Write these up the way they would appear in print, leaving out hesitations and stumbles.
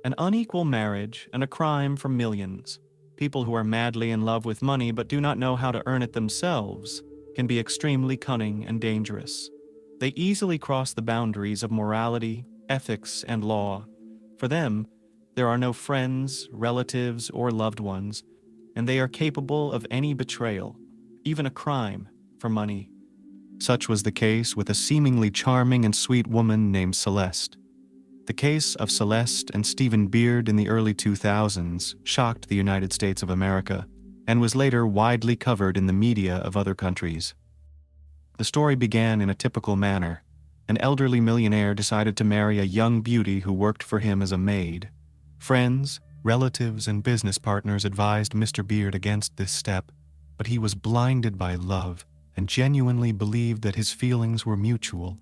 An unequal marriage and a crime for millions. People who are madly in love with money but do not know how to earn it themselves can be extremely cunning and dangerous. They easily cross the boundaries of morality, ethics, and law. For them, there are no friends, relatives, or loved ones, and they are capable of any betrayal, even a crime, for money. Such was the case with a seemingly charming and sweet woman named Celeste. The case of Celeste and Stephen Beard in the early 2000s shocked the United States of America and was later widely covered in the media of other countries. The story began in a typical manner. An elderly millionaire decided to marry a young beauty who worked for him as a maid. Friends, relatives, and business partners advised Mr. Beard against this step, but he was blinded by love and genuinely believed that his feelings were mutual.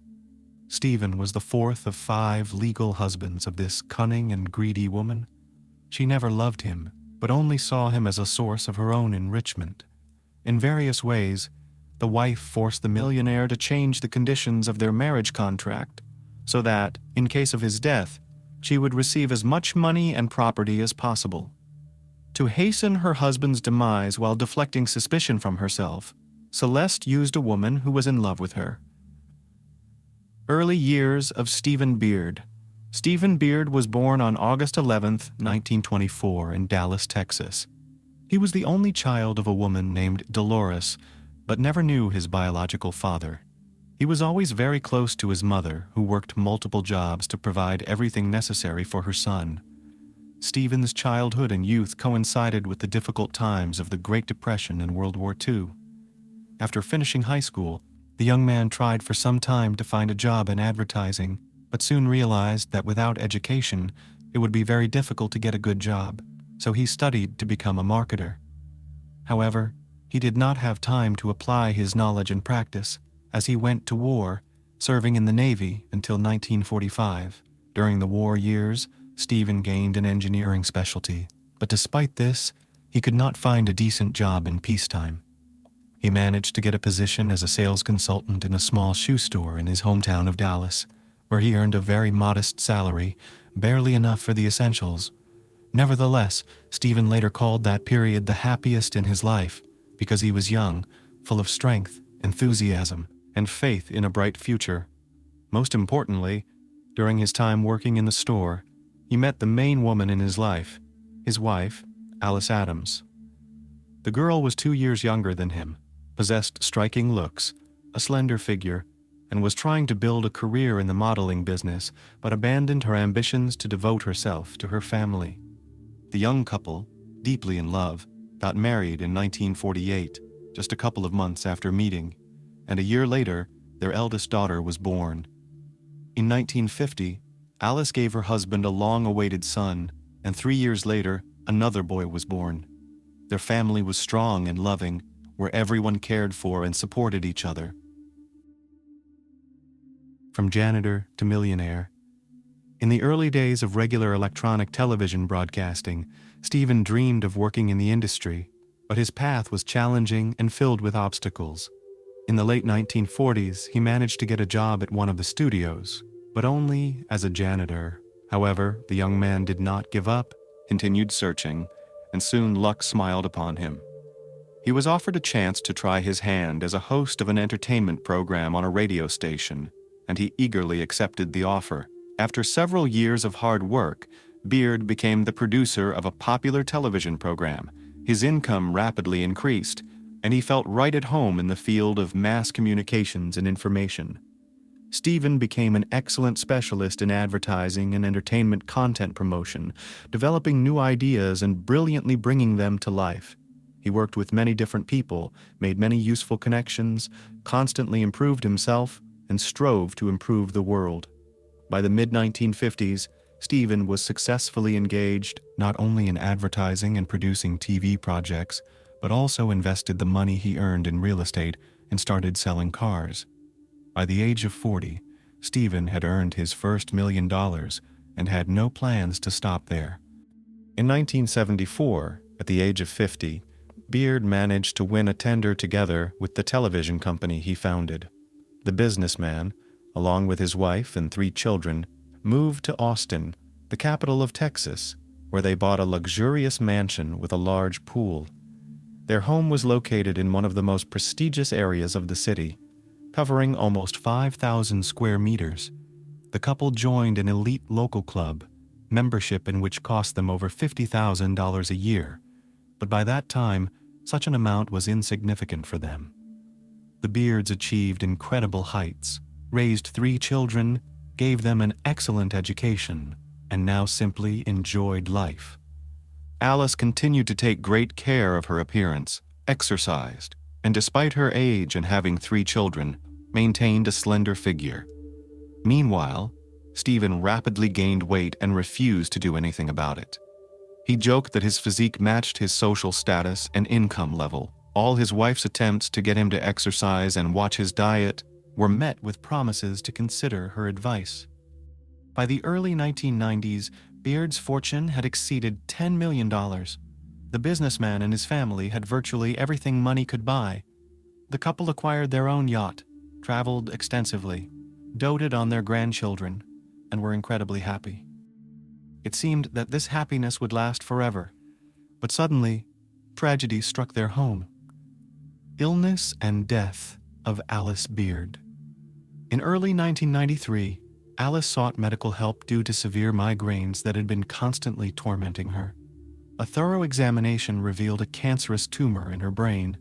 Stephen was the fourth of 5 legal husbands of this cunning and greedy woman. She never loved him, but only saw him as a source of her own enrichment. In various ways, the wife forced the millionaire to change the conditions of their marriage contract so that, in case of his death, she would receive as much money and property as possible. To hasten her husband's demise while deflecting suspicion from herself, Celeste used a woman who was in love with her. Early years of Stephen Beard. Stephen Beard was born on August 11, 1924, in Dallas, Texas. He was the only child of a woman named Dolores, but never knew his biological father. He was always very close to his mother, who worked multiple jobs to provide everything necessary for her son. Stephen's childhood and youth coincided with the difficult times of the Great Depression and World War II. After finishing high school, the young man tried for some time to find a job in advertising, but soon realized that without education, it would be very difficult to get a good job, so he studied to become a marketer. However, he did not have time to apply his knowledge and practice, as he went to war, serving in the Navy until 1945. During the war years, Stephen gained an engineering specialty, but despite this, he could not find a decent job in peacetime. He managed to get a position as a sales consultant in a small shoe store in his hometown of Dallas, where he earned a very modest salary, barely enough for the essentials. Nevertheless, Stephen later called that period the happiest in his life, because he was young, full of strength, enthusiasm, and faith in a bright future. Most importantly, during his time working in the store, he met the main woman in his life, his wife, Alice Adams. The girl was 2 years younger than him, possessed striking looks, a slender figure, and was trying to build a career in the modeling business, but abandoned her ambitions to devote herself to her family. The young couple, deeply in love, got married in 1948, just a couple of months after meeting, and a year later, their eldest daughter was born. In 1950, Alice gave her husband a long-awaited son, and 3 years later, another boy was born. Their family was strong and loving, where everyone cared for and supported each other. From janitor to millionaire. In the early days of regular electronic television broadcasting, Stephen dreamed of working in the industry, but his path was challenging and filled with obstacles. In the late 1940s, he managed to get a job at one of the studios, but only as a janitor. However, the young man did not give up, continued searching, and soon luck smiled upon him. He was offered a chance to try his hand as a host of an entertainment program on a radio station, and he eagerly accepted the offer. After several years of hard work, Beard became the producer of a popular television program. His income rapidly increased, and he felt right at home in the field of mass communications and information. Stephen became an excellent specialist in advertising and entertainment content promotion, developing new ideas and brilliantly bringing them to life. He worked with many different people, made many useful connections, constantly improved himself, and strove to improve the world. By the mid-1950s, Stephen was successfully engaged not only in advertising and producing TV projects, but also invested the money he earned in real estate and started selling cars. By the age of 40, Stephen had earned his first $1 million and had no plans to stop there. In 1974, at the age of 50, Beard managed to win a tender together with the television company he founded. The businessman, along with his wife and 3 children, moved to Austin, the capital of Texas, where they bought a luxurious mansion with a large pool. Their home was located in one of the most prestigious areas of the city, covering almost 5,000 square meters. The couple joined an elite local club, membership in which cost them over $50,000 a year, but by that time, such an amount was insignificant for them. The Beards achieved incredible heights, raised 3 children, gave them an excellent education, and now simply enjoyed life. Alice continued to take great care of her appearance, exercised, and despite her age and having 3 children, maintained a slender figure. Meanwhile, Stephen rapidly gained weight and refused to do anything about it. He joked that his physique matched his social status and income level. All his wife's attempts to get him to exercise and watch his diet were met with promises to consider her advice. By the early 1990s, Beard's fortune had exceeded $10 million. The businessman and his family had virtually everything money could buy. The couple acquired their own yacht, traveled extensively, doted on their grandchildren, and were incredibly happy. It seemed that this happiness would last forever, but suddenly, tragedy struck their home. Illness and death of Alice Beard. In early 1993, Alice sought medical help due to severe migraines that had been constantly tormenting her. A thorough examination revealed a cancerous tumor in her brain.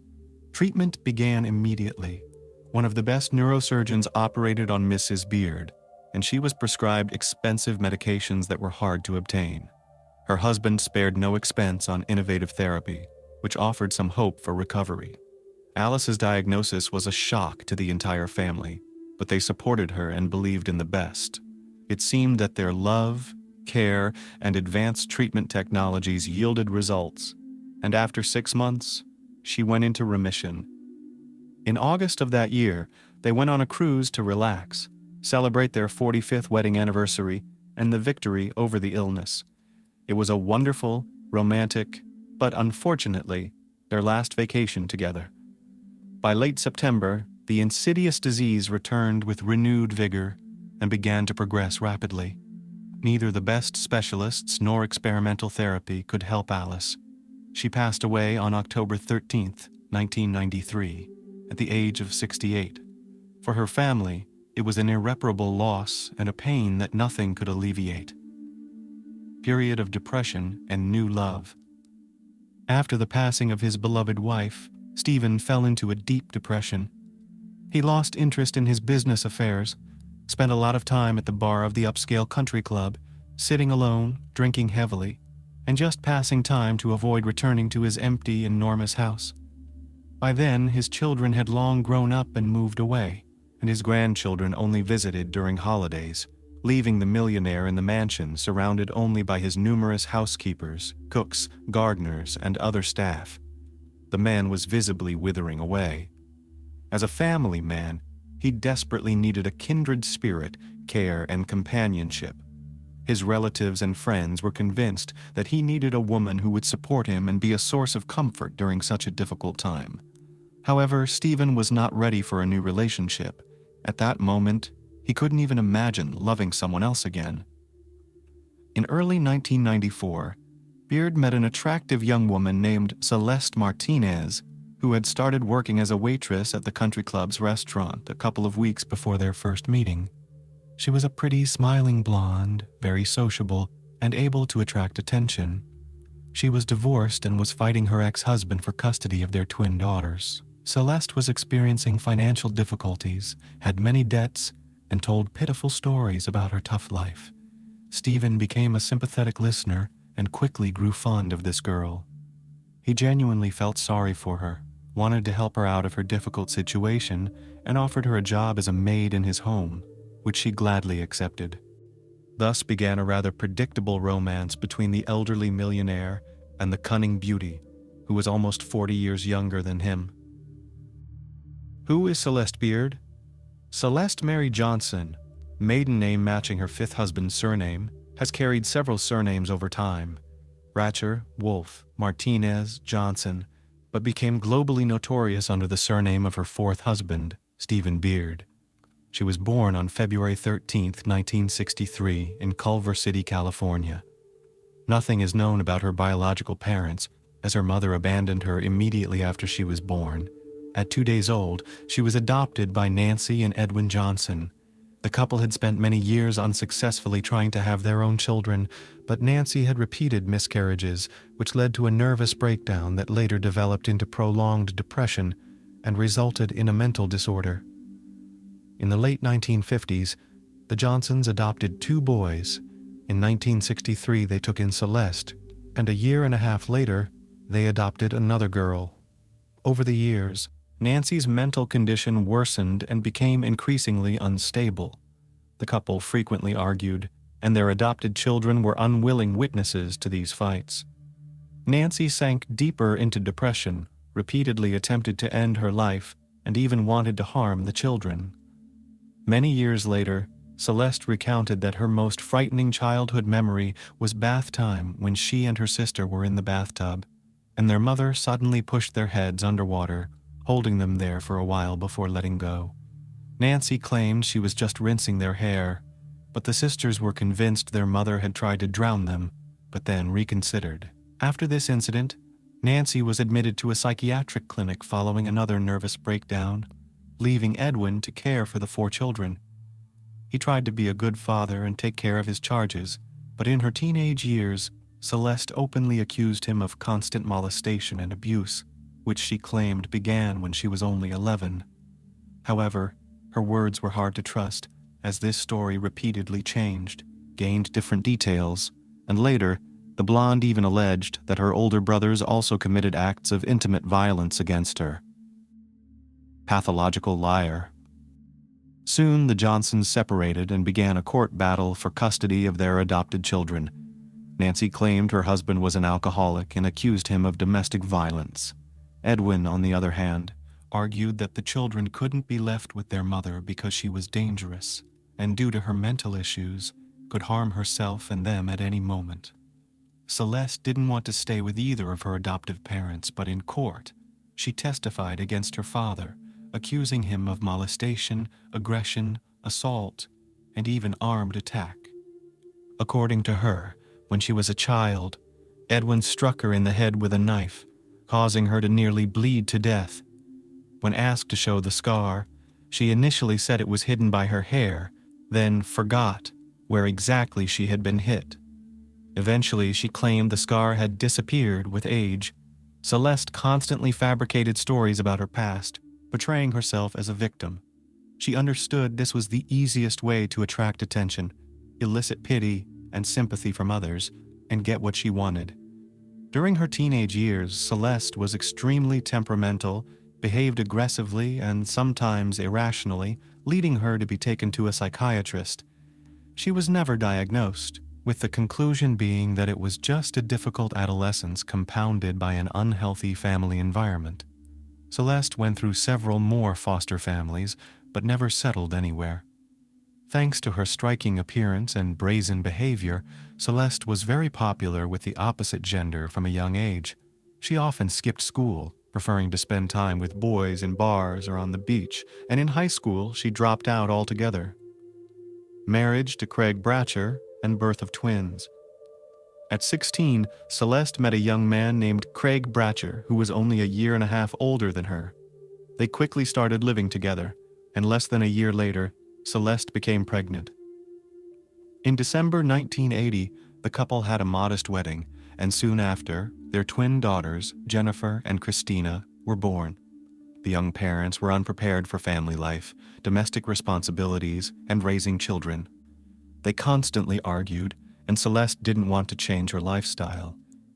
Treatment began immediately. One of the best neurosurgeons operated on Mrs. Beard, and she was prescribed expensive medications that were hard to obtain. Her husband spared no expense on innovative therapy, which offered some hope for recovery. Alice's diagnosis was a shock to the entire family, but they supported her and believed in the best. It seemed that their love, care, and advanced treatment technologies yielded results, and after 6 months, she went into remission. In August of that year, they went on a cruise to relax, celebrate their 45th wedding anniversary, and the victory over the illness. It was a wonderful, romantic, but unfortunately, their last vacation together. By late September, the insidious disease returned with renewed vigor and began to progress rapidly. Neither the best specialists nor experimental therapy could help Alice. She passed away on October 13th, 1993, at the age of 68. For her family, it was an irreparable loss and a pain that nothing could alleviate. Period of depression and new love. After the passing of his beloved wife, Stephen fell into a deep depression. He lost interest in his business affairs, spent a lot of time at the bar of the upscale country club, sitting alone, drinking heavily, and just passing time to avoid returning to his empty, enormous house. By then, his children had long grown up and moved away, and his grandchildren only visited during holidays, leaving the millionaire in the mansion surrounded only by his numerous housekeepers, cooks, gardeners, and other staff. The man was visibly withering away. As a family man, he desperately needed a kindred spirit, care, and companionship. His relatives and friends were convinced that he needed a woman who would support him and be a source of comfort during such a difficult time. However, Stephen was not ready for a new relationship. At that moment, he couldn't even imagine loving someone else again. In early 1994, Beard met an attractive young woman named Celeste Martinez, who had started working as a waitress at the country club's restaurant a couple of weeks before their first meeting. She was a pretty, smiling blonde, very sociable, and able to attract attention. She was divorced and was fighting her ex-husband for custody of their twin daughters. Celeste was experiencing financial difficulties, had many debts, and told pitiful stories about her tough life. Stephen became a sympathetic listener and quickly grew fond of this girl. He genuinely felt sorry for her, wanted to help her out of her difficult situation, and offered her a job as a maid in his home, which she gladly accepted. Thus began a rather predictable romance between the elderly millionaire and the cunning beauty, who was almost 40 years younger than him. Who is Celeste Beard? Celeste Mary Johnson, maiden name matching her 5th husband's surname, has carried several surnames over time: Ratcher, Wolf, Martinez, Johnson, but became globally notorious under the surname of her 4th husband, Stephen Beard. She was born on February 13, 1963, in Culver City, California. Nothing is known about her biological parents, as her mother abandoned her immediately after she was born. At 2 days old, she was adopted by Nancy and Edwin Johnson. The couple had spent many years unsuccessfully trying to have their own children, but Nancy had repeated miscarriages, which led to a nervous breakdown that later developed into prolonged depression and resulted in a mental disorder. In the late 1950s, the Johnsons adopted 2 boys. In 1963, they took in Celeste, and a year and a half later, they adopted another girl. Over the years, Nancy's mental condition worsened and became increasingly unstable. The couple frequently argued, and their adopted children were unwilling witnesses to these fights. Nancy sank deeper into depression, repeatedly attempted to end her life, and even wanted to harm the children. Many years later, Celeste recounted that her most frightening childhood memory was bath time when she and her sister were in the bathtub, and their mother suddenly pushed their heads underwater, holding them there for a while before letting go. Nancy claimed she was just rinsing their hair, but the sisters were convinced their mother had tried to drown them, but then reconsidered. After this incident, Nancy was admitted to a psychiatric clinic following another nervous breakdown, leaving Edwin to care for the 4 children. He tried to be a good father and take care of his charges, but in her teenage years, Celeste openly accused him of constant molestation and abuse, which she claimed began when she was only 11. However, her words were hard to trust, as this story repeatedly changed, gained different details, and later, the blonde even alleged that her older brothers also committed acts of intimate violence against her. Pathological liar. Soon the Johnsons separated and began a court battle for custody of their adopted children. Nancy claimed her husband was an alcoholic and accused him of domestic violence. Edwin, on the other hand, argued that the children couldn't be left with their mother because she was dangerous, and due to her mental issues, could harm herself and them at any moment. Celeste didn't want to stay with either of her adoptive parents, but in court, she testified against her father, accusing him of molestation, aggression, assault, and even armed attack. According to her, when she was a child, Edwin struck her in the head with a knife, causing her to nearly bleed to death. When asked to show the scar, she initially said it was hidden by her hair, then forgot where exactly she had been hit. Eventually, she claimed the scar had disappeared with age. Celeste constantly fabricated stories about her past, portraying herself as a victim. She understood this was the easiest way to attract attention, elicit pity and sympathy from others, and get what she wanted. During her teenage years, Celeste was extremely temperamental, behaved aggressively and sometimes irrationally, leading her to be taken to a psychiatrist. She was never diagnosed, with the conclusion being that it was just a difficult adolescence compounded by an unhealthy family environment. Celeste went through several more foster families, but never settled anywhere. Thanks to her striking appearance and brazen behavior, Celeste was very popular with the opposite gender from a young age. She often skipped school, preferring to spend time with boys in bars or on the beach, and in high school she dropped out altogether. Marriage to Craig Bratcher and birth of twins. At 16, Celeste met a young man named Craig Bratcher, who was only a year and a half older than her. They quickly started living together, and less than a year later, Celeste became pregnant. In December 1980, the couple had a modest wedding, and soon after, their twin daughters, Jennifer and Christina, were born. The young parents were unprepared for family life, domestic responsibilities, and raising children. They constantly argued, and Celeste didn't want to change her lifestyle.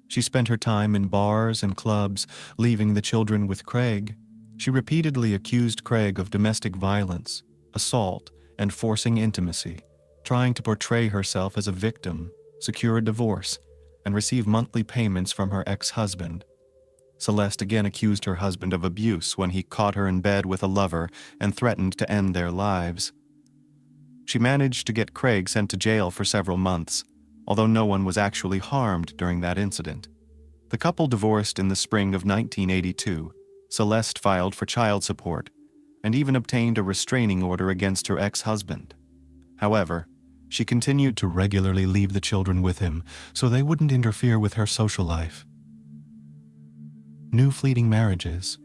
She spent her time in bars and clubs, leaving the children with Craig. She repeatedly accused Craig of domestic violence, assault, and forcing intimacy, trying to portray herself as a victim, secure a divorce, and receive monthly payments from her ex-husband. Celeste again accused her husband of abuse when he caught her in bed with a lover and threatened to end their lives. She managed to get Craig sent to jail for several months, although no one was actually harmed during that incident. The couple divorced in the spring of 1982. Celeste filed for child support. and even obtained a restraining order against her ex-husband. However, she continued to regularly leave the children with him so they wouldn't interfere with her social life. New fleeting marriages.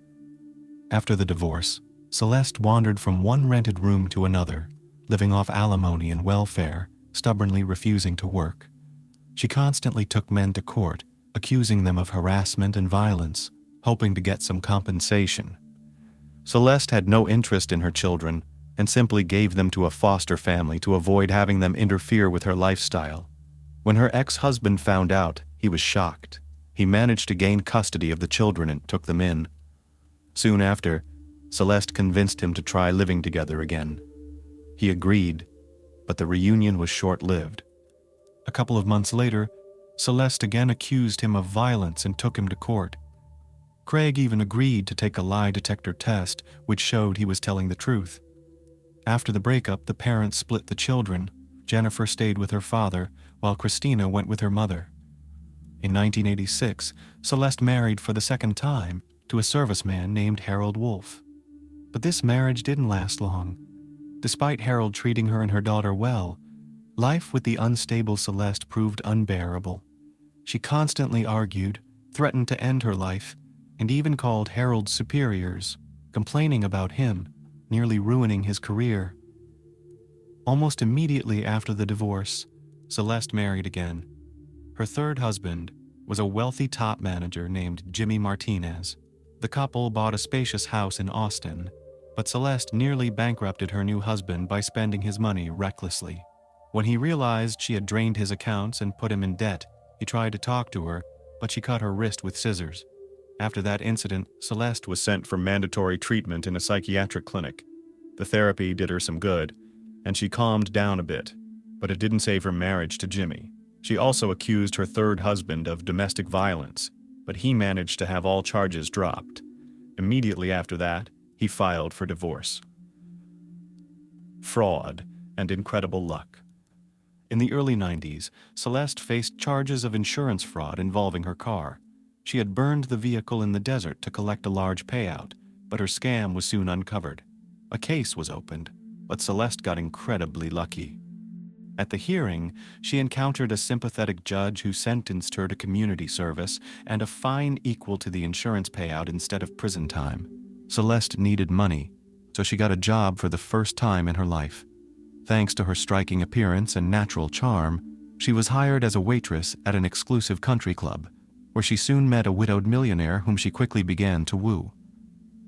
After the divorce, Celeste wandered from one rented room to another, living off alimony and welfare, stubbornly refusing to work. She constantly took men to court, accusing them of harassment and violence, hoping to get some compensation. Celeste had no interest in her children and simply gave them to a foster family to avoid having them interfere with her lifestyle. When her ex-husband found out, he was shocked. He managed to gain custody of the children and took them in. Soon after, Celeste convinced him to try living together again. He agreed, but the reunion was short-lived. A couple of months later, Celeste again accused him of violence and took him to court. Craig even agreed to take a lie detector test, which showed he was telling the truth. After the breakup, the parents split the children. Jennifer stayed with her father, while Christina went with her mother. In 1986, Celeste married for the second time to a serviceman named Harold Wolf. But this marriage didn't last long. Despite Harold treating her and her daughter well, life with the unstable Celeste proved unbearable. She constantly argued, threatened to end her life, and even called Harold's superiors, complaining about him, nearly ruining his career. Almost immediately after the divorce, Celeste married again. Her third husband was a wealthy top manager named Jimmy Martinez. The couple bought a spacious house in Austin, but Celeste nearly bankrupted her new husband by spending his money recklessly. When he realized she had drained his accounts and put him in debt, he tried to talk to her, but she cut her wrist with scissors. After that incident, Celeste was sent for mandatory treatment in a psychiatric clinic. The therapy did her some good, and she calmed down a bit, but it didn't save her marriage to Jimmy. She also accused her third husband of domestic violence, but he managed to have all charges dropped. Immediately after that, he filed for divorce. Fraud and incredible luck. In the early 90s, Celeste faced charges of insurance fraud involving her car. She had burned the vehicle in the desert to collect a large payout, but her scam was soon uncovered. A case was opened, but Celeste got incredibly lucky. At the hearing, she encountered a sympathetic judge who sentenced her to community service and a fine equal to the insurance payout instead of prison time. Celeste needed money, so she got a job for the first time in her life. Thanks to her striking appearance and natural charm, she was hired as a waitress at an exclusive country club, where she soon met a widowed millionaire whom she quickly began to woo.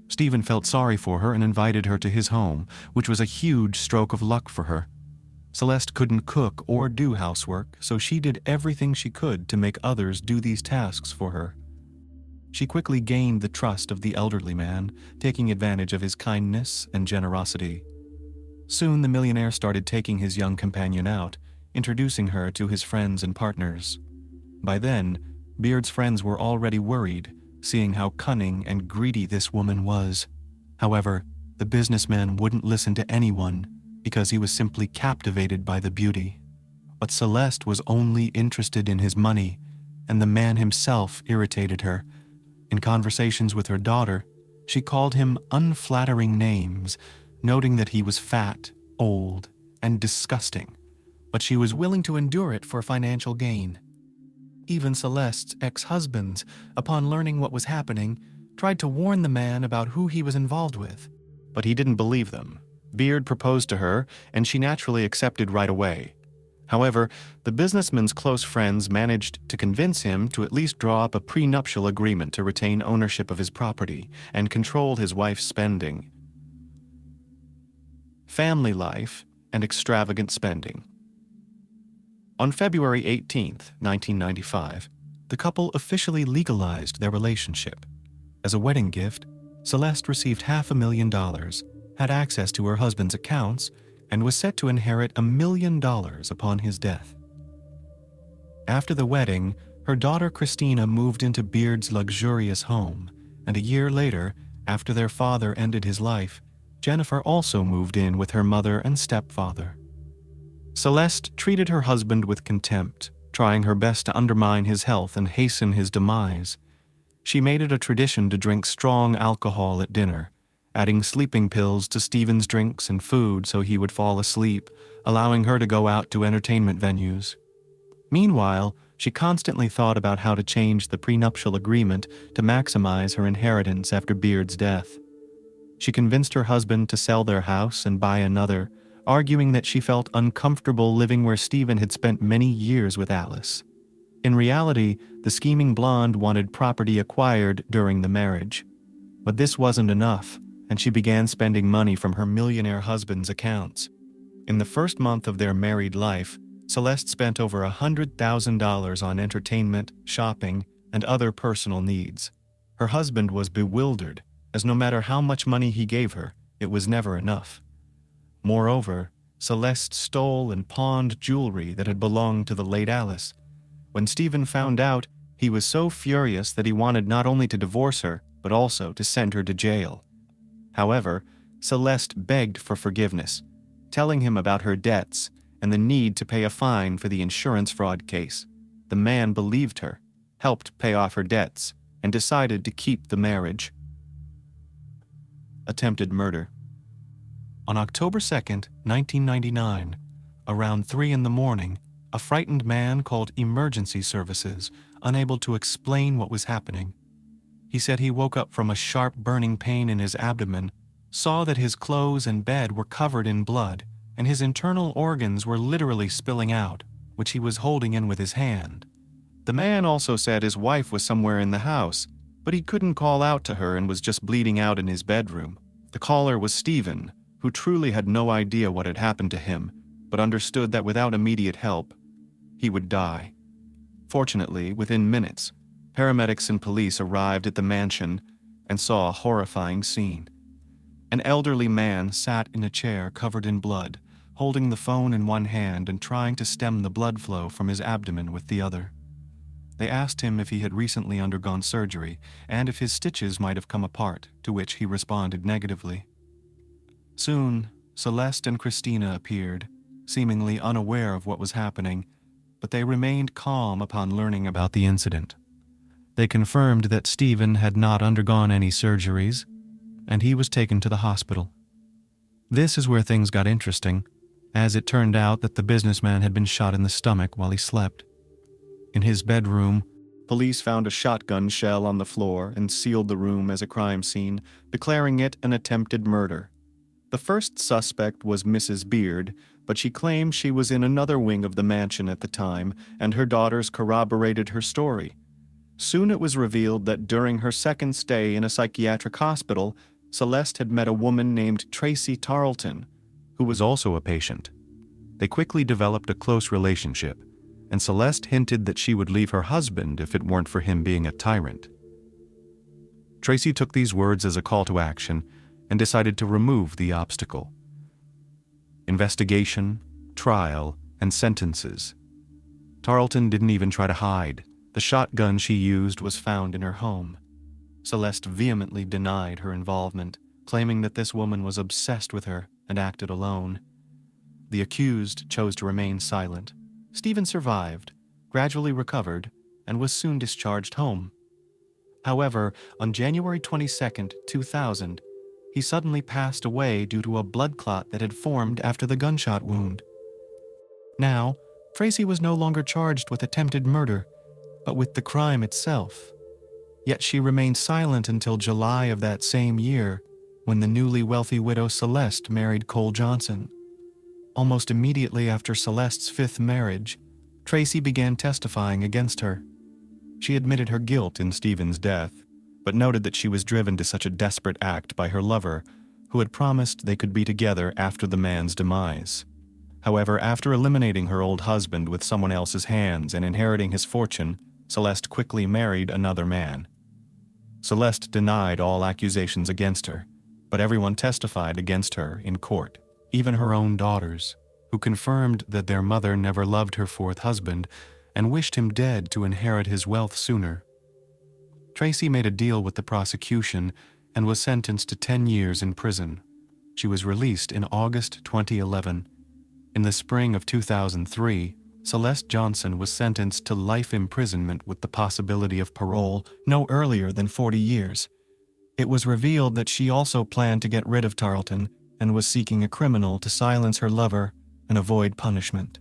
Stephen felt sorry for her and invited her to his home, which was a huge stroke of luck for her. Celeste couldn't cook or do housework, so she did everything she could to make others do these tasks for her. She quickly gained the trust of the elderly man, taking advantage of his kindness and generosity. Soon the millionaire started taking his young companion out, introducing her to his friends and partners. By then, Beard's friends were already worried, seeing how cunning and greedy this woman was. However, the businessman wouldn't listen to anyone because he was simply captivated by the beauty. But Celeste was only interested in his money, and the man himself irritated her. In conversations with her daughter, she called him unflattering names, noting that he was fat, old, and disgusting, but she was willing to endure it for financial gain. Even Celeste's ex-husbands, upon learning what was happening, tried to warn the man about who he was involved with, but he didn't believe them. Beard proposed to her, and she naturally accepted right away. However, the businessman's close friends managed to convince him to at least draw up a prenuptial agreement to retain ownership of his property and control his wife's spending. Family life and extravagant spending. On February 18, 1995, the couple officially legalized their relationship. As a wedding gift, Celeste received $500,000, had access to her husband's accounts, and was set to inherit $1 million upon his death. After the wedding, her daughter Christina moved into Beard's luxurious home, and a year later, after their father ended his life, Jennifer also moved in with her mother and stepfather. Celeste treated her husband with contempt, trying her best to undermine his health and hasten his demise. She made it a tradition to drink strong alcohol at dinner, adding sleeping pills to Stephen's drinks and food so he would fall asleep, allowing her to go out to entertainment venues. Meanwhile, she constantly thought about how to change the prenuptial agreement to maximize her inheritance after Beard's death. She convinced her husband to sell their house and buy another, arguing that she felt uncomfortable living where Stephen had spent many years with Alice. In reality, the scheming blonde wanted property acquired during the marriage. But this wasn't enough, and she began spending money from her millionaire husband's accounts. In the first month of their married life, Celeste spent over $100,000 on entertainment, shopping, and other personal needs. Her husband was bewildered, as no matter how much money he gave her, it was never enough. Moreover, Celeste stole and pawned jewelry that had belonged to the late Alice. When Stephen found out, he was so furious that he wanted not only to divorce her, but also to send her to jail. However, Celeste begged for forgiveness, telling him about her debts and the need to pay a fine for the insurance fraud case. The man believed her, helped pay off her debts, and decided to keep the marriage. Attempted murder. On October 2nd, 1999, around 3 a.m, a frightened man called emergency services, unable to explain what was happening. He said he woke up from a sharp burning pain in his abdomen, saw that his clothes and bed were covered in blood, and his internal organs were literally spilling out, which he was holding in with his hand. The man also said his wife was somewhere in the house, but he couldn't call out to her and was just bleeding out in his bedroom. The caller was Stephen, who truly had no idea what had happened to him, but understood that without immediate help, he would die. Fortunately, within minutes, paramedics and police arrived at the mansion and saw a horrifying scene. An elderly man sat in a chair covered in blood, holding the phone in one hand and trying to stem the blood flow from his abdomen with the other. They asked him if he had recently undergone surgery and if his stitches might have come apart, to which he responded negatively. Soon, Celeste and Christina appeared, seemingly unaware of what was happening, but they remained calm upon learning about the incident. They confirmed that Stephen had not undergone any surgeries, and he was taken to the hospital. This is where things got interesting, as it turned out that the businessman had been shot in the stomach while he slept. In his bedroom, police found a shotgun shell on the floor and sealed the room as a crime scene, declaring it an attempted murder. The first suspect was Mrs. Beard, but she claimed she was in another wing of the mansion at the time, and her daughters corroborated her story. Soon it was revealed that during her second stay in a psychiatric hospital, Celeste had met a woman named Tracey Tarlton, who was also a patient. They quickly developed a close relationship, and Celeste hinted that she would leave her husband if it weren't for him being a tyrant. Tracey took these words as a call to action and decided to remove the obstacle. Investigation, trial, and sentences. Tarlton didn't even try to hide. The shotgun she used was found in her home. Celeste vehemently denied her involvement, claiming that this woman was obsessed with her and acted alone. The accused chose to remain silent. Stephen survived, gradually recovered, and was soon discharged home. However, on January 22, 2000, he suddenly passed away due to a blood clot that had formed after the gunshot wound. Now, Tracey was no longer charged with attempted murder, but with the crime itself. Yet she remained silent until July of that same year, when the newly wealthy widow Celeste married Cole Johnson. Almost immediately after Celeste's 5th marriage, Tracey began testifying against her. She admitted her guilt in Stephen's death, but noted that she was driven to such a desperate act by her lover, who had promised they could be together after the man's demise. However, after eliminating her old husband with someone else's hands and inheriting his fortune, Celeste quickly married another man. Celeste denied all accusations against her, but everyone testified against her in court, even her own daughters, who confirmed that their mother never loved her 4th husband and wished him dead to inherit his wealth sooner. Tracey made a deal with the prosecution and was sentenced to 10 years in prison. She was released in August 2011. In the spring of 2003, Celeste Johnson was sentenced to life imprisonment with the possibility of parole no earlier than 40 years. It was revealed that she also planned to get rid of Tarlton and was seeking a criminal to silence her lover and avoid punishment.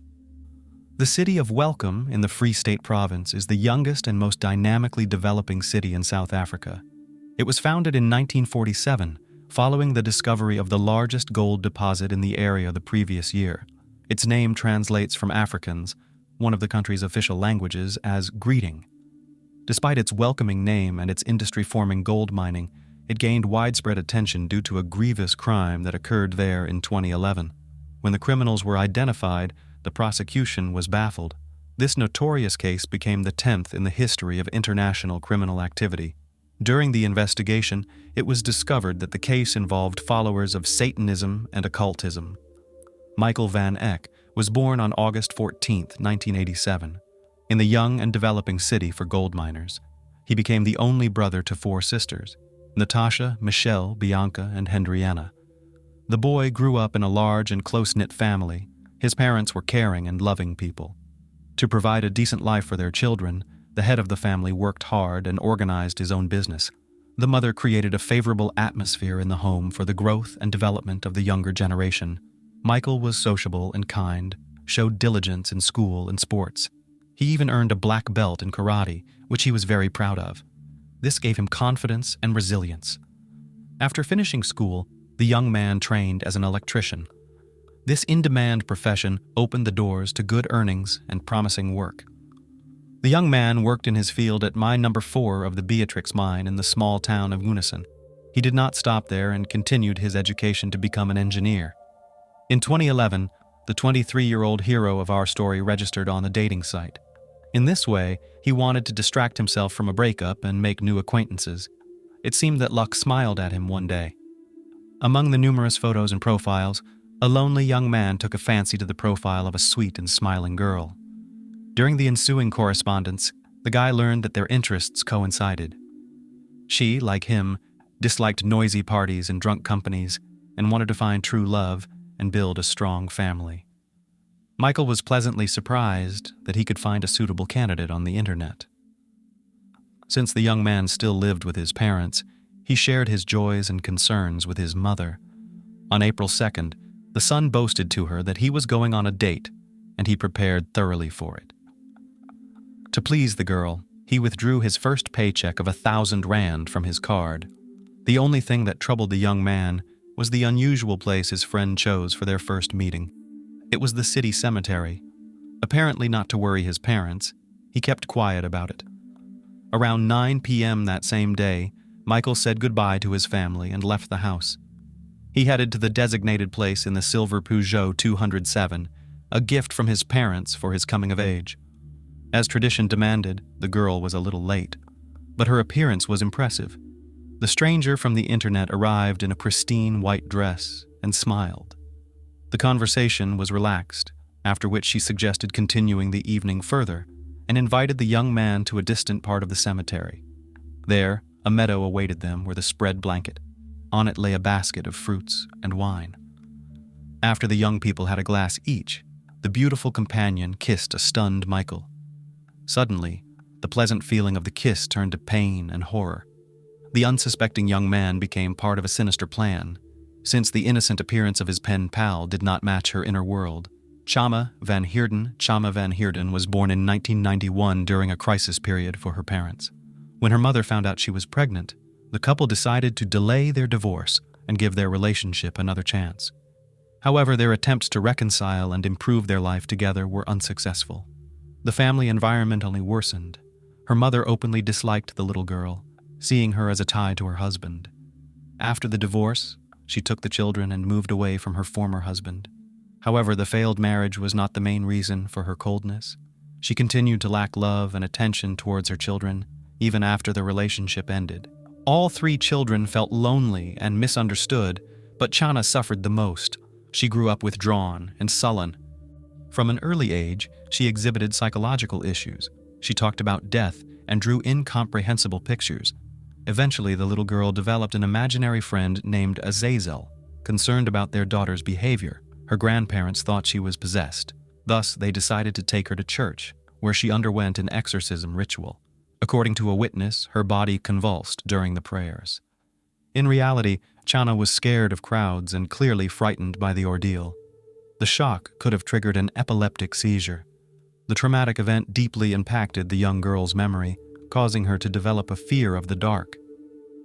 The city of Welcome in the Free State Province is the youngest and most dynamically developing city in South Africa. It was founded in 1947, following the discovery of the largest gold deposit in the area the previous year. Its name translates from Afrikaans, one of the country's official languages, as greeting. Despite its welcoming name and its industry-forming gold mining, it gained widespread attention due to a grievous crime that occurred there in 2011. When the criminals were identified, the prosecution was baffled. This notorious case became the 10th in the history of international criminal activity. During the investigation, it was discovered that the case involved followers of Satanism and occultism. Michael Van Eck was born on August 14, 1987, in the young and developing city for gold miners. He became the only brother to 4 sisters, Natasha, Michelle, Bianca, and Hendriana. The boy grew up in a large and close-knit family. His parents were caring and loving people. To provide a decent life for their children, the head of the family worked hard and organized his own business. The mother created a favorable atmosphere in the home for the growth and development of the younger generation. Michael was sociable and kind, showed diligence in school and sports. He even earned a black belt in karate, which he was very proud of. This gave him confidence and resilience. After finishing school, the young man trained as an electrician. This in-demand profession opened the doors to good earnings and promising work. The young man worked in his field at mine number 4 of the Beatrix mine in the small town of Unison. He did not stop there and continued his education to become an engineer. In 2011, the 23-year-old hero of our story registered on the dating site. In this way, he wanted to distract himself from a breakup and make new acquaintances. It seemed that luck smiled at him one day. Among the numerous photos and profiles, a lonely young man took a fancy to the profile of a sweet and smiling girl. During the ensuing correspondence, the guy learned that their interests coincided. She, like him, disliked noisy parties and drunk companies and wanted to find true love and build a strong family. Michael was pleasantly surprised that he could find a suitable candidate on the internet. Since the young man still lived with his parents, he shared his joys and concerns with his mother. On April 2nd, the son boasted to her that he was going on a date, and he prepared thoroughly for it. To please the girl, he withdrew his first paycheck of 1,000 rand from his card. The only thing that troubled the young man was the unusual place his friend chose for their first meeting. It was the city cemetery. Apparently not to worry his parents, he kept quiet about it. Around 9 p.m. that same day, Michael said goodbye to his family and left the house. He headed to the designated place in the silver Peugeot 207, a gift from his parents for his coming of age. As tradition demanded, the girl was a little late, but her appearance was impressive. The stranger from the internet arrived in a pristine white dress and smiled. The conversation was relaxed, after which she suggested continuing the evening further and invited the young man to a distant part of the cemetery. There, a meadow awaited them with a spread blanket. On it lay a basket of fruits and wine. After the young people had a glass each, the beautiful companion kissed a stunned Michael. Suddenly, the pleasant feeling of the kiss turned to pain and horror. The unsuspecting young man became part of a sinister plan, since the innocent appearance of his pen pal did not match her inner world. Chama van Heerden was born in 1991 during a crisis period for her parents. When her mother found out she was pregnant, the couple decided to delay their divorce and give their relationship another chance. However, their attempts to reconcile and improve their life together were unsuccessful. The family environment only worsened. Her mother openly disliked the little girl, seeing her as a tie to her husband. After the divorce, she took the children and moved away from her former husband. However, the failed marriage was not the main reason for her coldness. She continued to lack love and attention towards her children, even after the relationship ended. All 3 children felt lonely and misunderstood, but Chana suffered the most. She grew up withdrawn and sullen. From an early age, she exhibited psychological issues. She talked about death and drew incomprehensible pictures. Eventually, the little girl developed an imaginary friend named Azazel. Concerned about their daughter's behavior, her grandparents thought she was possessed. Thus, they decided to take her to church, where she underwent an exorcism ritual. According to a witness, her body convulsed during the prayers. In reality, Chana was scared of crowds and clearly frightened by the ordeal. The shock could have triggered an epileptic seizure. The traumatic event deeply impacted the young girl's memory, causing her to develop a fear of the dark.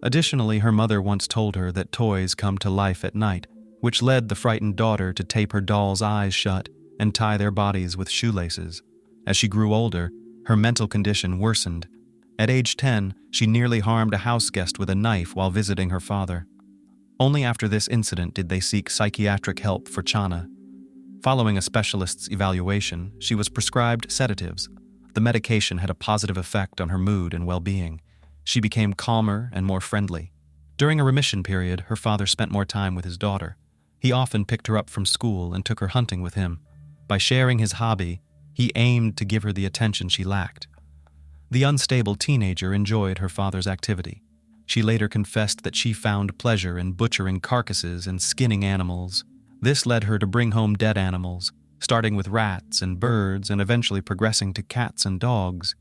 Additionally, her mother once told her that toys come to life at night, which led the frightened daughter to tape her doll's eyes shut and tie their bodies with shoelaces. As she grew older, her mental condition worsened. At age 10, she nearly harmed a house guest with a knife while visiting her father. Only after this incident did they seek psychiatric help for Chana. Following a specialist's evaluation, she was prescribed sedatives. The medication had a positive effect on her mood and well-being. She became calmer and more friendly. During a remission period, her father spent more time with his daughter. He often picked her up from school and took her hunting with him. By sharing his hobby, he aimed to give her the attention she lacked. The unstable teenager enjoyed her father's activity. She later confessed that she found pleasure in butchering carcasses and skinning animals. This led her to bring home dead animals, starting with rats and birds and eventually progressing to cats and dogs.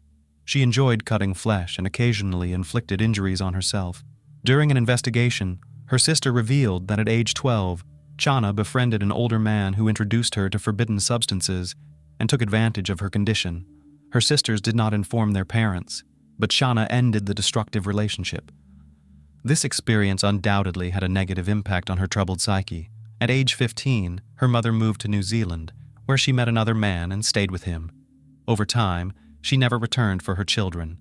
She enjoyed cutting flesh and occasionally inflicted injuries on herself. During an investigation, her sister revealed that at age 12, Chana befriended an older man who introduced her to forbidden substances and took advantage of her condition. Her sisters did not inform their parents, but Chana ended the destructive relationship. This experience undoubtedly had a negative impact on her troubled psyche. At age 15, her mother moved to New Zealand, where she met another man and stayed with him. Over time, she never returned for her children.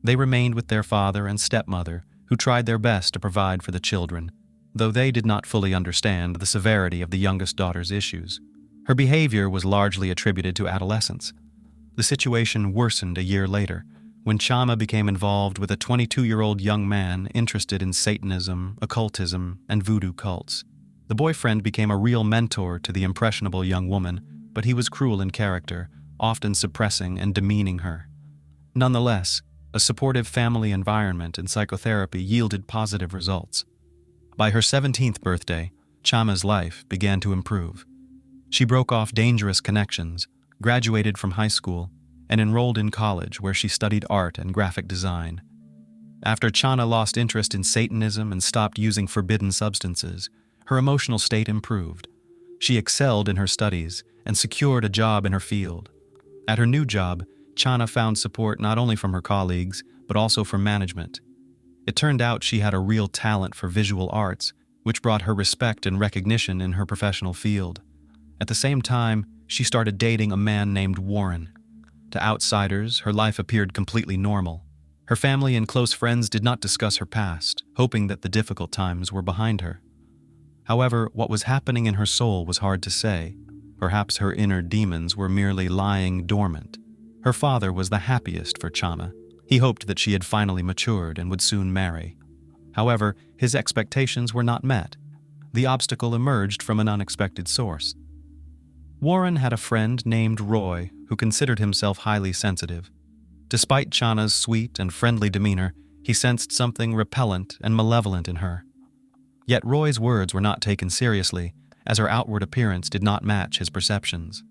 They remained with their father and stepmother, who tried their best to provide for the children, though they did not fully understand the severity of the youngest daughter's issues. Her behavior was largely attributed to adolescence. The situation worsened a year later, when Chana became involved with a 22-year-old young man interested in Satanism, occultism, and voodoo cults. The boyfriend became a real mentor to the impressionable young woman, but he was cruel in character, often suppressing and demeaning her. Nonetheless, a supportive family environment and psychotherapy yielded positive results. By her 17th birthday, Chana's life began to improve. She broke off dangerous connections, graduated from high school, and enrolled in college where she studied art and graphic design. After Chana lost interest in Satanism and stopped using forbidden substances, her emotional state improved. She excelled in her studies and secured a job in her field. At her new job, Chana found support not only from her colleagues, but also from management. It turned out she had a real talent for visual arts, which brought her respect and recognition in her professional field. At the same time, she started dating a man named Warren. To outsiders, her life appeared completely normal. Her family and close friends did not discuss her past, hoping that the difficult times were behind her. However, what was happening in her soul was hard to say. Perhaps her inner demons were merely lying dormant. Her father was the happiest for Chana. He hoped that she had finally matured and would soon marry. However, his expectations were not met. The obstacle emerged from an unexpected source. Warren had a friend named Roy who considered himself highly sensitive. Despite Chana's sweet and friendly demeanor, he sensed something repellent and malevolent in her. Yet Roy's words were not taken seriously, as her outward appearance did not match his perceptions.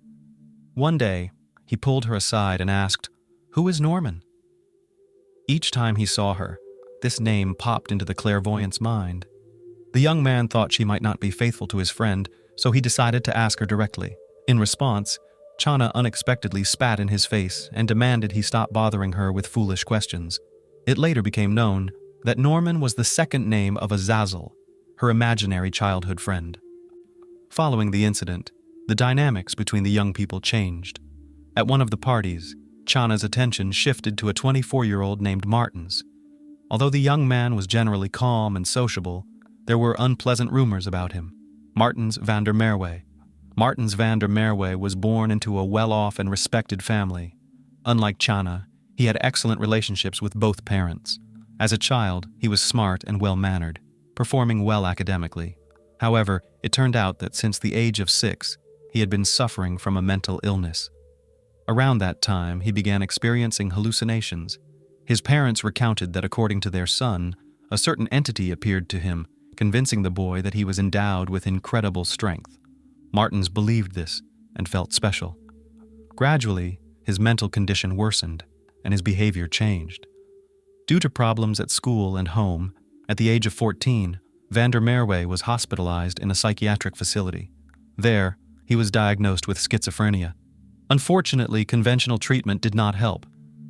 One day, he pulled her aside and asked, "Who is Norman?" Each time he saw her, this name popped into the clairvoyant's mind. The young man thought she might not be faithful to his friend, so he decided to ask her directly. In response, Chana unexpectedly spat in his face and demanded he stop bothering her with foolish questions. It later became known that Norman was the second name of Azazel, her imaginary childhood friend. Following the incident, the dynamics between the young people changed. At one of the parties, Chana's attention shifted to a 24-year-old named Martins. Although the young man was generally calm and sociable, there were unpleasant rumors about him. Martins van der Merwe. Martins van der Merwe was born into a well-off and respected family. Unlike Chana, he had excellent relationships with both parents. As a child, he was smart and well-mannered, performing well academically. However, it turned out that since the age of 6, he had been suffering from a mental illness. Around that time, he began experiencing hallucinations. His parents recounted that according to their son, a certain entity appeared to him, convincing the boy that he was endowed with incredible strength. Martins believed this and felt special. Gradually, his mental condition worsened and his behavior changed. Due to problems at school and home, At the age of 14, Vander Merwe was hospitalized in a psychiatric facility. There, he was diagnosed with schizophrenia. Unfortunately, conventional treatment did not help.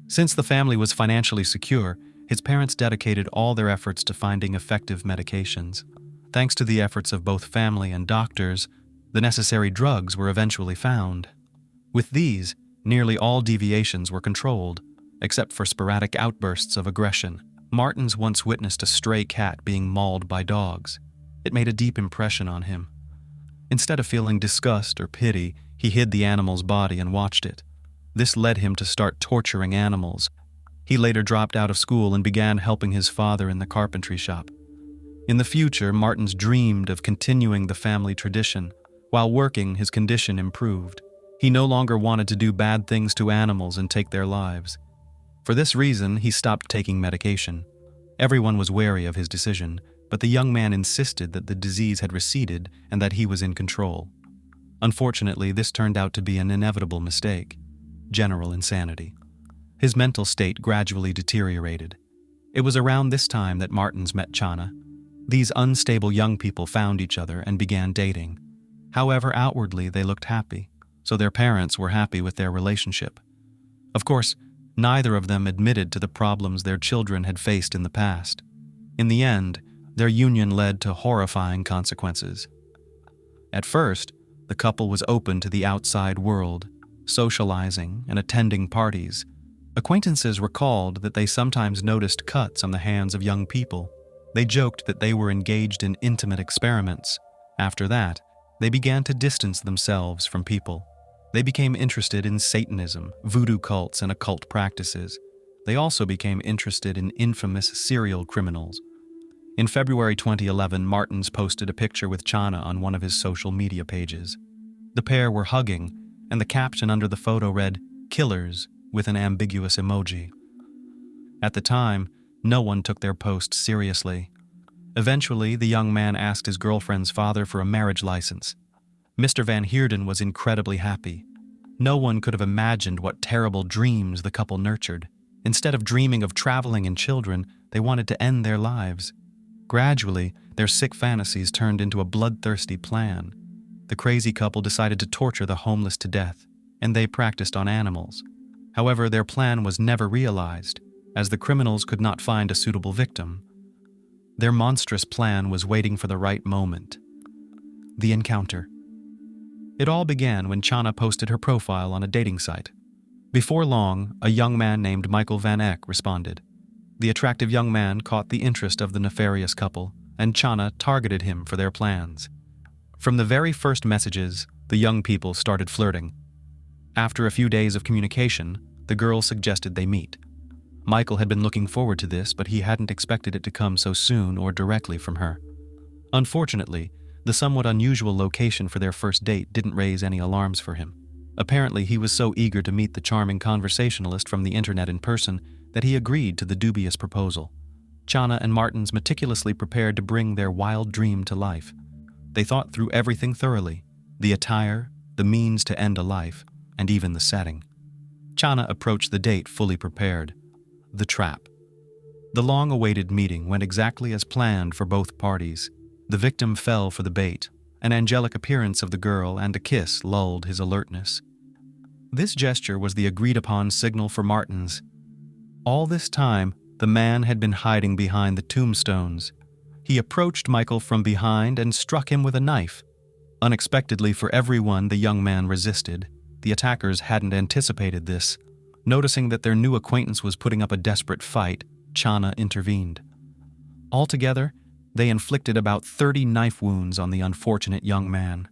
Since the family was financially secure, his parents dedicated all their efforts to finding effective medications. Thanks to the efforts of both family and doctors, the necessary drugs were eventually found. With these, nearly all deviations were controlled, except for sporadic outbursts of aggression. Martins once witnessed a stray cat being mauled by dogs. It made a deep impression on him. Instead of feeling disgust or pity, he hid the animal's body and watched it. This led him to start torturing animals. He later dropped out of school and began helping his father in the carpentry shop. In the future, Martins dreamed of continuing the family tradition. While working, his condition improved. He no longer wanted to do bad things to animals and take their lives. For this reason, he stopped taking medication. Everyone was wary of his decision, but the young man insisted that the disease had receded and that he was in control. Unfortunately, this turned out to be an inevitable mistake: general insanity. His mental state gradually deteriorated. It was around this time that Martins met Chana. These unstable young people found each other and began dating. However, outwardly they looked happy, so their parents were happy with their relationship. Of course, neither of them admitted to the problems their children had faced in the past. In the end, their union led to horrifying consequences. At first, the couple was open to the outside world, socializing and attending parties. Acquaintances recalled that they sometimes noticed cuts on the hands of young people. They joked that they were engaged in intimate experiments. After that, they began to distance themselves from people. They became interested in Satanism, voodoo cults, and occult practices. They also became interested in infamous serial criminals. In February 2011, Martins posted a picture with Chana on one of his social media pages. The pair were hugging, and the caption under the photo read, "Killers," with an ambiguous emoji. At the time, no one took their post seriously. Eventually, the young man asked his girlfriend's father for a marriage license. Mr. Van Heerden was incredibly happy. No one could have imagined what terrible dreams the couple nurtured. Instead of dreaming of traveling and children, they wanted to end their lives. Gradually, their sick fantasies turned into a bloodthirsty plan. The crazy couple decided to torture the homeless to death, and they practiced on animals. However, their plan was never realized, as the criminals could not find a suitable victim. Their monstrous plan was waiting for the right moment. The encounter. It all began when Chana posted her profile on a dating site. Before long, a young man named Michael Van Eck responded. The attractive young man caught the interest of the nefarious couple, and Chana targeted him for their plans. From the very first messages, the young people started flirting. After a few days of communication, the girl suggested they meet. Michael had been looking forward to this, but he hadn't expected it to come so soon or directly from her. Unfortunately, the somewhat unusual location for their first date didn't raise any alarms for him. Apparently, he was so eager to meet the charming conversationalist from the internet in person that he agreed to the dubious proposal. Chana and Martins meticulously prepared to bring their wild dream to life. They thought through everything thoroughly: the attire, the means to end a life, and even the setting. Chana approached the date fully prepared. The trap. The long-awaited meeting went exactly as planned for both parties. The victim fell for the bait. An angelic appearance of the girl and a kiss lulled his alertness. This gesture was the agreed-upon signal for Martins. All this time, the man had been hiding behind the tombstones. He approached Michael from behind and struck him with a knife. Unexpectedly for everyone, the young man resisted. The attackers hadn't anticipated this. Noticing that their new acquaintance was putting up a desperate fight, Chana intervened. Altogether, they inflicted about 30 knife wounds on the unfortunate young man.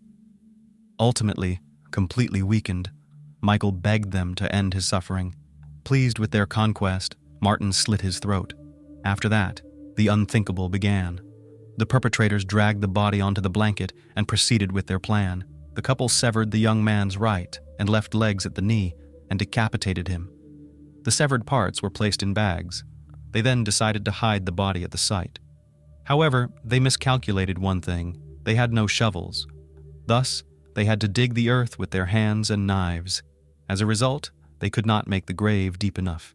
Ultimately, completely weakened, Michael begged them to end his suffering. Pleased with their conquest, Martin slit his throat. After that, the unthinkable began. The perpetrators dragged the body onto the blanket and proceeded with their plan. The couple severed the young man's right and left legs at the knee and decapitated him. The severed parts were placed in bags. They then decided to hide the body at the site. However, they miscalculated one thing: they had no shovels. Thus, they had to dig the earth with their hands and knives. As a result, they could not make the grave deep enough.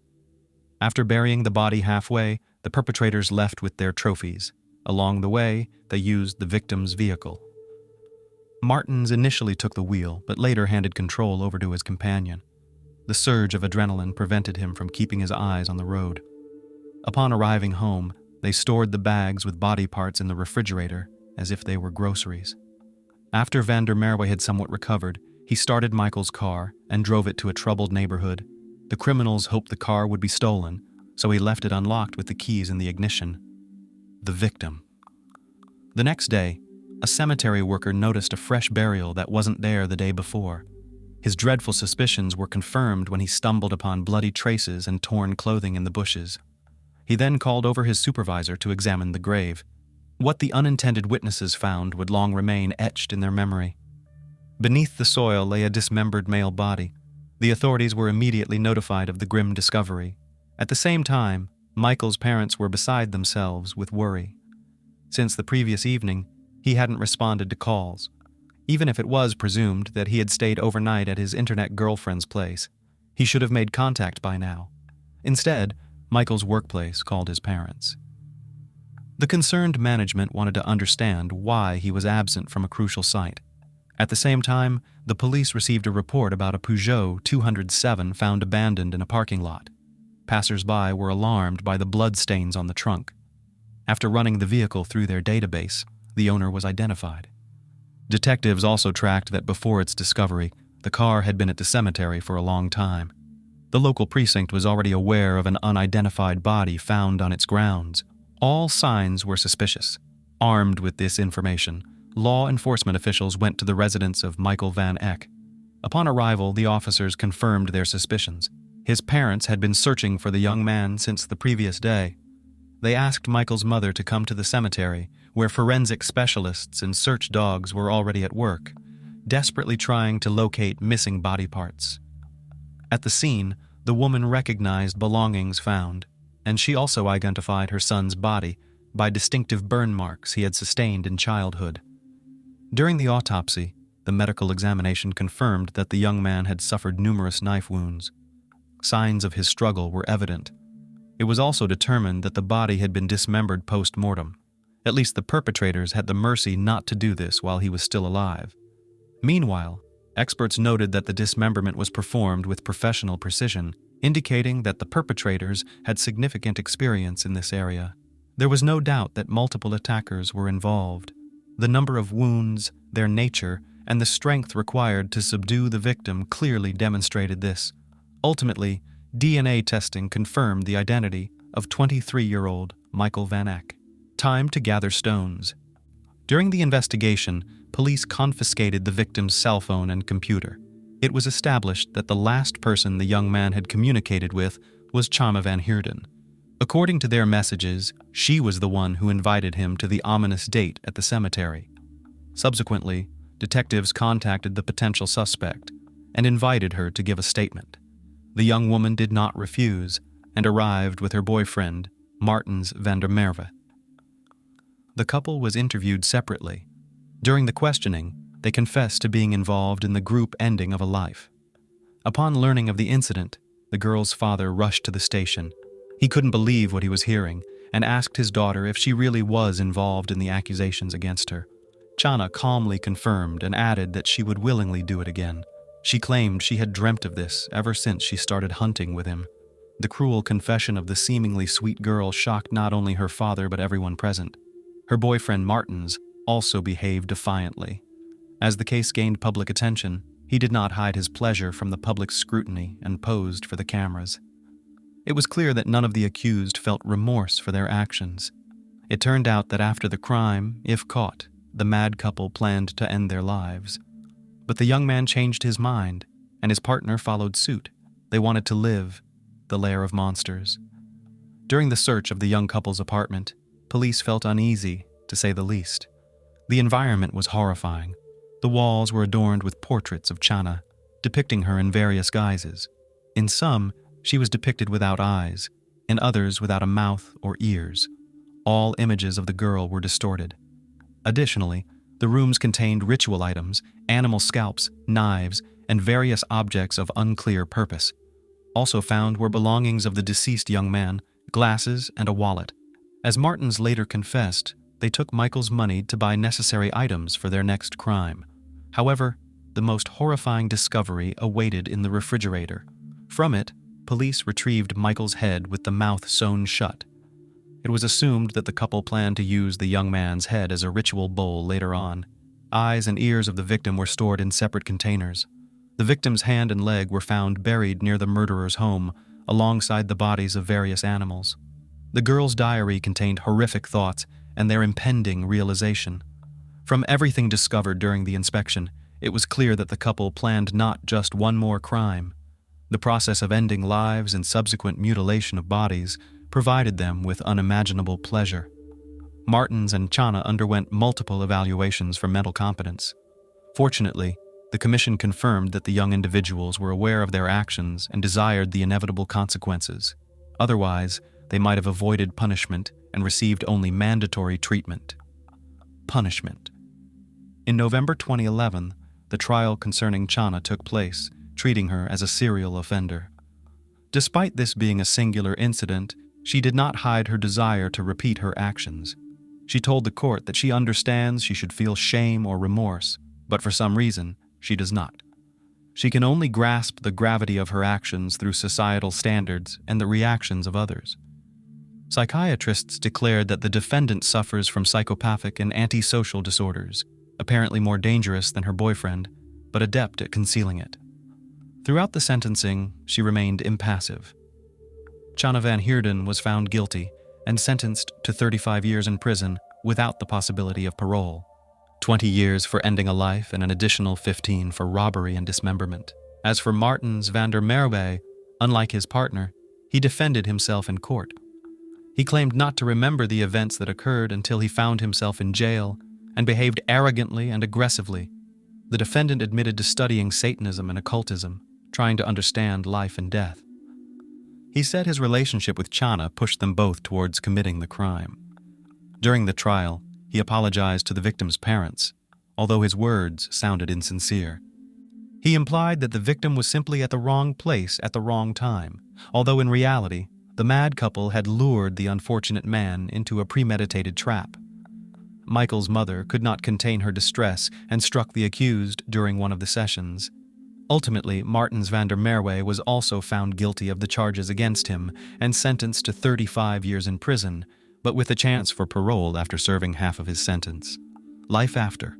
After burying the body halfway, The perpetrators left with their trophies. Along the way, they used the victim's vehicle. Martins initially took the wheel, but later handed control over to his companion. The surge of adrenaline prevented him from keeping his eyes on the road. Upon arriving home, they stored the bags with body parts in the refrigerator as if they were groceries. After Van der Merwe had somewhat recovered, he started Michael's car and drove it to a troubled neighborhood. The criminals hoped the car would be stolen, so he left it unlocked with the keys in the ignition. The victim. The next day, a cemetery worker noticed a fresh burial that wasn't there the day before. His dreadful suspicions were confirmed when he stumbled upon bloody traces and torn clothing in the bushes. He then called over his supervisor to examine the grave. What the unintended witnesses found would long remain etched in their memory. Beneath the soil lay a dismembered male body. The authorities were immediately notified of the grim discovery. At the same time, Michael's parents were beside themselves with worry. Since the previous evening, he hadn't responded to calls, even if it was presumed that he had stayed overnight at his internet girlfriend's place. He should have made contact by now. Instead, Michael's workplace called his parents. The concerned management wanted to understand why he was absent from a crucial site. At the same time, the police received a report about a Peugeot 207 found abandoned in a parking lot. Passers-by were alarmed by the bloodstains on the trunk. After running the vehicle through their database, the owner was identified. Detectives also tracked that before its discovery, the car had been at the cemetery for a long time. The local precinct was already aware of an unidentified body found on its grounds. All signs were suspicious. Armed with this information, law enforcement officials went to the residence of Michael Van Eck. Upon arrival, the officers confirmed their suspicions. His parents had been searching for the young man since the previous day. They asked Michael's mother to come to the cemetery, where forensic specialists and search dogs were already at work, desperately trying to locate missing body parts. At the scene, the woman recognized belongings found, and she also identified her son's body by distinctive burn marks he had sustained in childhood. During the autopsy, the medical examination confirmed that the young man had suffered numerous knife wounds. Signs of his struggle were evident. It was also determined that the body had been dismembered post-mortem. At least the perpetrators had the mercy not to do this while he was still alive. Meanwhile, experts noted that the dismemberment was performed with professional precision, indicating that the perpetrators had significant experience in this area. There was no doubt that multiple attackers were involved. The number of wounds, their nature, and the strength required to subdue the victim clearly demonstrated this. Ultimately, DNA testing confirmed the identity of 23-year-old Michael Van Eck. Time to gather stones. During the investigation, police confiscated the victim's cell phone and computer. It was established that the last person the young man had communicated with was Chama Van Heerden. According to their messages, she was the one who invited him to the ominous date at the cemetery. Subsequently, detectives contacted the potential suspect and invited her to give a statement. The young woman did not refuse and arrived with her boyfriend, Martins Van der Merwe. The couple was interviewed separately. During the questioning, they confessed to being involved in the group ending of a life. Upon learning of the incident, the girl's father rushed to the station. He couldn't believe what he was hearing and asked his daughter if she really was involved in the accusations against her. Chana calmly confirmed and added that she would willingly do it again. She claimed she had dreamt of this ever since she started hunting with him. The cruel confession of the seemingly sweet girl shocked not only her father but everyone present. Her boyfriend Martins also behaved defiantly. As the case gained public attention, he did not hide his pleasure from the public scrutiny and posed for the cameras. It was clear that none of the accused felt remorse for their actions. It turned out that after the crime, if caught, the mad couple planned to end their lives. But the young man changed his mind, and his partner followed suit. They wanted to live, the lair of monsters. During the search of the young couple's apartment, police felt uneasy, to say the least. The environment was horrifying. The walls were adorned with portraits of Chana, depicting her in various guises. In some, she was depicted without eyes, in others without a mouth or ears. All images of the girl were distorted. Additionally, the rooms contained ritual items, animal scalps, knives, and various objects of unclear purpose. Also found were belongings of the deceased young man, glasses, and a wallet. As Martins later confessed, they took Michael's money to buy necessary items for their next crime. However, the most horrifying discovery awaited in the refrigerator. From it, police retrieved Michael's head with the mouth sewn shut. It was assumed that the couple planned to use the young man's head as a ritual bowl later on. Eyes and ears of the victim were stored in separate containers. The victim's hand and leg were found buried near the murderer's home, alongside the bodies of various animals. The girl's diary contained horrific thoughts and their impending realization. From everything discovered during the inspection, it was clear that the couple planned not just one more crime. The process of ending lives and subsequent mutilation of bodies provided them with unimaginable pleasure. Martins and Chana underwent multiple evaluations for mental competence. Fortunately, the commission confirmed that the young individuals were aware of their actions and desired the inevitable consequences. Otherwise, they might have avoided punishment and received only mandatory treatment. Punishment. In November 2011, the trial concerning Chana took place, treating her as a serial offender. Despite this being a singular incident, she did not hide her desire to repeat her actions. She told the court that she understands she should feel shame or remorse, but for some reason, she does not. She can only grasp the gravity of her actions through societal standards and the reactions of others. Psychiatrists declared that the defendant suffers from psychopathic and antisocial disorders, apparently more dangerous than her boyfriend, but adept at concealing it. Throughout the sentencing, she remained impassive. Chana Van Heerden was found guilty and sentenced to 35 years in prison without the possibility of parole. 20 years for ending a life and an additional 15 for robbery and dismemberment. As for Martins van der Merwe, unlike his partner, he defended himself in court. He claimed not to remember the events that occurred until he found himself in jail and behaved arrogantly and aggressively. The defendant admitted to studying Satanism and occultism, trying to understand life and death. He said his relationship with Chana pushed them both towards committing the crime. During the trial, he apologized to the victim's parents, although his words sounded insincere. He implied that the victim was simply at the wrong place at the wrong time, although in reality, the mad couple had lured the unfortunate man into a premeditated trap. Michael's mother could not contain her distress and struck the accused during one of the sessions. Ultimately, Martins van der Merwe was also found guilty of the charges against him and sentenced to 35 years in prison, but with a chance for parole after serving half of his sentence. Life after.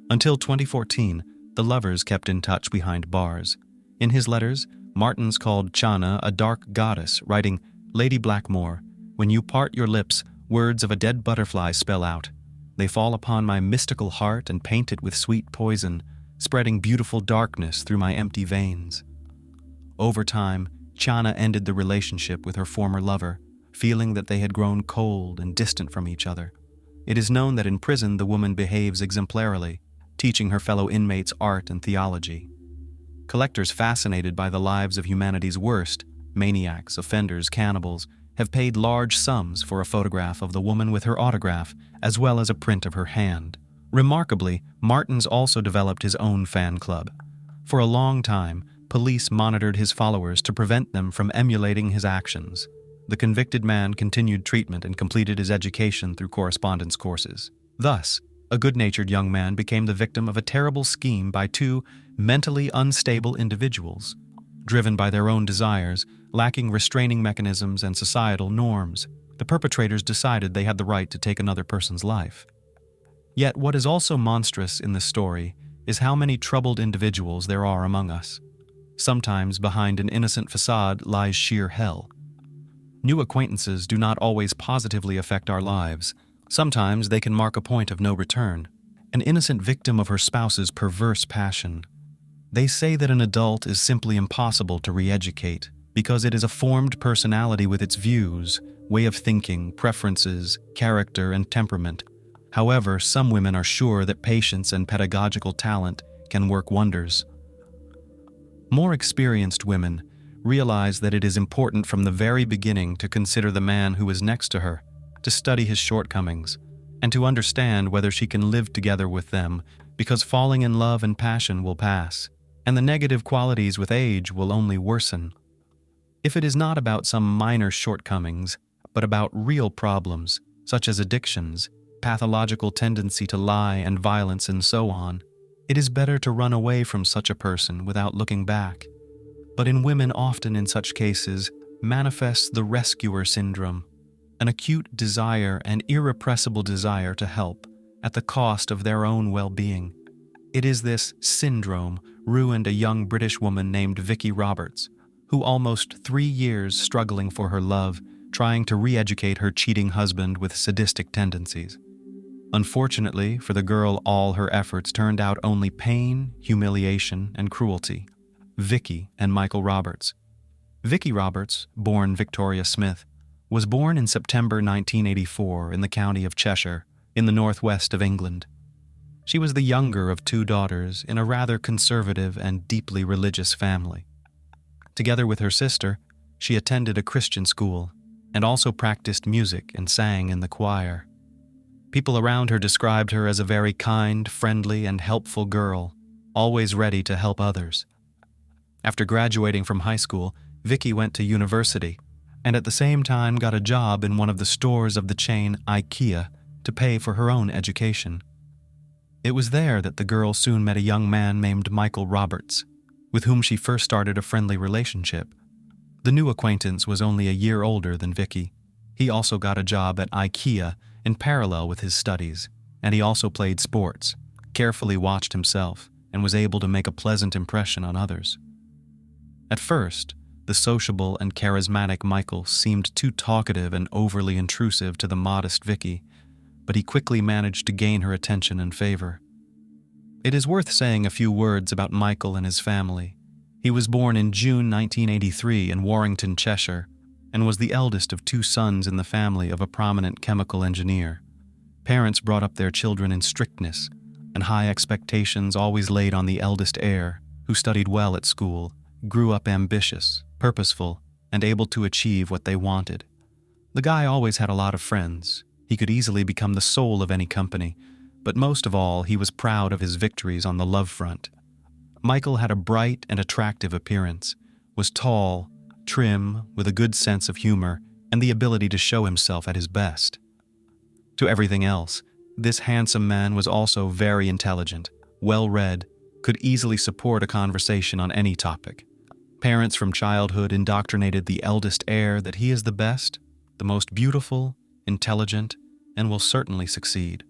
Until 2014, the lovers kept in touch behind bars. In his letters, Martins called Chana a dark goddess, writing, "Lady Blackmore, when you part your lips, words of a dead butterfly spell out. They fall upon my mystical heart and paint it with sweet poison, spreading beautiful darkness through my empty veins." Over time, Chana ended the relationship with her former lover, feeling that they had grown cold and distant from each other. It is known that in prison the woman behaves exemplarily, teaching her fellow inmates art and theology. Collectors fascinated by the lives of humanity's worst, maniacs, offenders, cannibals, have paid large sums for a photograph of the woman with her autograph, as well as a print of her hand. Remarkably, Martins also developed his own fan club. For a long time, police monitored his followers to prevent them from emulating his actions. The convicted man continued treatment and completed his education through correspondence courses. Thus, a good-natured young man became the victim of a terrible scheme by two mentally unstable individuals. Driven by their own desires, lacking restraining mechanisms and societal norms, the perpetrators decided they had the right to take another person's life. Yet what is also monstrous in this story is how many troubled individuals there are among us. Sometimes behind an innocent facade lies sheer hell. New acquaintances do not always positively affect our lives. Sometimes they can mark a point of no return, an innocent victim of her spouse's perverse passion. They say that an adult is simply impossible to re-educate because it is a formed personality with its views, way of thinking, preferences, character, and temperament. However, some women are sure that patience and pedagogical talent can work wonders. More experienced women realize that it is important from the very beginning to consider the man who is next to her, to study his shortcomings, and to understand whether she can live together with them, because falling in love and passion will pass, and the negative qualities with age will only worsen. If it is not about some minor shortcomings, but about real problems, such as addictions, pathological tendency to lie and violence and so on, it is better to run away from such a person without looking back. But in women, often in such cases, manifests the rescuer syndrome, an acute desire and irrepressible desire to help at the cost of their own well-being. It is this syndrome ruined a young British woman named Vicky Roberts, who almost 3 years struggling for her love, trying to re-educate her cheating husband with sadistic tendencies. Unfortunately for the girl, all her efforts turned out only pain, humiliation, and cruelty. Vicky and Michael Roberts. Vicky Roberts, born Victoria Smith, was born in September 1984 in the county of Cheshire, in the northwest of England. She was the younger of 2 daughters in a rather conservative and deeply religious family. Together with her sister, she attended a Christian school and also practiced music and sang in the choir. People around her described her as a very kind, friendly, and helpful girl, always ready to help others. After graduating from high school, Vicky went to university and at the same time got a job in one of the stores of the chain IKEA to pay for her own education. It was there that the girl soon met a young man named Michael Roberts, with whom she first started a friendly relationship. The new acquaintance was only a year older than Vicky. He also got a job at IKEA in parallel with his studies, and he also played sports, carefully watched himself, and was able to make a pleasant impression on others. At first, the sociable and charismatic Michael seemed too talkative and overly intrusive to the modest Vicky, but he quickly managed to gain her attention and favor. It is worth saying a few words about Michael and his family. He was born in June 1983 in Warrington, Cheshire, and was the eldest of 2 sons in the family of a prominent chemical engineer. Parents brought up their children in strictness, and high expectations always laid on the eldest heir, who studied well at school, grew up ambitious, purposeful, and able to achieve what they wanted. The guy always had a lot of friends. He could easily become the soul of any company, but most of all, he was proud of his victories on the love front. Michael had a bright and attractive appearance, was tall, trim, with a good sense of humor, and the ability to show himself at his best. To everything else, this handsome man was also very intelligent, well-read, could easily support a conversation on any topic. Parents from childhood indoctrinated the eldest heir that he is the best, the most beautiful, intelligent, and will certainly succeed.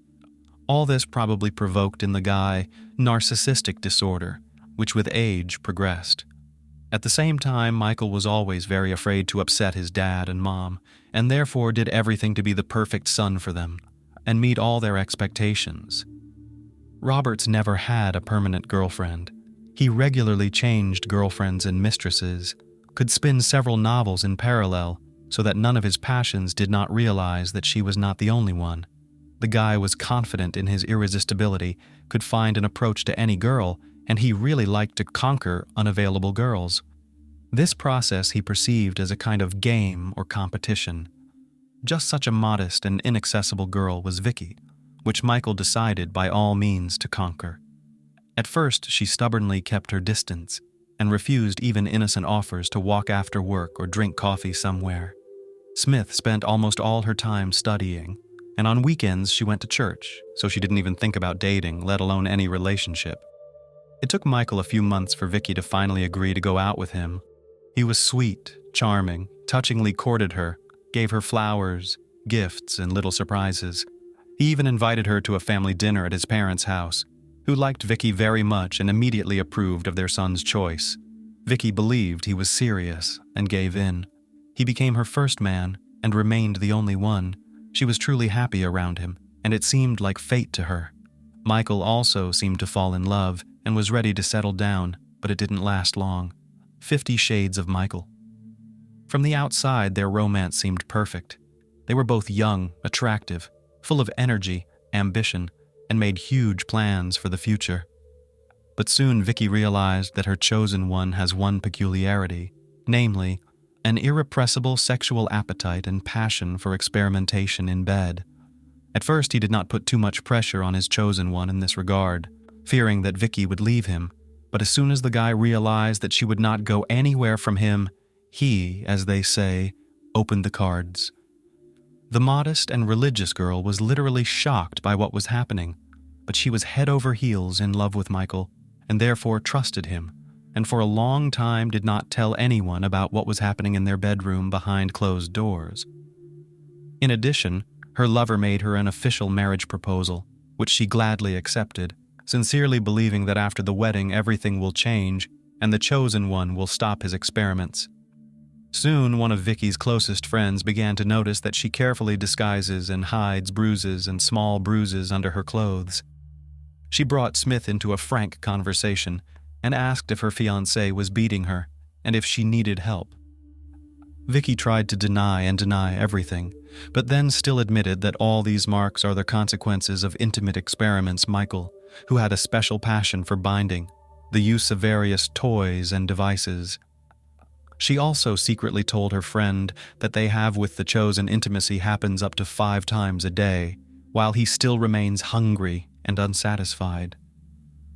All this probably provoked in the guy narcissistic disorder, which with age progressed. At the same time, Michael was always very afraid to upset his dad and mom, and therefore did everything to be the perfect son for them, and meet all their expectations. Roberts never had a permanent girlfriend. He regularly changed girlfriends and mistresses, could spin several novels in parallel, so that none of his passions did not realize that she was not the only one. The guy was confident in his irresistibility, could find an approach to any girl, and he really liked to conquer unavailable girls. This process he perceived as a kind of game or competition. Just such a modest and inaccessible girl was Vicky, which Michael decided by all means to conquer. At first, she stubbornly kept her distance and refused even innocent offers to walk after work or drink coffee somewhere. Smith spent almost all her time studying, and on weekends she went to church, so she didn't even think about dating, let alone any relationship. It took Michael a few months for Vicky to finally agree to go out with him. He was sweet, charming, touchingly courted her, gave her flowers, gifts, and little surprises. He even invited her to a family dinner at his parents' house, who liked Vicky very much and immediately approved of their son's choice. Vicky believed he was serious and gave in. He became her first man and remained the only one. She was truly happy around him, and it seemed like fate to her. Michael also seemed to fall in love and was ready to settle down, but it didn't last long. 50 Shades of Michael. From the outside, their romance seemed perfect. They were both young, attractive, full of energy, ambition, and made huge plans for the future. But soon Vicky realized that her chosen one has one peculiarity, namely, an irrepressible sexual appetite and passion for experimentation in bed. At first, he did not put too much pressure on his chosen one in this regard, fearing that Vicky would leave him, but as soon as the guy realized that she would not go anywhere from him, He, as they say, opened the cards. The modest and religious girl was literally shocked by what was happening, but she was head over heels in love with Michael and therefore trusted him, and for a long time did not tell anyone about what was happening in their bedroom behind closed doors. In addition, her lover made her an official marriage proposal, which she gladly accepted, sincerely believing that after the wedding everything will change and the chosen one will stop his experiments. Soon, one of Vicky's closest friends began to notice that she carefully disguises and hides bruises and small bruises under her clothes. She brought Smith into a frank conversation and asked if her fiancé was beating her and if she needed help. Vicky tried to deny everything, but then still admitted that all these marks are the consequences of intimate experiments Michael, who had a special passion for binding, the use of various toys and devices. She also secretly told her friend that they have with the chosen intimacy happens up to 5 times a day, while he still remains hungry and unsatisfied.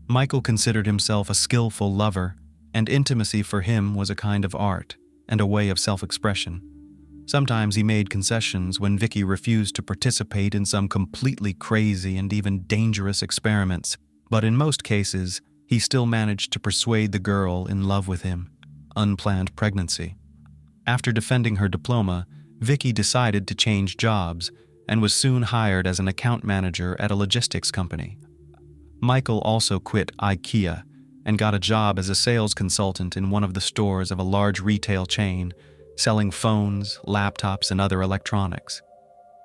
Michael considered himself a skillful lover, and intimacy for him was a kind of art and a way of self-expression. Sometimes he made concessions when Vicky refused to participate in some completely crazy and even dangerous experiments, but in most cases, he still managed to persuade the girl in love with him. Unplanned pregnancy. After defending her diploma, Vicky decided to change jobs and was soon hired as an account manager at a logistics company. Michael also quit IKEA and got a job as a sales consultant in one of the stores of a large retail chain, selling phones, laptops, and other electronics.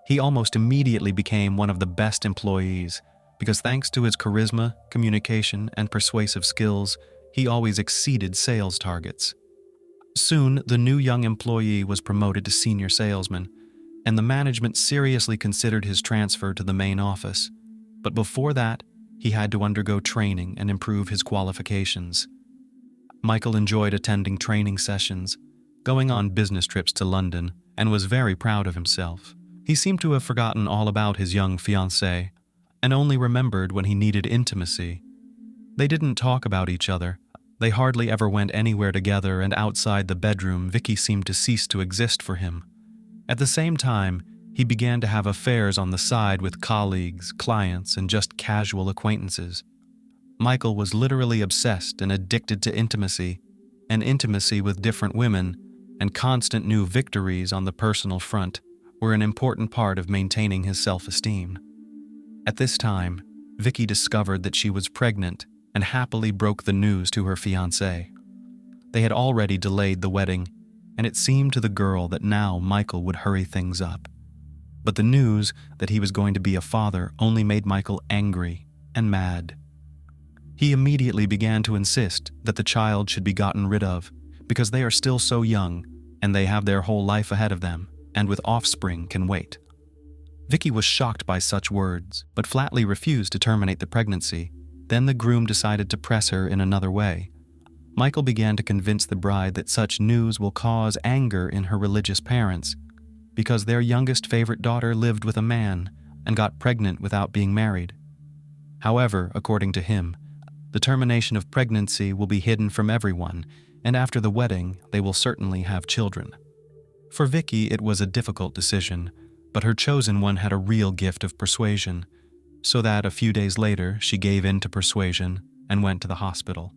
He almost immediately became one of the best employees because thanks to his charisma, communication, and persuasive skills, he always exceeded sales targets. Soon, the new young employee was promoted to senior salesman, and the management seriously considered his transfer to the main office. But before that, he had to undergo training and improve his qualifications. Michael enjoyed attending training sessions, going on business trips to London, and was very proud of himself. He seemed to have forgotten all about his young fiancée, and only remembered when he needed intimacy. They didn't talk about each other. They hardly ever went anywhere together, and outside the bedroom, Vicky seemed to cease to exist for him. At the same time, he began to have affairs on the side with colleagues, clients, and just casual acquaintances. Michael was literally obsessed and addicted to intimacy, and intimacy with different women, and constant new victories on the personal front were an important part of maintaining his self-esteem. At this time, Vicky discovered that she was pregnant and happily broke the news to her fiancé. They had already delayed the wedding, and it seemed to the girl that now Michael would hurry things up. But the news that he was going to be a father only made Michael angry and mad. He immediately began to insist that the child should be gotten rid of because they are still so young and they have their whole life ahead of them, and with offspring can wait. Vicky was shocked by such words, but flatly refused to terminate the pregnancy. Then the groom decided to press her in another way. Michael began to convince the bride that such news will cause anger in her religious parents, because their youngest favorite daughter lived with a man and got pregnant without being married. However, according to him, the termination of pregnancy will be hidden from everyone, and after the wedding, they will certainly have children. For Vicky, it was a difficult decision, but her chosen one had a real gift of persuasion, so that a few days later she gave in to persuasion and went to the hospital.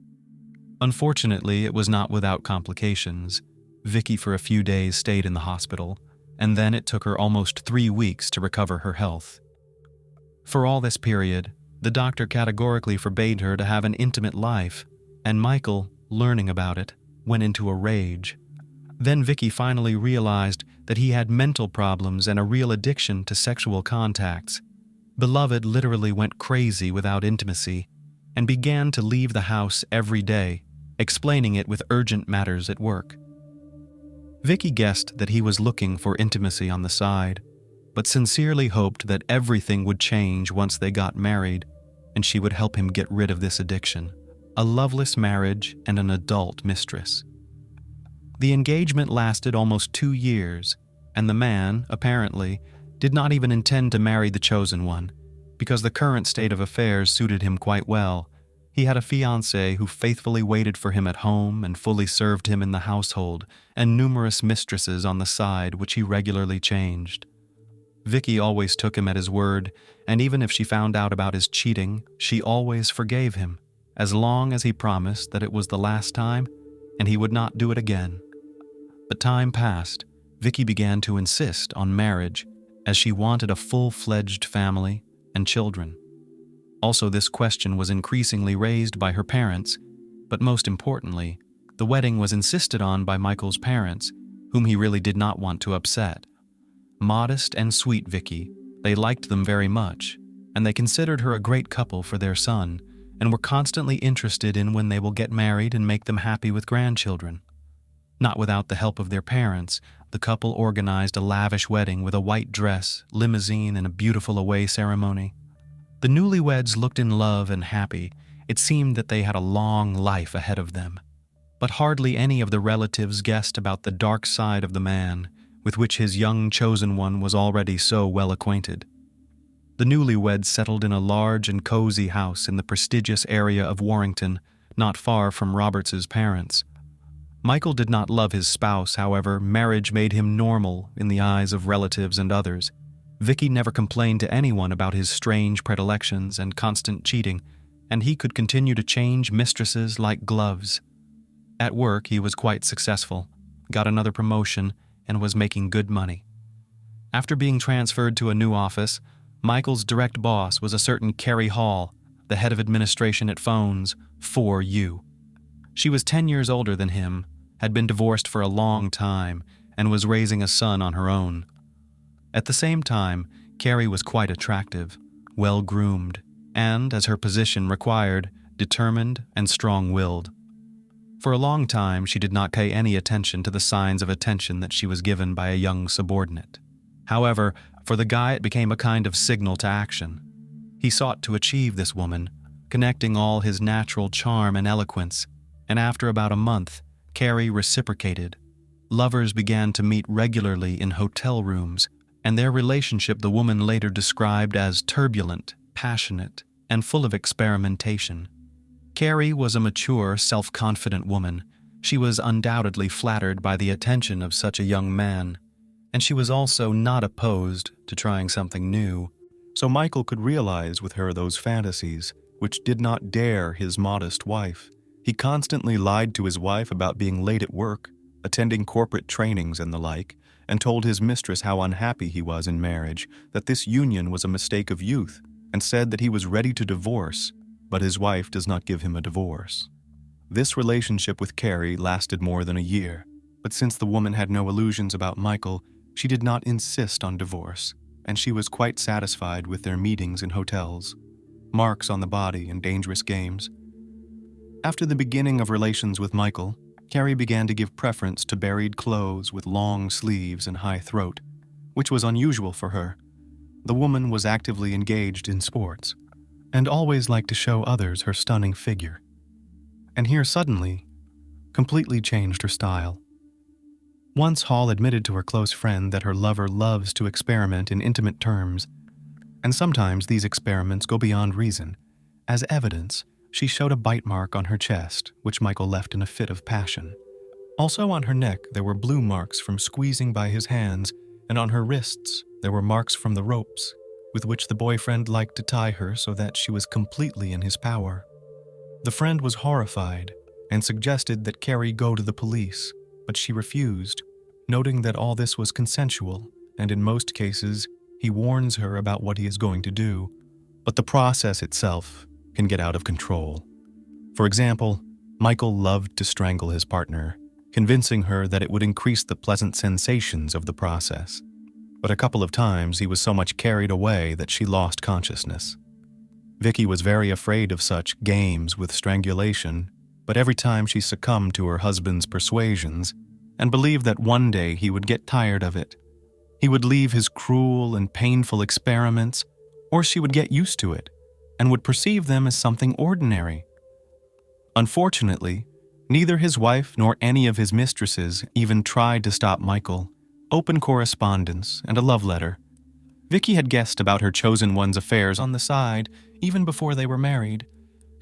Unfortunately, it was not without complications. Vicky for a few days stayed in the hospital, and then it took her almost 3 weeks to recover her health. For all this period, the doctor categorically forbade her to have an intimate life, and Michael, learning about it, went into a rage. Then Vicky finally realized that he had mental problems and a real addiction to sexual contacts. Beloved literally went crazy without intimacy and began to leave the house every day, explaining it with urgent matters at work. Vicky guessed that he was looking for intimacy on the side, but sincerely hoped that everything would change once they got married and she would help him get rid of this addiction, a loveless marriage and an adult mistress. The engagement lasted almost 2 years, and the man, apparently, did not even intend to marry the chosen one, because the current state of affairs suited him quite well, He had a fiancée who faithfully waited for him at home and fully served him in the household, and numerous mistresses on the side which he regularly changed. Vicky always took him at his word, and even if she found out about his cheating, she always forgave him, as long as he promised that it was the last time and he would not do it again. But time passed. Vicky began to insist on marriage, as she wanted a full-fledged family and children. Also, this question was increasingly raised by her parents, but most importantly, the wedding was insisted on by Michael's parents, whom he really did not want to upset. Modest and sweet Vicky, they liked them very much, and they considered her a great couple for their son, and were constantly interested in when they will get married and make them happy with grandchildren. Not without the help of their parents, the couple organized a lavish wedding with a white dress, limousine, and a beautiful away ceremony. The newlyweds looked in love and happy. It seemed that they had a long life ahead of them. But hardly any of the relatives guessed about the dark side of the man, with which his young chosen one was already so well acquainted. The newlyweds settled in a large and cozy house in the prestigious area of Warrington, not far from Roberts's parents. Michael did not love his spouse, however. Marriage made him normal in the eyes of relatives and others. Vicky never complained to anyone about his strange predilections and constant cheating, and he could continue to change mistresses like gloves. At work, he was quite successful, got another promotion, and was making good money. After being transferred to a new office, Michael's direct boss was a certain Carrie Hall, the head of administration at Phones, 4U. She was 10 years older than him, had been divorced for a long time, and was raising a son on her own. At the same time, Carrie was quite attractive, well-groomed, and, as her position required, determined and strong-willed. For a long time, she did not pay any attention to the signs of attention that she was given by a young subordinate. However, for the guy it became a kind of signal to action. He sought to achieve this woman, connecting all his natural charm and eloquence, and after about a month, Carrie reciprocated. Lovers began to meet regularly in hotel rooms, and their relationship the woman later described as turbulent, passionate, and full of experimentation. Carrie was a mature, self-confident woman. She was undoubtedly flattered by the attention of such a young man, and she was also not opposed to trying something new. So Michael could realize with her those fantasies, which did not dare his modest wife. He constantly lied to his wife about being late at work, attending corporate trainings and the like, and told his mistress how unhappy he was in marriage, that this union was a mistake of youth, and said that he was ready to divorce, but his wife does not give him a divorce. This relationship with Carrie lasted more than a year, but since the woman had no illusions about Michael, she did not insist on divorce, and she was quite satisfied with their meetings in hotels, marks on the body, and dangerous games. After the beginning of relations with Michael, Carrie began to give preference to buried clothes with long sleeves and high throat, which was unusual for her. The woman was actively engaged in sports, and always liked to show others her stunning figure. And here suddenly, completely changed her style. Once Hall admitted to her close friend that her lover loves to experiment in intimate terms, and sometimes these experiments go beyond reason. As evidence, she showed a bite mark on her chest, which Michael left in a fit of passion. Also on her neck there were blue marks from squeezing by his hands, and on her wrists there were marks from the ropes, with which the boyfriend liked to tie her so that she was completely in his power. The friend was horrified and suggested that Carrie go to the police, but she refused, noting that all this was consensual, and in most cases, he warns her about what he is going to do, but the process itself can get out of control. For example, Michael loved to strangle his partner, convincing her that it would increase the pleasant sensations of the process. But a couple of times he was so much carried away that she lost consciousness. Vicky was very afraid of such games with strangulation, but every time she succumbed to her husband's persuasions and believed that one day he would get tired of it. He would leave his cruel and painful experiments, or she would get used to it and would perceive them as something ordinary. Unfortunately, neither his wife nor any of his mistresses even tried to stop Michael. Open correspondence and a love letter. Vicky had guessed about her chosen one's affairs on the side even before they were married.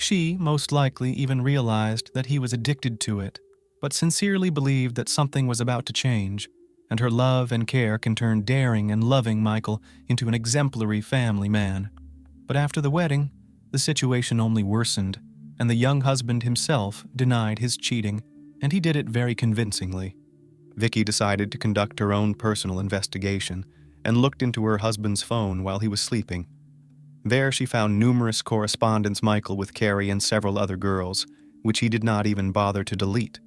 She, most likely, even realized that he was addicted to it, but sincerely believed that something was about to change, and her love and care can turn daring and loving Michael into an exemplary family man. But after the wedding, the situation only worsened, and the young husband himself denied his cheating, and he did it very convincingly. Vicky decided to conduct her own personal investigation and looked into her husband's phone while he was sleeping. There she found numerous correspondence Michael with Carrie and several other girls, which he did not even bother to delete.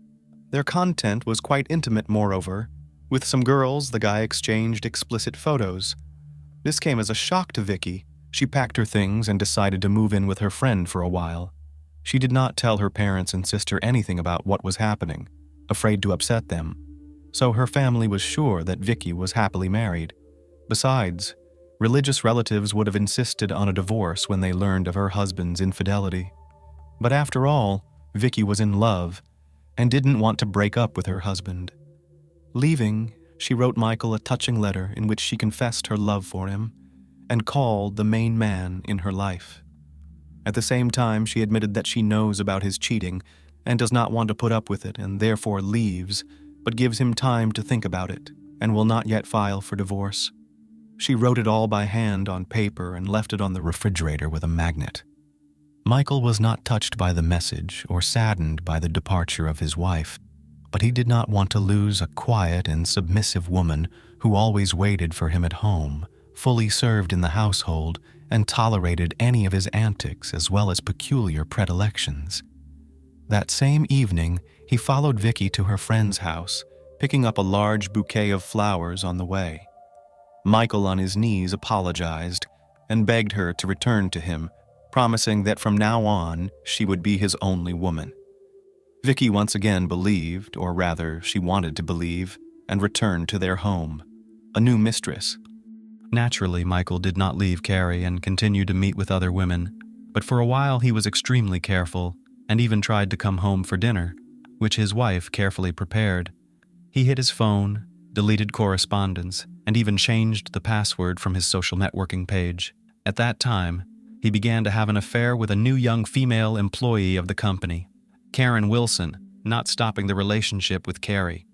Their content was quite intimate, moreover. With some girls, the guy exchanged explicit photos. This came as a shock to Vicky. She packed her things and decided to move in with her friend for a while. She did not tell her parents and sister anything about what was happening, afraid to upset them. So her family was sure that Vicky was happily married. Besides, religious relatives would have insisted on a divorce when they learned of her husband's infidelity. But after all, Vicky was in love and didn't want to break up with her husband. Leaving, she wrote Michael a touching letter in which she confessed her love for him and called the main man in her life. At the same time, she admitted that she knows about his cheating and does not want to put up with it and therefore leaves, but gives him time to think about it and will not yet file for divorce. She wrote it all by hand on paper and left it on the refrigerator with a magnet. Michael was not touched by the message or saddened by the departure of his wife, but he did not want to lose a quiet and submissive woman who always waited for him at home, fully served in the household, and tolerated any of his antics as well as peculiar predilections. That same evening, he followed Vicky to her friend's house, picking up a large bouquet of flowers on the way. Michael, on his knees, apologized and begged her to return to him, promising that from now on she would be his only woman. Vicky once again believed, or rather she wanted to believe, and returned to their home, a new mistress. Naturally, Michael did not leave Carrie and continued to meet with other women, but for a while he was extremely careful and even tried to come home for dinner, which his wife carefully prepared. He hid his phone, deleted correspondence, and even changed the password from his social networking page. At that time, he began to have an affair with a new young female employee of the company, Karen Wilson, not stopping the relationship with Carrie.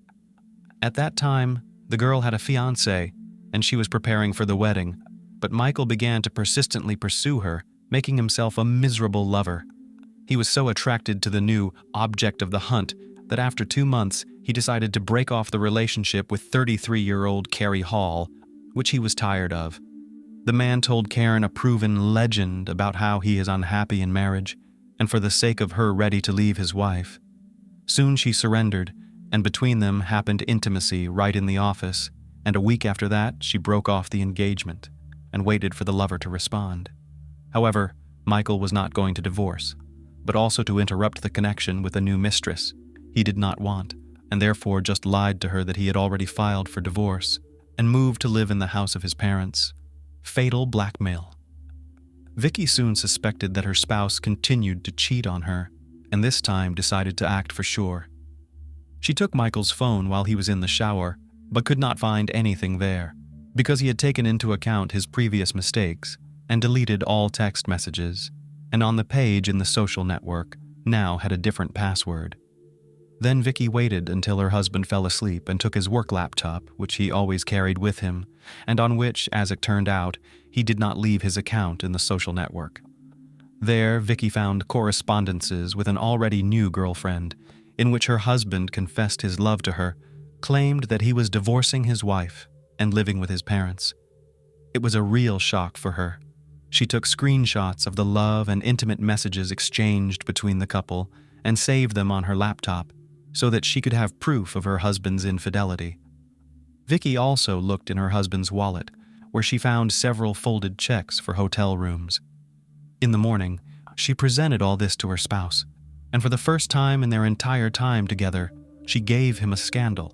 At that time, the girl had a fiancé, and she was preparing for the wedding, but Michael began to persistently pursue her, making himself a miserable lover. He was so attracted to the new object of the hunt that after 2 months, he decided to break off the relationship with 33-year-old Carrie Hall, which he was tired of. The man told Karen a proven legend about how he is unhappy in marriage, and for the sake of her ready to leave his wife. Soon she surrendered, and between them happened intimacy right in the office, and a week after that she broke off the engagement and waited for the lover to respond. However, Michael was not going to divorce, but also to interrupt the connection with a new mistress he did not want, and therefore just lied to her that he had already filed for divorce and moved to live in the house of his parents. Fatal blackmail. Vicky soon suspected that her spouse continued to cheat on her, and this time decided to act for sure. She took Michael's phone while he was in the shower, but could not find anything there, because he had taken into account his previous mistakes and deleted all text messages, and on the page in the social network now had a different password. Then Vicky waited until her husband fell asleep and took his work laptop, which he always carried with him, and on which, as it turned out, he did not leave his account in the social network. There, Vicky found correspondences with an already new girlfriend, in which her husband confessed his love to her, claimed that he was divorcing his wife and living with his parents. It was a real shock for her. She took screenshots of the love and intimate messages exchanged between the couple and saved them on her laptop so that she could have proof of her husband's infidelity. Vicky also looked in her husband's wallet, where she found several folded checks for hotel rooms. In the morning, she presented all this to her spouse, and for the first time in their entire time together, she gave him a scandal.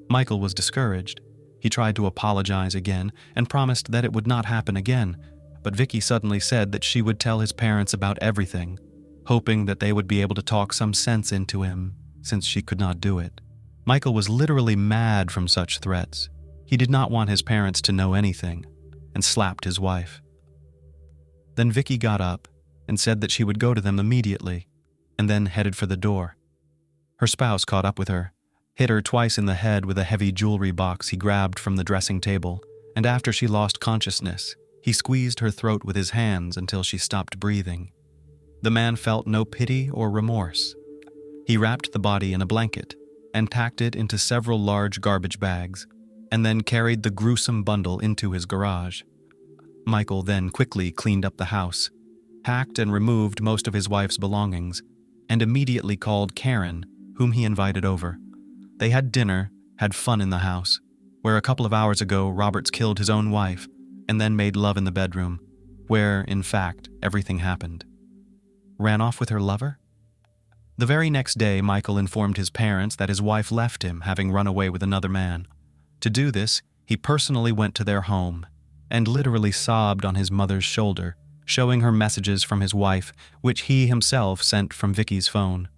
Michael was discouraged. He tried to apologize again and promised that it would not happen again, but Vicky suddenly said that she would tell his parents about everything, hoping that they would be able to talk some sense into him, since she could not do it. Michael was literally mad from such threats. He did not want his parents to know anything, and slapped his wife. Then Vicky got up, and said that she would go to them immediately, and then headed for the door. Her spouse caught up with her, hit her twice in the head with a heavy jewelry box he grabbed from the dressing table, and after she lost consciousness, he squeezed her throat with his hands until she stopped breathing. The man felt no pity or remorse. He wrapped the body in a blanket and packed it into several large garbage bags, and then carried the gruesome bundle into his garage. Michael then quickly cleaned up the house, packed and removed most of his wife's belongings, and immediately called Karen, whom he invited over. They had dinner, had fun in the house, where a couple of hours ago Roberts killed his own wife and then made love in the bedroom, where, in fact, everything happened. Ran off with her lover? The very next day, Michael informed his parents that his wife left him, having run away with another man. To do this, he personally went to their home and literally sobbed on his mother's shoulder, showing her messages from his wife, which he himself sent from Vicky's phone.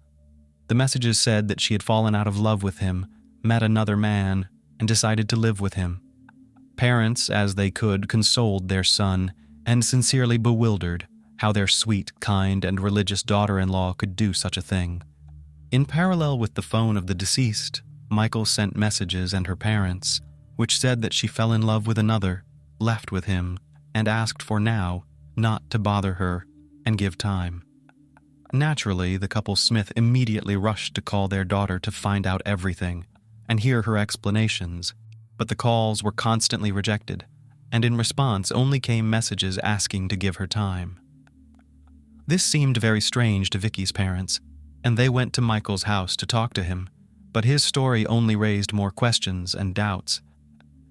The messages said that she had fallen out of love with him, met another man, and decided to live with him. Parents, as they could, consoled their son and sincerely bewildered how their sweet, kind, and religious daughter-in-law could do such a thing. In parallel with the phone of the deceased, Michael sent messages and her parents, which said that she fell in love with another, left with him, and asked for now not to bother her and give time. Naturally, the couple Smith immediately rushed to call their daughter to find out everything and hear her explanations, but the calls were constantly rejected, and in response only came messages asking to give her time. This seemed very strange to Vicky's parents, and they went to Michael's house to talk to him, but his story only raised more questions and doubts.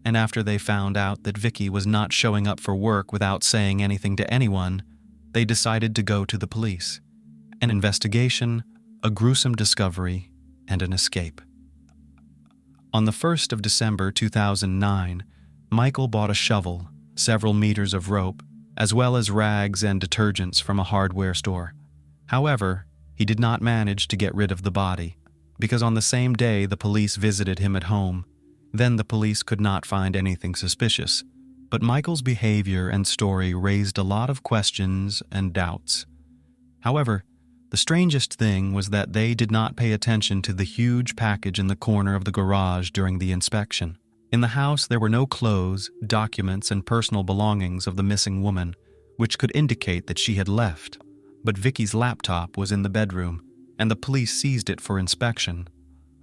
And after they found out that Vicky was not showing up for work without saying anything to anyone, they decided to go to the police. An investigation, a gruesome discovery, and an escape. On the 1st of December 2009, Michael bought a shovel, several meters of rope, as well as rags and detergents from a hardware store. However, he did not manage to get rid of the body, because on the same day the police visited him at home. Then the police could not find anything suspicious, but Michael's behavior and story raised a lot of questions and doubts. However, the strangest thing was that they did not pay attention to the huge package in the corner of the garage during the inspection. In the house, there were no clothes, documents, and personal belongings of the missing woman, which could indicate that she had left. But Vicky's laptop was in the bedroom, and the police seized it for inspection.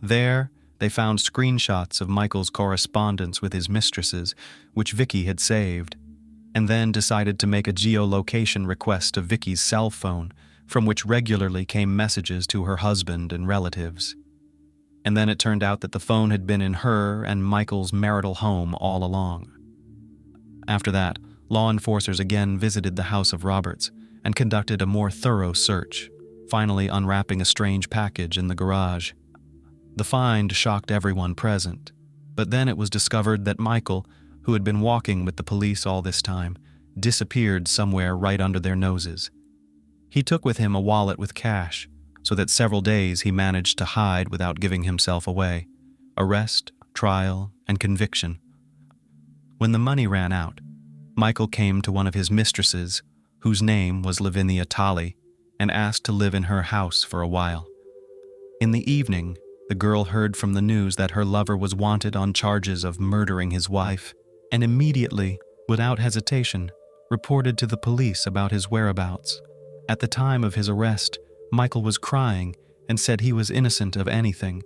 There, they found screenshots of Michael's correspondence with his mistresses, which Vicky had saved, and then decided to make a geolocation request of Vicky's cell phone, from which regularly came messages to her husband and relatives. And then it turned out that the phone had been in her and Michael's marital home all along. After that, law enforcers again visited the house of Roberts and conducted a more thorough search, finally unwrapping a strange package in the garage. The find shocked everyone present, but then it was discovered that Michael, who had been walking with the police all this time, disappeared somewhere right under their noses. He took with him a wallet with cash, so that several days he managed to hide without giving himself away. Arrest, trial, and conviction. When the money ran out, Michael came to one of his mistresses, whose name was Lavinia Tolley, and asked to live in her house for a while. In the evening, the girl heard from the news that her lover was wanted on charges of murdering his wife, and immediately, without hesitation, reported to the police about his whereabouts. At the time of his arrest, Michael was crying and said he was innocent of anything.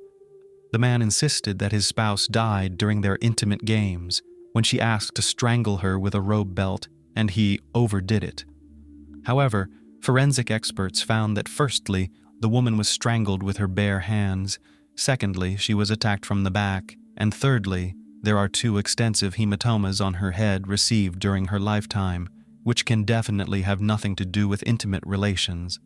The man insisted that his spouse died during their intimate games when she asked to strangle her with a robe belt, and he overdid it. However, forensic experts found that firstly, the woman was strangled with her bare hands, secondly, she was attacked from the back, and thirdly, there are 2 extensive hematomas on her head received during her lifetime, which can definitely have nothing to do with intimate relations.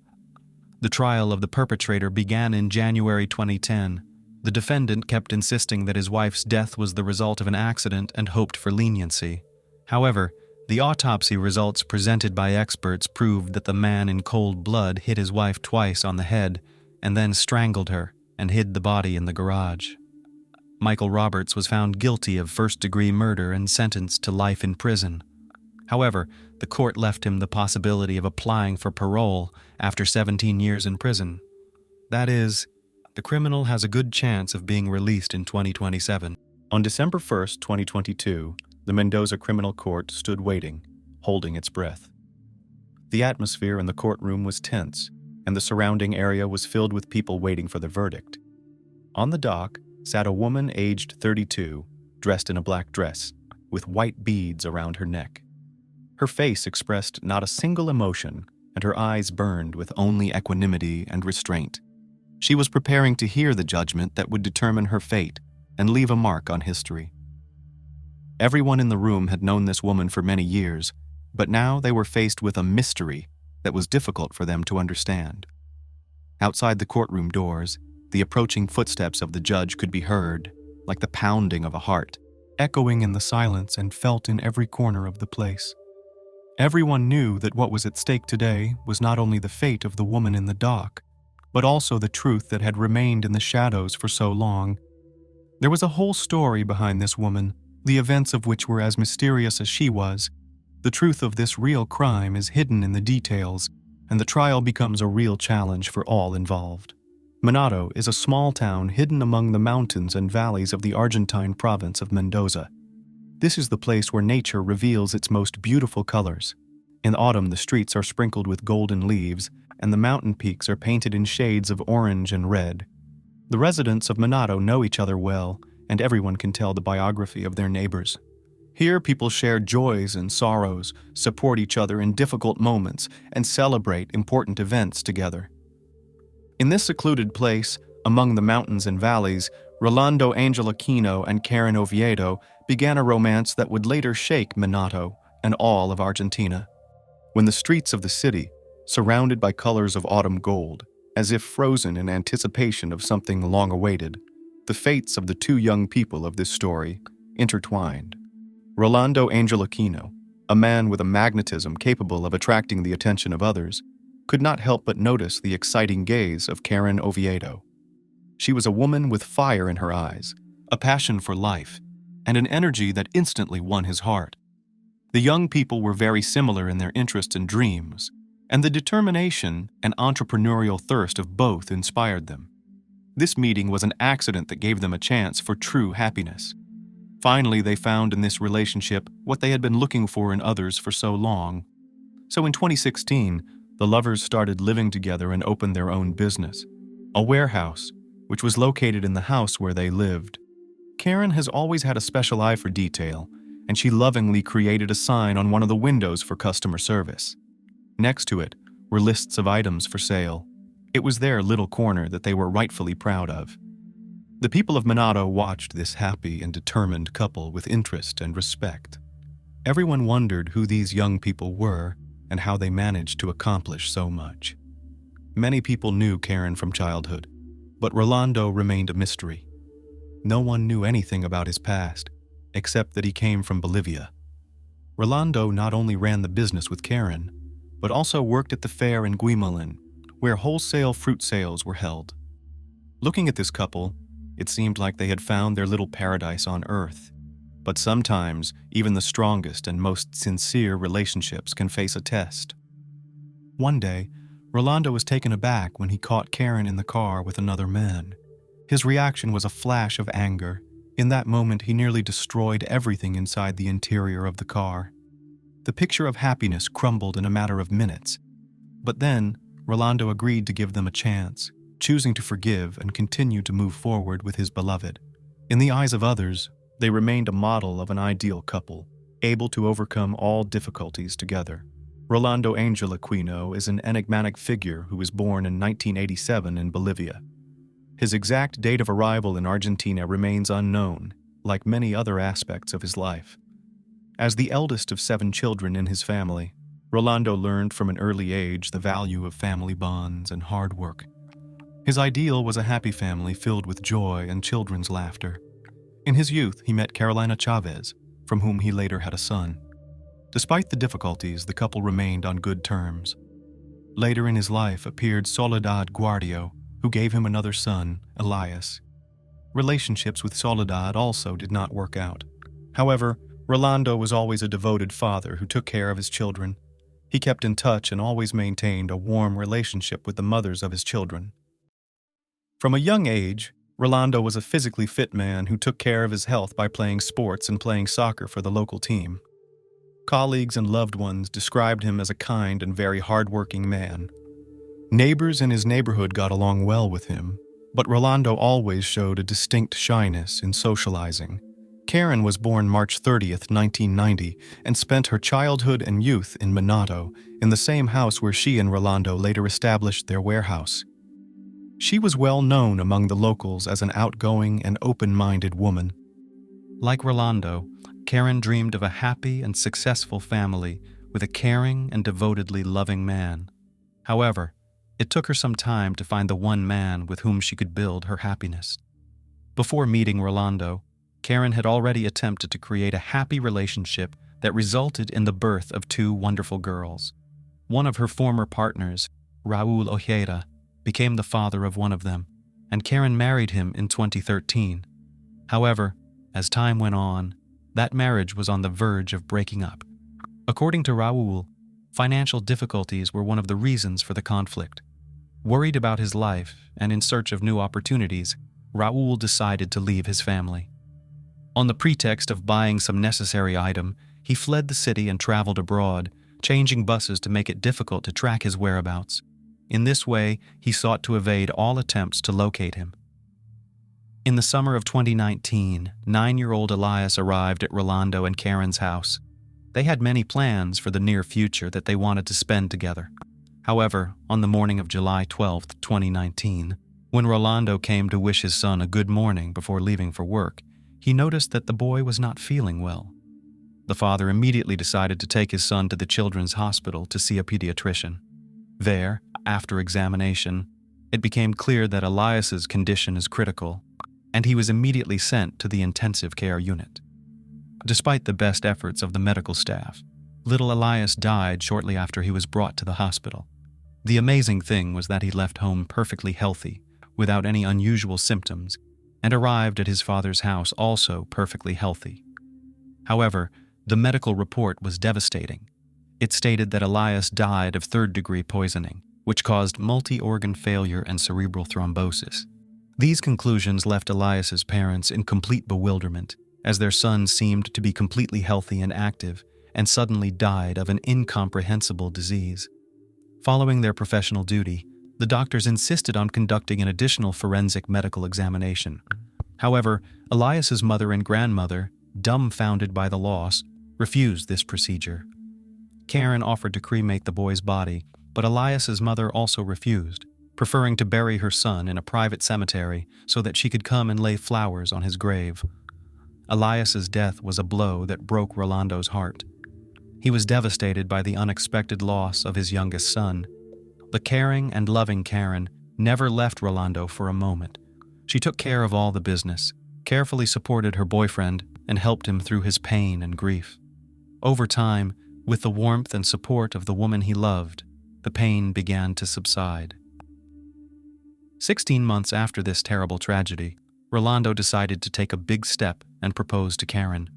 The trial of the perpetrator began in January 2010. The defendant kept insisting that his wife's death was the result of an accident and hoped for leniency. However, the autopsy results presented by experts proved that the man in cold blood hit his wife twice on the head and then strangled her and hid the body in the garage. Michael Roberts was found guilty of first-degree murder and sentenced to life in prison. However, the court left him the possibility of applying for parole after 17 years in prison. That is, the criminal has a good chance of being released in 2027. On December 1st, 2022, the Mendoza Criminal Court stood waiting, holding its breath. The atmosphere in the courtroom was tense, and the surrounding area was filled with people waiting for the verdict. On the dock sat a woman aged 32, dressed in a black dress, with white beads around her neck. Her face expressed not a single emotion, and her eyes burned with only equanimity and restraint. She was preparing to hear the judgment that would determine her fate and leave a mark on history. Everyone in the room had known this woman for many years, but now they were faced with a mystery that was difficult for them to understand. Outside the courtroom doors, the approaching footsteps of the judge could be heard, like the pounding of a heart, echoing in the silence and felt in every corner of the place. Everyone knew that what was at stake today was not only the fate of the woman in the dock, but also the truth that had remained in the shadows for so long. There was a whole story behind this woman, the events of which were as mysterious as she was. The truth of this real crime is hidden in the details, and the trial becomes a real challenge for all involved. Manado is a small town hidden among the mountains and valleys of the Argentine province of Mendoza. This is the place where nature reveals its most beautiful colors. In autumn, the streets are sprinkled with golden leaves, and the mountain peaks are painted in shades of orange and red. The residents of Manado know each other well, and everyone can tell the biography of their neighbors. Here, people share joys and sorrows, support each other in difficult moments, and celebrate important events together. In this secluded place, among the mountains and valleys, Rolando Angeliquino and Karen Oviedo began a romance that would later shake Manado and all of Argentina. When the streets of the city, surrounded by colors of autumn gold, as if frozen in anticipation of something long awaited, the fates of the two young people of this story intertwined. Rolando Angeliquino, a man with a magnetism capable of attracting the attention of others, could not help but notice the exciting gaze of Karen Oviedo. She was a woman with fire in her eyes, a passion for life, and an energy that instantly won his heart. The young people were very similar in their interests and dreams, and the determination and entrepreneurial thirst of both inspired them. This meeting was an accident that gave them a chance for true happiness. Finally, they found in this relationship what they had been looking for in others for so long. So in 2016, the lovers started living together and opened their own business, a warehouse, which was located in the house where they lived. Karen has always had a special eye for detail, and she lovingly created a sign on one of the windows for customer service. Next to it were lists of items for sale. It was their little corner that they were rightfully proud of. The people of Manado watched this happy and determined couple with interest and respect. Everyone wondered who these young people were and how they managed to accomplish so much. Many people knew Karen from childhood, but Rolando remained a mystery. No one knew anything about his past, except that he came from Bolivia. Rolando not only ran the business with Karen, but also worked at the fair in Guimalin, where wholesale fruit sales were held. Looking at this couple, it seemed like they had found their little paradise on earth. But sometimes, even the strongest and most sincere relationships can face a test. One day, Rolando was taken aback when he caught Karen in the car with another man. His reaction was a flash of anger. In that moment, he nearly destroyed everything inside the interior of the car. The picture of happiness crumbled in a matter of minutes. But then, Rolando agreed to give them a chance, choosing to forgive and continue to move forward with his beloved. In the eyes of others, they remained a model of an ideal couple, able to overcome all difficulties together. Rolando Angeliquino is an enigmatic figure who was born in 1987 in Bolivia. His exact date of arrival in Argentina remains unknown, like many other aspects of his life. As the eldest of 7 children in his family, Rolando learned from an early age the value of family bonds and hard work. His ideal was a happy family filled with joy and children's laughter. In his youth, he met Carolina Chavez, from whom he later had a son. Despite the difficulties, the couple remained on good terms. Later in his life appeared Soledad Guardio, who gave him another son, Elias. Relationships with Soledad also did not work out. However, Rolando was always a devoted father who took care of his children. He kept in touch and always maintained a warm relationship with the mothers of his children. From a young age, Rolando was a physically fit man who took care of his health by playing sports and playing soccer for the local team. Colleagues and loved ones described him as a kind and very hardworking man. Neighbors in his neighborhood got along well with him, but Rolando always showed a distinct shyness in socializing. Karen was born March 30th, 1990, and spent her childhood and youth in Minato, in the same house where she and Rolando later established their warehouse. She was well known among the locals as an outgoing and open-minded woman. Like Rolando, Karen dreamed of a happy and successful family with a caring and devotedly loving man. However, it took her some time to find the one man with whom she could build her happiness. Before meeting Rolando, Karen had already attempted to create a happy relationship that resulted in the birth of two wonderful girls. One of her former partners, Raul Ojeda, became the father of one of them, and Karen married him in 2013. However, as time went on, that marriage was on the verge of breaking up. According to Raul, financial difficulties were one of the reasons for the conflict. Worried about his life and in search of new opportunities, Raul decided to leave his family. On the pretext of buying some necessary item, he fled the city and traveled abroad, changing buses to make it difficult to track his whereabouts. In this way, he sought to evade all attempts to locate him. In the summer of 2019, 9-year-old Elias arrived at Rolando and Karen's house. They had many plans for the near future that they wanted to spend together. However, on the morning of July 12, 2019, when Rolando came to wish his son a good morning before leaving for work, he noticed that the boy was not feeling well. The father immediately decided to take his son to the children's hospital to see a pediatrician. There, after examination, it became clear that Elias's condition is critical, and he was immediately sent to the intensive care unit. Despite the best efforts of the medical staff, little Elias died shortly after he was brought to the hospital. The amazing thing was that he left home perfectly healthy, without any unusual symptoms, and arrived at his father's house also perfectly healthy. However, the medical report was devastating. It stated that Elias died of third-degree poisoning, which caused multi-organ failure and cerebral thrombosis. These conclusions left Elias's parents in complete bewilderment, as their son seemed to be completely healthy and active, and suddenly died of an incomprehensible disease. Following their professional duty, the doctors insisted on conducting an additional forensic medical examination. However, Elias's mother and grandmother, dumbfounded by the loss, refused this procedure. Karen offered to cremate the boy's body, but Elias's mother also refused, preferring to bury her son in a private cemetery so that she could come and lay flowers on his grave. Elias's death was a blow that broke Rolando's heart. He was devastated by the unexpected loss of his youngest son. The caring and loving Karen never left Rolando for a moment. She took care of all the business, carefully supported her boyfriend, and helped him through his pain and grief. Over time, with the warmth and support of the woman he loved, the pain began to subside. 16 months after this terrible tragedy, Rolando decided to take a big step and propose to Karen.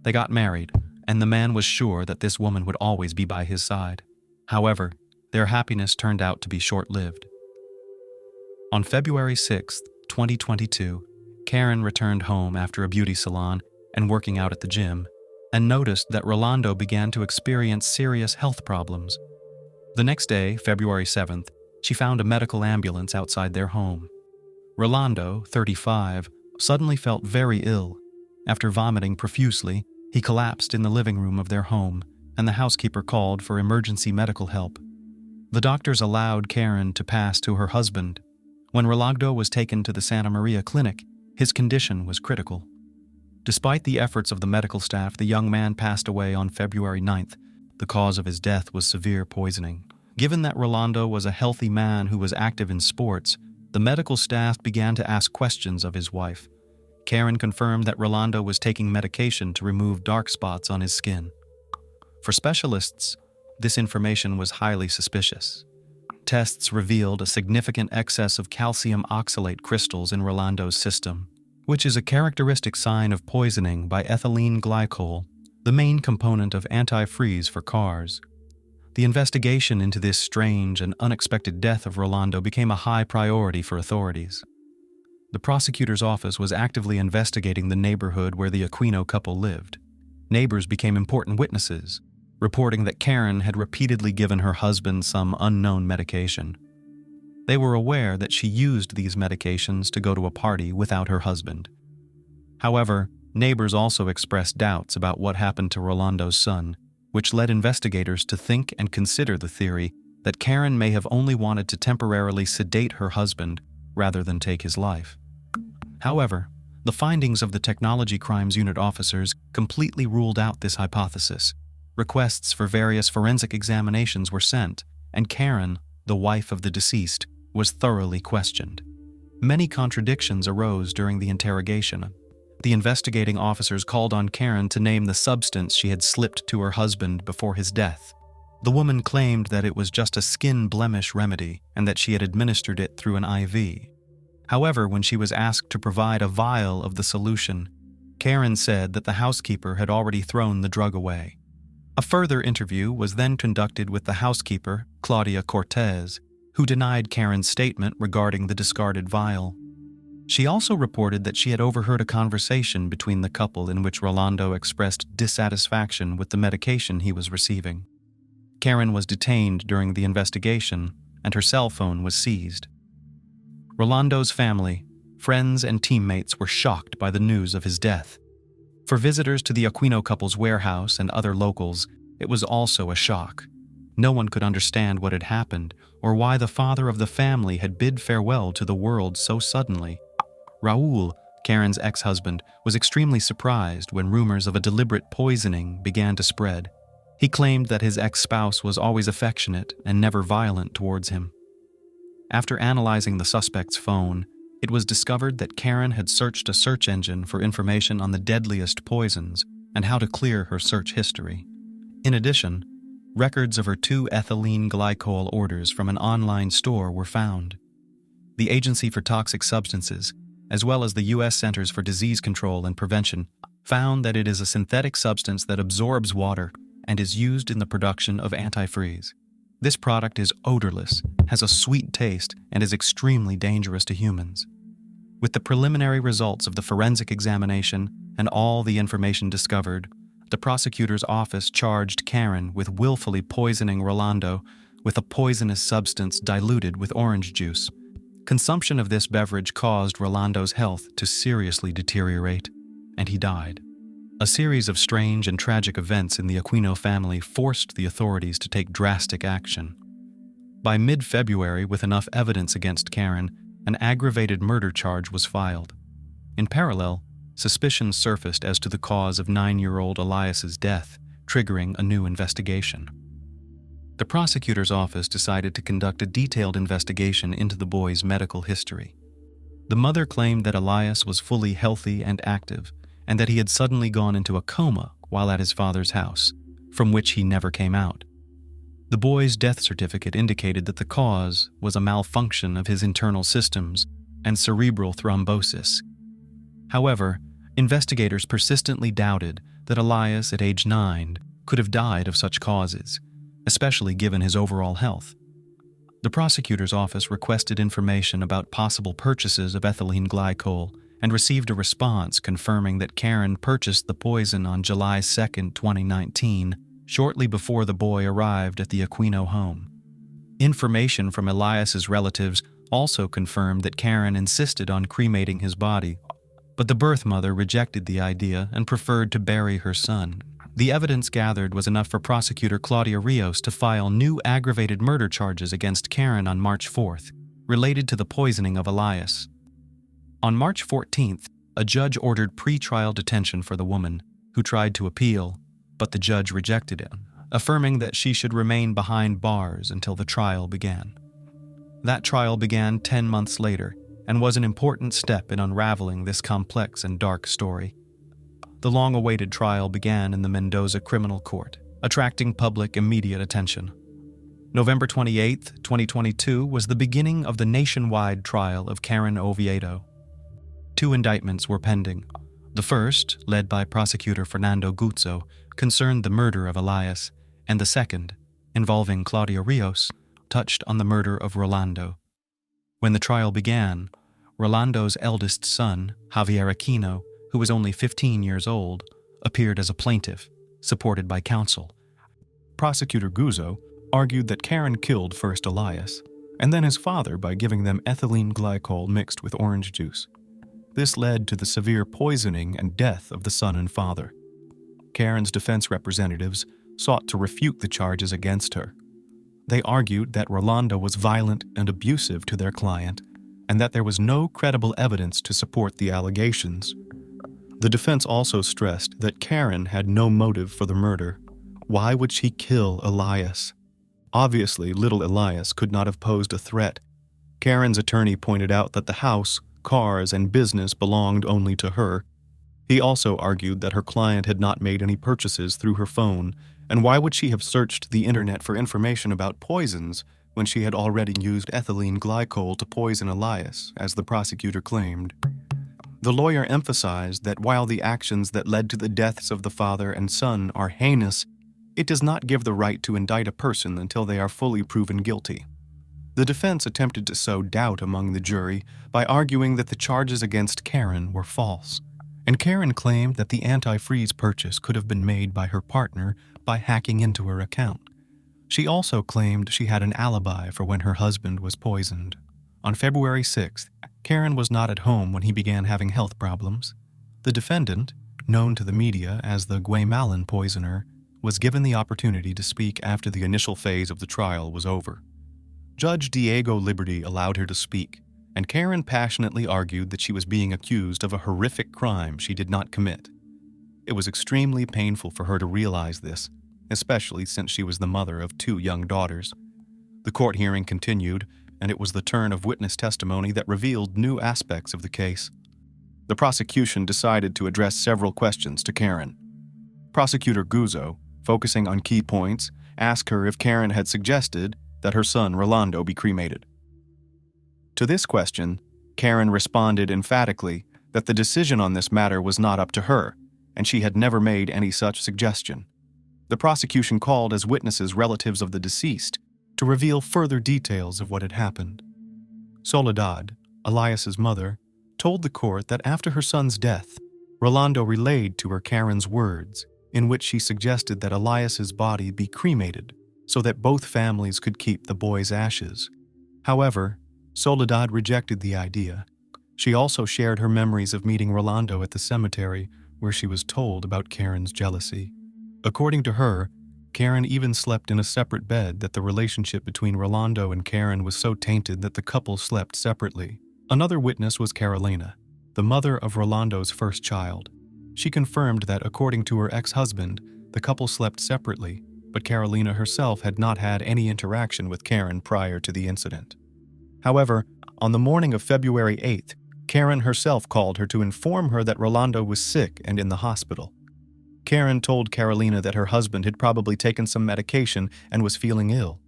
They got married, and the man was sure that this woman would always be by his side. However, their happiness turned out to be short-lived. On February 6, 2022, Karen returned home after a beauty salon and working out at the gym, and noticed that Rolando began to experience serious health problems. The next day, February 7th, she found a medical ambulance outside their home. Rolando, 35, suddenly felt very ill. After vomiting profusely, he collapsed in the living room of their home, and the housekeeper called for emergency medical help. The doctors allowed Karen to pass to her husband. When Rolando was taken to the Santa Maria clinic, his condition was critical. Despite the efforts of the medical staff, the young man passed away on February 9th. The cause of his death was severe poisoning. Given that Rolando was a healthy man who was active in sports, the medical staff began to ask questions of his wife. Karen confirmed that Rolando was taking medication to remove dark spots on his skin. For specialists, this information was highly suspicious. Tests revealed a significant excess of calcium oxalate crystals in Rolando's system, which is a characteristic sign of poisoning by ethylene glycol, the main component of antifreeze for cars. The investigation into this strange and unexpected death of Rolando became a high priority for authorities. The prosecutor's office was actively investigating the neighborhood where the Aquino couple lived. Neighbors became important witnesses, reporting that Karen had repeatedly given her husband some unknown medication. They were aware that she used these medications to go to a party without her husband. However, neighbors also expressed doubts about what happened to Rolando's son, which led investigators to think and consider the theory that Karen may have only wanted to temporarily sedate her husband rather than take his life. However, the findings of the Technology Crimes Unit officers completely ruled out this hypothesis. Requests for various forensic examinations were sent, and Karen, the wife of the deceased, was thoroughly questioned. Many contradictions arose during the interrogation. The investigating officers called on Karen to name the substance she had slipped to her husband before his death. The woman claimed that it was just a skin blemish remedy and that she had administered it through an IV. However, when she was asked to provide a vial of the solution, Karen said that the housekeeper had already thrown the drug away. A further interview was then conducted with the housekeeper, Claudia Cortez, who denied Karen's statement regarding the discarded vial. She also reported that she had overheard a conversation between the couple in which Rolando expressed dissatisfaction with the medication he was receiving. Karen was detained during the investigation, and her cell phone was seized. Rolando's family, friends, and teammates were shocked by the news of his death. For visitors to the Aquino couple's warehouse and other locals, it was also a shock. No one could understand what had happened or why the father of the family had bid farewell to the world so suddenly. Raul, Karen's ex-husband, was extremely surprised when rumors of a deliberate poisoning began to spread. He claimed that his ex-spouse was always affectionate and never violent towards him. After analyzing the suspect's phone, it was discovered that Karen had searched a search engine for information on the deadliest poisons and how to clear her search history. In addition, records of her 2 ethylene glycol orders from an online store were found. The Agency for Toxic Substances, as well as the U.S. Centers for Disease Control and Prevention, found that it is a synthetic substance that absorbs water and is used in the production of antifreeze. This product is odorless, has a sweet taste, and is extremely dangerous to humans. With the preliminary results of the forensic examination and all the information discovered, the prosecutor's office charged Karen with willfully poisoning Rolando with a poisonous substance diluted with orange juice. Consumption of this beverage caused Rolando's health to seriously deteriorate, and he died. A series of strange and tragic events in the Aquino family forced the authorities to take drastic action. By mid-February, with enough evidence against Karen, an aggravated murder charge was filed. In parallel, suspicions surfaced as to the cause of 9-year-old Elias's death, triggering a new investigation. The prosecutor's office decided to conduct a detailed investigation into the boy's medical history. The mother claimed that Elias was fully healthy and active, and that he had suddenly gone into a coma while at his father's house, from which he never came out. The boy's death certificate indicated that the cause was a malfunction of his internal systems and cerebral thrombosis. However, investigators persistently doubted that Elias, at age 9, could have died of such causes, especially given his overall health. The prosecutor's office requested information about possible purchases of ethylene glycol and received a response confirming that Karen purchased the poison on July 2, 2019, shortly before the boy arrived at the Aquino home. Information from Elias's relatives also confirmed that Karen insisted on cremating his body, but the birth mother rejected the idea and preferred to bury her son. The evidence gathered was enough for prosecutor Claudia Rios to file new aggravated murder charges against Karen on March 4th, related to the poisoning of Elias. On March 14th, a judge ordered pre-trial detention for the woman, who tried to appeal, but the judge rejected it, affirming that she should remain behind bars until the trial began. That trial began 10 months later and was an important step in unraveling this complex and dark story. The long-awaited trial began in the Mendoza Criminal Court, attracting public immediate attention. November 28, 2022 was the beginning of the nationwide trial of Karen Oviedo. 2 indictments were pending, The first, led by prosecutor Fernando Guzzo, concerned the murder of Elias, and the second, involving Claudia Rios, touched on the murder of Rolando. When the trial began, Rolando's eldest son, Javier Aquino, who was only 15 years old, appeared as a plaintiff, supported by counsel. Prosecutor Guzzo argued that Karen killed first Elias, and then his father by giving them ethylene glycol mixed with orange juice. This led to the severe poisoning and death of the son and father. Karen's defense representatives sought to refute the charges against her. They argued that Rolando was violent and abusive to their client, and that there was no credible evidence to support the allegations. The defense also stressed that Karen had no motive for the murder. Why would she kill Elias? Obviously, little Elias could not have posed a threat. Karen's attorney pointed out that the house, cars, and business belonged only to her. He also argued that her client had not made any purchases through her phone, and why would she have searched the internet for information about poisons when she had already used ethylene glycol to poison Elias, as the prosecutor claimed. The lawyer emphasized that while the actions that led to the deaths of the father and son are heinous, it does not give the right to indict a person until they are fully proven guilty. The defense attempted to sow doubt among the jury by arguing that the charges against Karen were false, and Karen claimed that the antifreeze purchase could have been made by her partner by hacking into her account. She also claimed she had an alibi for when her husband was poisoned. On February 6th, Karen was not at home when he began having health problems. The defendant, known to the media as the Guaymalan poisoner, was given the opportunity to speak after the initial phase of the trial was over. Judge Diego Liberty allowed her to speak, and Karen passionately argued that she was being accused of a horrific crime she did not commit. It was extremely painful for her to realize this, especially since she was the mother of 2 young daughters. The court hearing continued, and it was the turn of witness testimony that revealed new aspects of the case. The prosecution decided to address several questions to Karen. Prosecutor Guzzo, focusing on key points, asked her if Karen had suggested that her son Rolando be cremated. To this question, Karen responded emphatically that the decision on this matter was not up to her, and she had never made any such suggestion. The prosecution called as witnesses relatives of the deceased to reveal further details of what had happened. Soledad, Elias's mother, told the court that after her son's death, Rolando relayed to her Karen's words, in which she suggested that Elias's body be cremated so that both families could keep the boy's ashes. However, Soledad rejected the idea. She also shared her memories of meeting Rolando at the cemetery, where she was told about Karen's jealousy. According to her, Karen even slept in a separate bed, that the relationship between Rolando and Karen was so tainted that the couple slept separately. Another witness was Carolina, the mother of Rolando's first child. She confirmed that, according to her ex-husband, the couple slept separately, but Carolina herself had not had any interaction with Karen prior to the incident. However, on the morning of February 8th, Karen herself called her to inform her that Rolando was sick and in the hospital. Karen told Carolina that her husband had probably taken some medication and was feeling ill.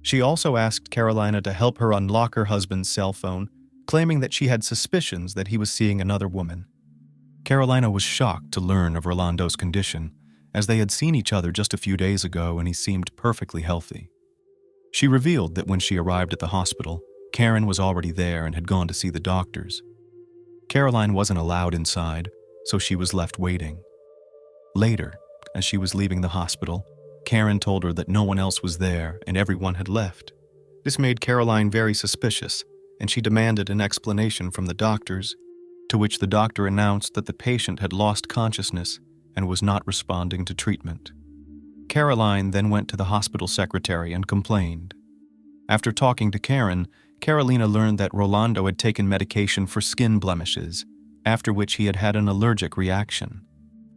She also asked Carolina to help her unlock her husband's cell phone, claiming that she had suspicions that he was seeing another woman. Carolina was shocked to learn of Rolando's condition, as they had seen each other just a few days ago and he seemed perfectly healthy. She revealed that when she arrived at the hospital, Karen was already there and had gone to see the doctors. Caroline wasn't allowed inside, so she was left waiting. Later, as she was leaving the hospital, Karen told her that no one else was there and everyone had left. This made Caroline very suspicious, and she demanded an explanation from the doctors, to which the doctor announced that the patient had lost consciousness and was not responding to treatment. Caroline then went to the hospital secretary and complained. After talking to Karen, Carolina learned that Rolando had taken medication for skin blemishes, after which he had had an allergic reaction.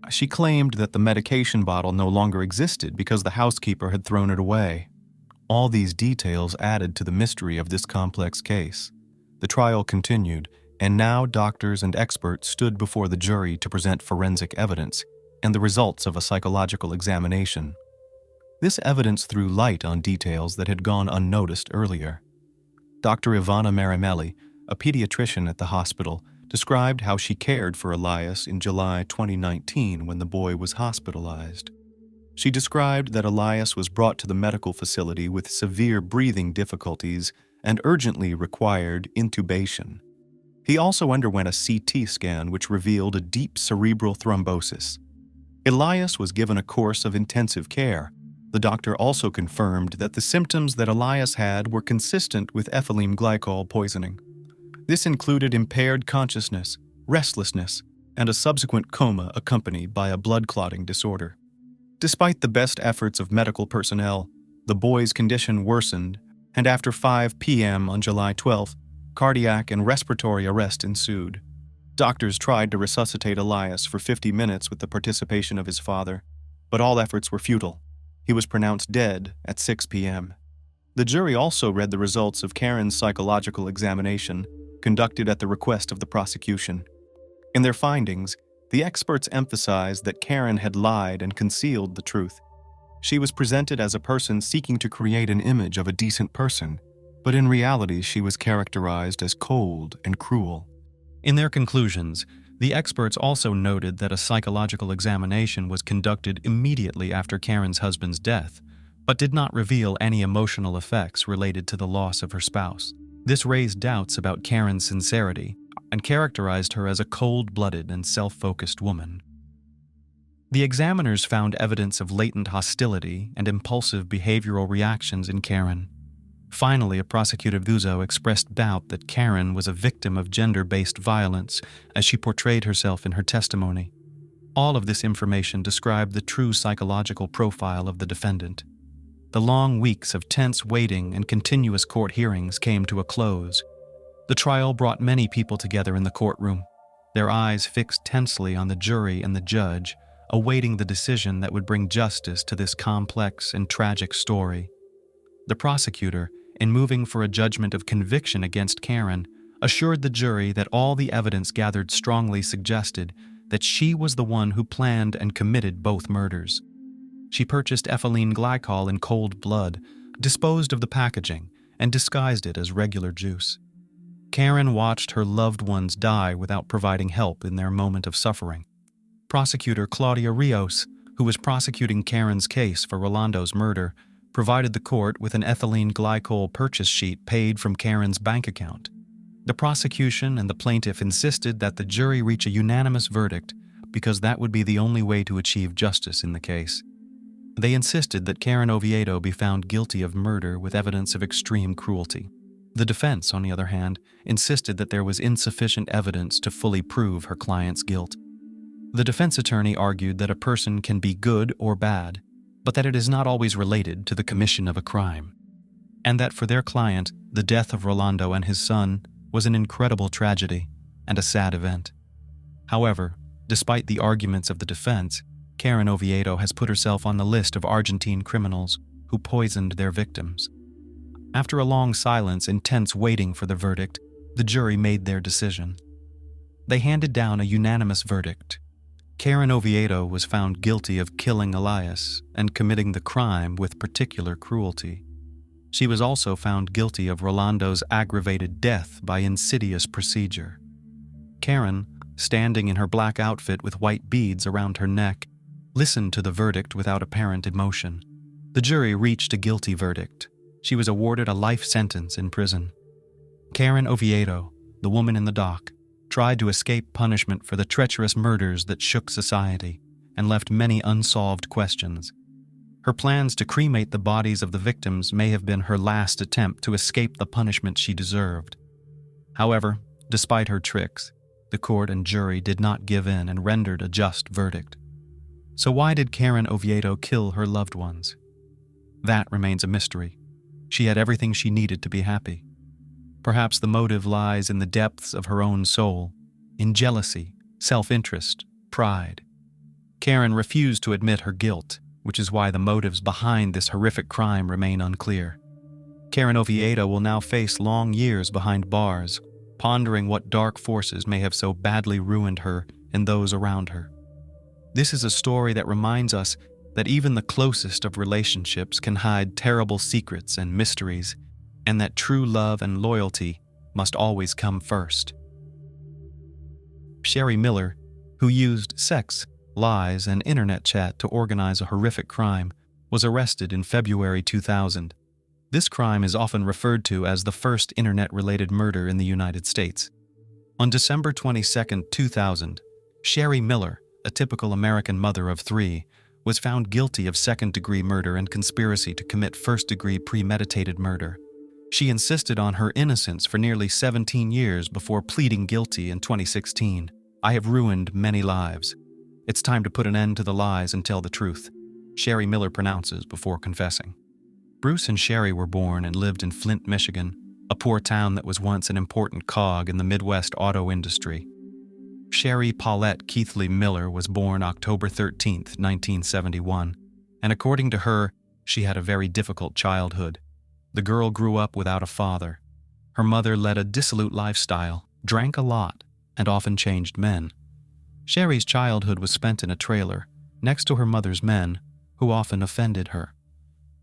She claimed that the medication bottle no longer existed because the housekeeper had thrown it away. All these details added to the mystery of this complex case. The trial continued, and now doctors and experts stood before the jury to present forensic evidence and the results of a psychological examination. This evidence threw light on details that had gone unnoticed earlier. Dr. Ivana Marimelli, a pediatrician at the hospital, described how she cared for Elias in July 2019 when the boy was hospitalized. She described that Elias was brought to the medical facility with severe breathing difficulties and urgently required intubation. He also underwent a CT scan which revealed a deep cerebral thrombosis. Elias was given a course of intensive care. The doctor also confirmed that the symptoms that Elias had were consistent with ethylene glycol poisoning. This included impaired consciousness, restlessness, and a subsequent coma accompanied by a blood clotting disorder. Despite the best efforts of medical personnel, the boy's condition worsened, and after 5 p.m. on July 12th, cardiac and respiratory arrest ensued. Doctors tried to resuscitate Elias for 50 minutes with the participation of his father, but all efforts were futile. He was pronounced dead at 6 p.m. The jury also read the results of Karen's psychological examination, conducted at the request of the prosecution. In their findings, the experts emphasized that Karen had lied and concealed the truth. She was presented as a person seeking to create an image of a decent person, but in reality she was characterized as cold and cruel. In their conclusions, the experts also noted that a psychological examination was conducted immediately after Karen's husband's death, but did not reveal any emotional effects related to the loss of her spouse. This raised doubts about Karen's sincerity and characterized her as a cold-blooded and self-focused woman. The examiners found evidence of latent hostility and impulsive behavioral reactions in Karen. Finally, a prosecutor Vuzo expressed doubt that Karen was a victim of gender-based violence as she portrayed herself in her testimony. All of this information described the true psychological profile of the defendant. The long weeks of tense waiting and continuous court hearings came to a close. The trial brought many people together in the courtroom, their eyes fixed tensely on the jury and the judge, awaiting the decision that would bring justice to this complex and tragic story. The prosecutor, in moving for a judgment of conviction against Karen, assured the jury that all the evidence gathered strongly suggested that she was the one who planned and committed both murders. She purchased ethylene glycol in cold blood, disposed of the packaging, and disguised it as regular juice. Karen watched her loved ones die without providing help in their moment of suffering. Prosecutor Claudia Rios, who was prosecuting Karen's case for Rolando's murder, provided the court with an ethylene glycol purchase sheet paid from Karen's bank account. The prosecution and the plaintiff insisted that the jury reach a unanimous verdict because that would be the only way to achieve justice in the case. They insisted that Karen Oviedo be found guilty of murder with evidence of extreme cruelty. The defense, on the other hand, insisted that there was insufficient evidence to fully prove her client's guilt. The defense attorney argued that a person can be good or bad, but that it is not always related to the commission of a crime, and that for their client, the death of Rolando and his son was an incredible tragedy and a sad event. However, despite the arguments of the defense, Karen Oviedo has put herself on the list of Argentine criminals who poisoned their victims. After a long silence and tense waiting for the verdict, the jury made their decision. They handed down a unanimous verdict. Karen Oviedo was found guilty of killing Elias and committing the crime with particular cruelty. She was also found guilty of Rolando's aggravated death by insidious procedure. Karen, standing in her black outfit with white beads around her neck, listened to the verdict without apparent emotion. The jury reached a guilty verdict. She was awarded a life sentence in prison. Karen Oviedo, the woman in the dock, tried to escape punishment for the treacherous murders that shook society and left many unsolved questions. Her plans to cremate the bodies of the victims may have been her last attempt to escape the punishment she deserved. However, despite her tricks, the court and jury did not give in and rendered a just verdict. So why did Karen Oviedo kill her loved ones? That remains a mystery. She had everything she needed to be happy. Perhaps the motive lies in the depths of her own soul, in jealousy, self-interest, pride. Karen refused to admit her guilt, which is why the motives behind this horrific crime remain unclear. Karen Oviedo will now face long years behind bars, pondering what dark forces may have so badly ruined her and those around her. This is a story that reminds us that even the closest of relationships can hide terrible secrets and mysteries, and that true love and loyalty must always come first. Sherry Miller, who used sex, lies, and internet chat to organize a horrific crime, was arrested in February 2000. This crime is often referred to as the first internet-related murder in the United States. On December 22, 2000, Sherry Miller, a typical American mother of 3, was found guilty of second-degree murder and conspiracy to commit first-degree premeditated murder. She insisted on her innocence for nearly 17 years before pleading guilty in 2016. "I have ruined many lives. It's time to put an end to the lies and tell the truth," Sherry Miller pronounces before confessing. Bruce and Sherry were born and lived in Flint, Michigan, a poor town that was once an important cog in the Midwest auto industry. Sherry Paulette Keithley Miller was born October 13, 1971, and according to her, she had a very difficult childhood. The girl grew up without a father. Her mother led a dissolute lifestyle, drank a lot, and often changed men. Sherry's childhood was spent in a trailer, next to her mother's men, who often offended her.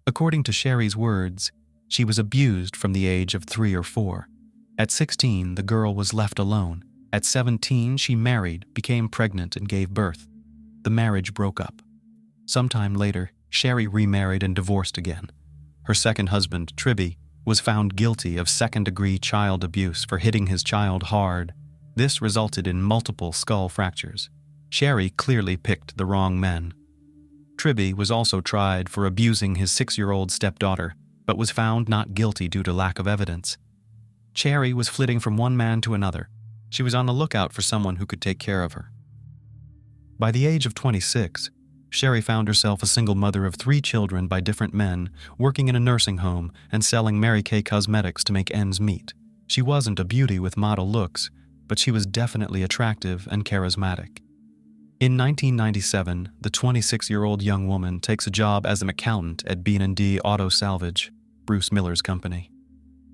According to Sherry's words, she was abused from the age of 3 or 4. At 16, the girl was left alone. At 17, she married, became pregnant, and gave birth. The marriage broke up. Sometime later, Sherry remarried and divorced again. Her second husband, Tribby, was found guilty of second-degree child abuse for hitting his child hard. This resulted in multiple skull fractures. Sherry clearly picked the wrong men. Tribby was also tried for abusing his 6-year-old stepdaughter, but was found not guilty due to lack of evidence. Sherry was flitting from one man to another. She was on the lookout for someone who could take care of her. By the age of 26, Sherry found herself a single mother of 3 children by different men, working in a nursing home and selling Mary Kay cosmetics to make ends meet. She wasn't a beauty with model looks, but she was definitely attractive and charismatic. In 1997, the 26-year-old young woman takes a job as an accountant at B&D Auto Salvage, Bruce Miller's company.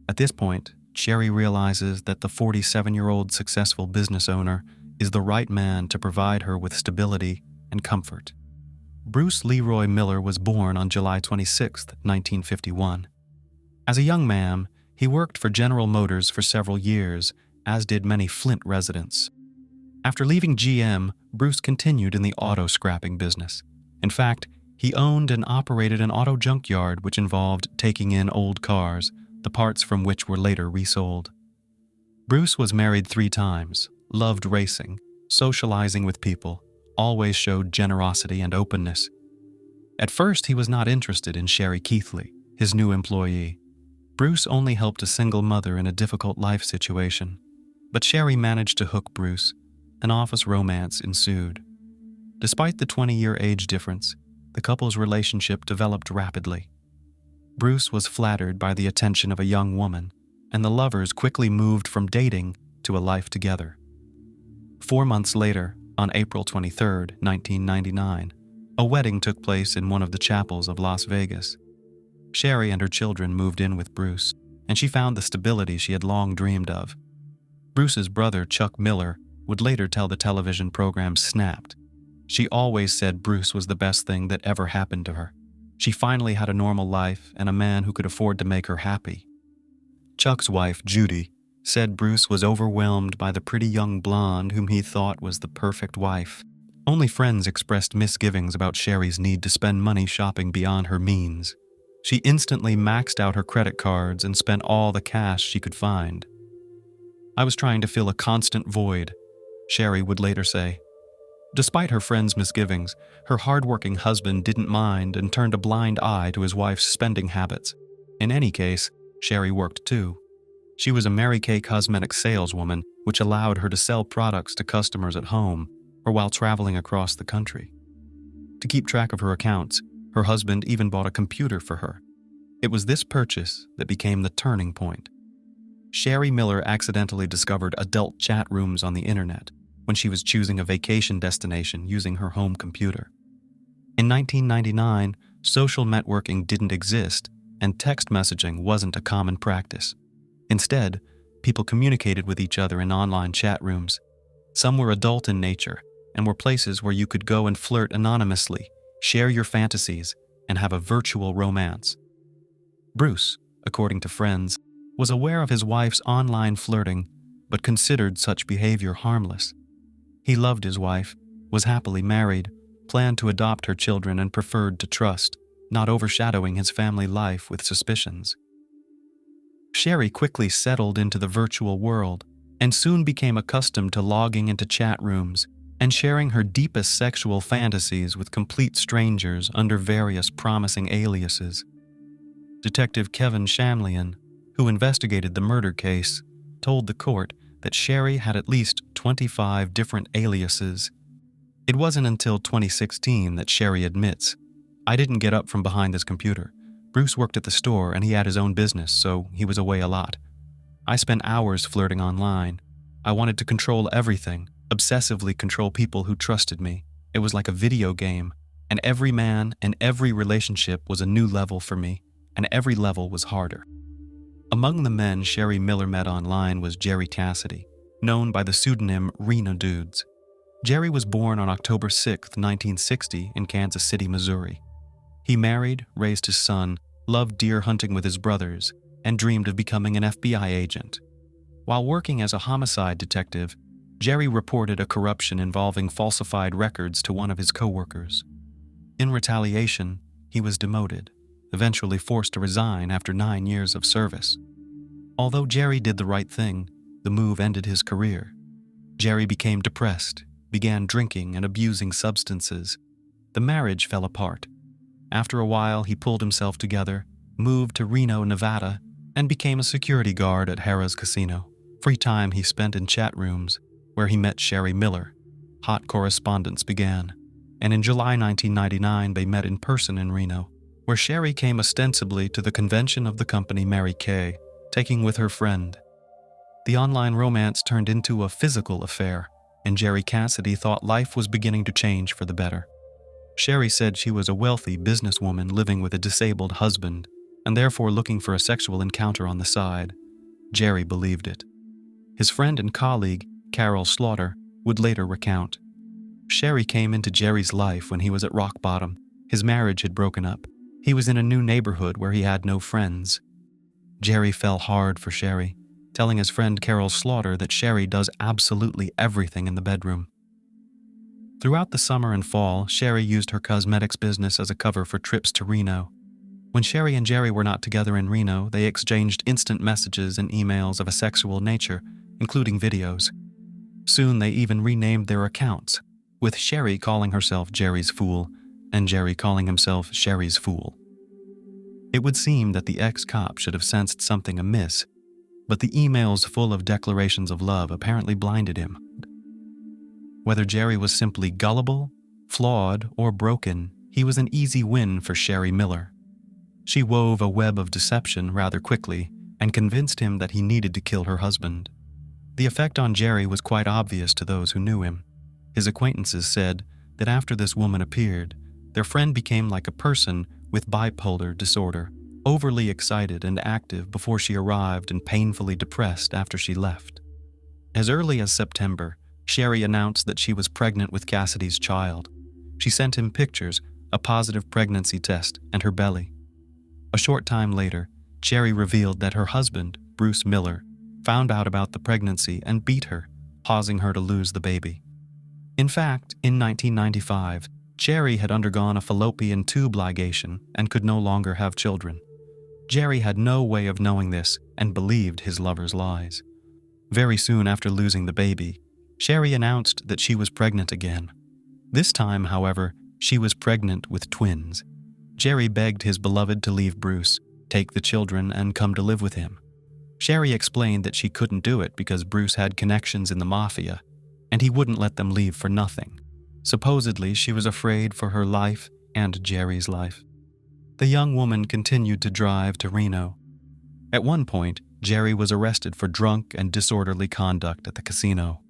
At this point, Sherry realizes that the 47-year-old successful business owner is the right man to provide her with stability and comfort. Bruce Leroy Miller was born on July 26, 1951. As a young man, he worked for General Motors for several years, as did many Flint residents. After leaving GM, Bruce continued in the auto scrapping business. In fact, he owned and operated an auto junkyard which involved taking in old cars, the parts from which were later resold. Bruce was married 3 times, loved racing, socializing with people, always showed generosity and openness. At first, he was not interested in Sherry Keithley, his new employee. Bruce only helped a single mother in a difficult life situation. But Sherry managed to hook Bruce. An office romance ensued. Despite the 20-year age difference, the couple's relationship developed rapidly. Bruce was flattered by the attention of a young woman, and the lovers quickly moved from dating to a life together. 4 months later, on April 23, 1999, a wedding took place in one of the chapels of Las Vegas. Sherry and her children moved in with Bruce, and she found the stability she had long dreamed of. Bruce's brother, Chuck Miller, would later tell the television program Snapped. She always said Bruce was the best thing that ever happened to her. She finally had a normal life and a man who could afford to make her happy. Chuck's wife, Judy, said Bruce was overwhelmed by the pretty young blonde whom he thought was the perfect wife. Only friends expressed misgivings about Sherry's need to spend money shopping beyond her means. She instantly maxed out her credit cards and spent all the cash she could find. "I was trying to fill a constant void," Sherry would later say. Despite her friends' misgivings, her hard-working husband didn't mind and turned a blind eye to his wife's spending habits. In any case, Sherry worked too. She was a Mary Kay cosmetic saleswoman, which allowed her to sell products to customers at home or while traveling across the country. To keep track of her accounts, her husband even bought a computer for her. It was this purchase that became the turning point. Sherry Miller accidentally discovered adult chat rooms on the internet when she was choosing a vacation destination using her home computer. In 1999, social networking didn't exist, and text messaging wasn't a common practice. Instead, people communicated with each other in online chat rooms. Some were adult in nature and were places where you could go and flirt anonymously, share your fantasies, and have a virtual romance. Bruce, according to friends, was aware of his wife's online flirting, but considered such behavior harmless. He loved his wife, was happily married, planned to adopt her children, and preferred to trust, not overshadowing his family life with suspicions. Sherry quickly settled into the virtual world and soon became accustomed to logging into chat rooms and sharing her deepest sexual fantasies with complete strangers under various promising aliases. Detective Kevin Shamlian, who investigated the murder case, told the court that Sherry had at least 25 different aliases. It wasn't until 2016 that Sherry admits, "I didn't get up from behind this computer. Bruce worked at the store and he had his own business, so he was away a lot. I spent hours flirting online. I wanted to control everything, obsessively control people who trusted me. It was like a video game, and every man and every relationship was a new level for me, and every level was harder." Among the men Sherry Miller met online was Jerry Cassidy, known by the pseudonym Reno Dudes. Jerry was born on October 6, 1960 in Kansas City, Missouri. He married, raised his son, loved deer hunting with his brothers, and dreamed of becoming an FBI agent. While working as a homicide detective, Jerry reported a corruption involving falsified records to one of his coworkers. In retaliation, he was demoted, eventually forced to resign after 9 years of service. Although Jerry did the right thing, the move ended his career. Jerry became depressed, began drinking and abusing substances. The marriage fell apart. After a while, he pulled himself together, moved to Reno, Nevada, and became a security guard at Harrah's Casino. Free time he spent in chat rooms, where he met Sherry Miller. Hot correspondence began, and in July 1999 they met in person in Reno, where Sherry came ostensibly to the convention of the company Mary Kay, taking with her friend. The online romance turned into a physical affair, and Jerry Cassidy thought life was beginning to change for the better. Sherry said she was a wealthy businesswoman living with a disabled husband, and therefore looking for a sexual encounter on the side. Jerry believed it. His friend and colleague, Carol Slaughter, would later recount. Sherry came into Jerry's life when he was at rock bottom. His marriage had broken up. He was in a new neighborhood where he had no friends. Jerry fell hard for Sherry, telling his friend Carol Slaughter that Sherry does absolutely everything in the bedroom. Throughout the summer and fall, Sherry used her cosmetics business as a cover for trips to Reno. When Sherry and Jerry were not together in Reno, they exchanged instant messages and emails of a sexual nature, including videos. Soon they even renamed their accounts, with Sherry calling herself Jerry's Fool and Jerry calling himself Sherry's Fool. It would seem that the ex-cop should have sensed something amiss, but the emails full of declarations of love apparently blinded him. Whether Jerry was simply gullible, flawed, or broken, he was an easy win for Sherry Miller. She wove a web of deception rather quickly and convinced him that he needed to kill her husband. The effect on Jerry was quite obvious to those who knew him. His acquaintances said that after this woman appeared, their friend became like a person with bipolar disorder, overly excited and active before she arrived and painfully depressed after she left. As early as September, Sherry announced that she was pregnant with Cassidy's child. She sent him pictures, a positive pregnancy test, and her belly. A short time later, Sherry revealed that her husband, Bruce Miller, found out about the pregnancy and beat her, causing her to lose the baby. In fact, in 1995, Jerry had undergone a fallopian tube ligation and could no longer have children. Jerry had no way of knowing this and believed his lover's lies. Very soon after losing the baby, Sherry announced that she was pregnant again. This time, however, she was pregnant with twins. Jerry begged his beloved to leave Bruce, take the children, and come to live with him. Sherry explained that she couldn't do it because Bruce had connections in the mafia, and he wouldn't let them leave for nothing. Supposedly, she was afraid for her life and Jerry's life. The young woman continued to drive to Reno. At one point, Jerry was arrested for drunk and disorderly conduct at the casino.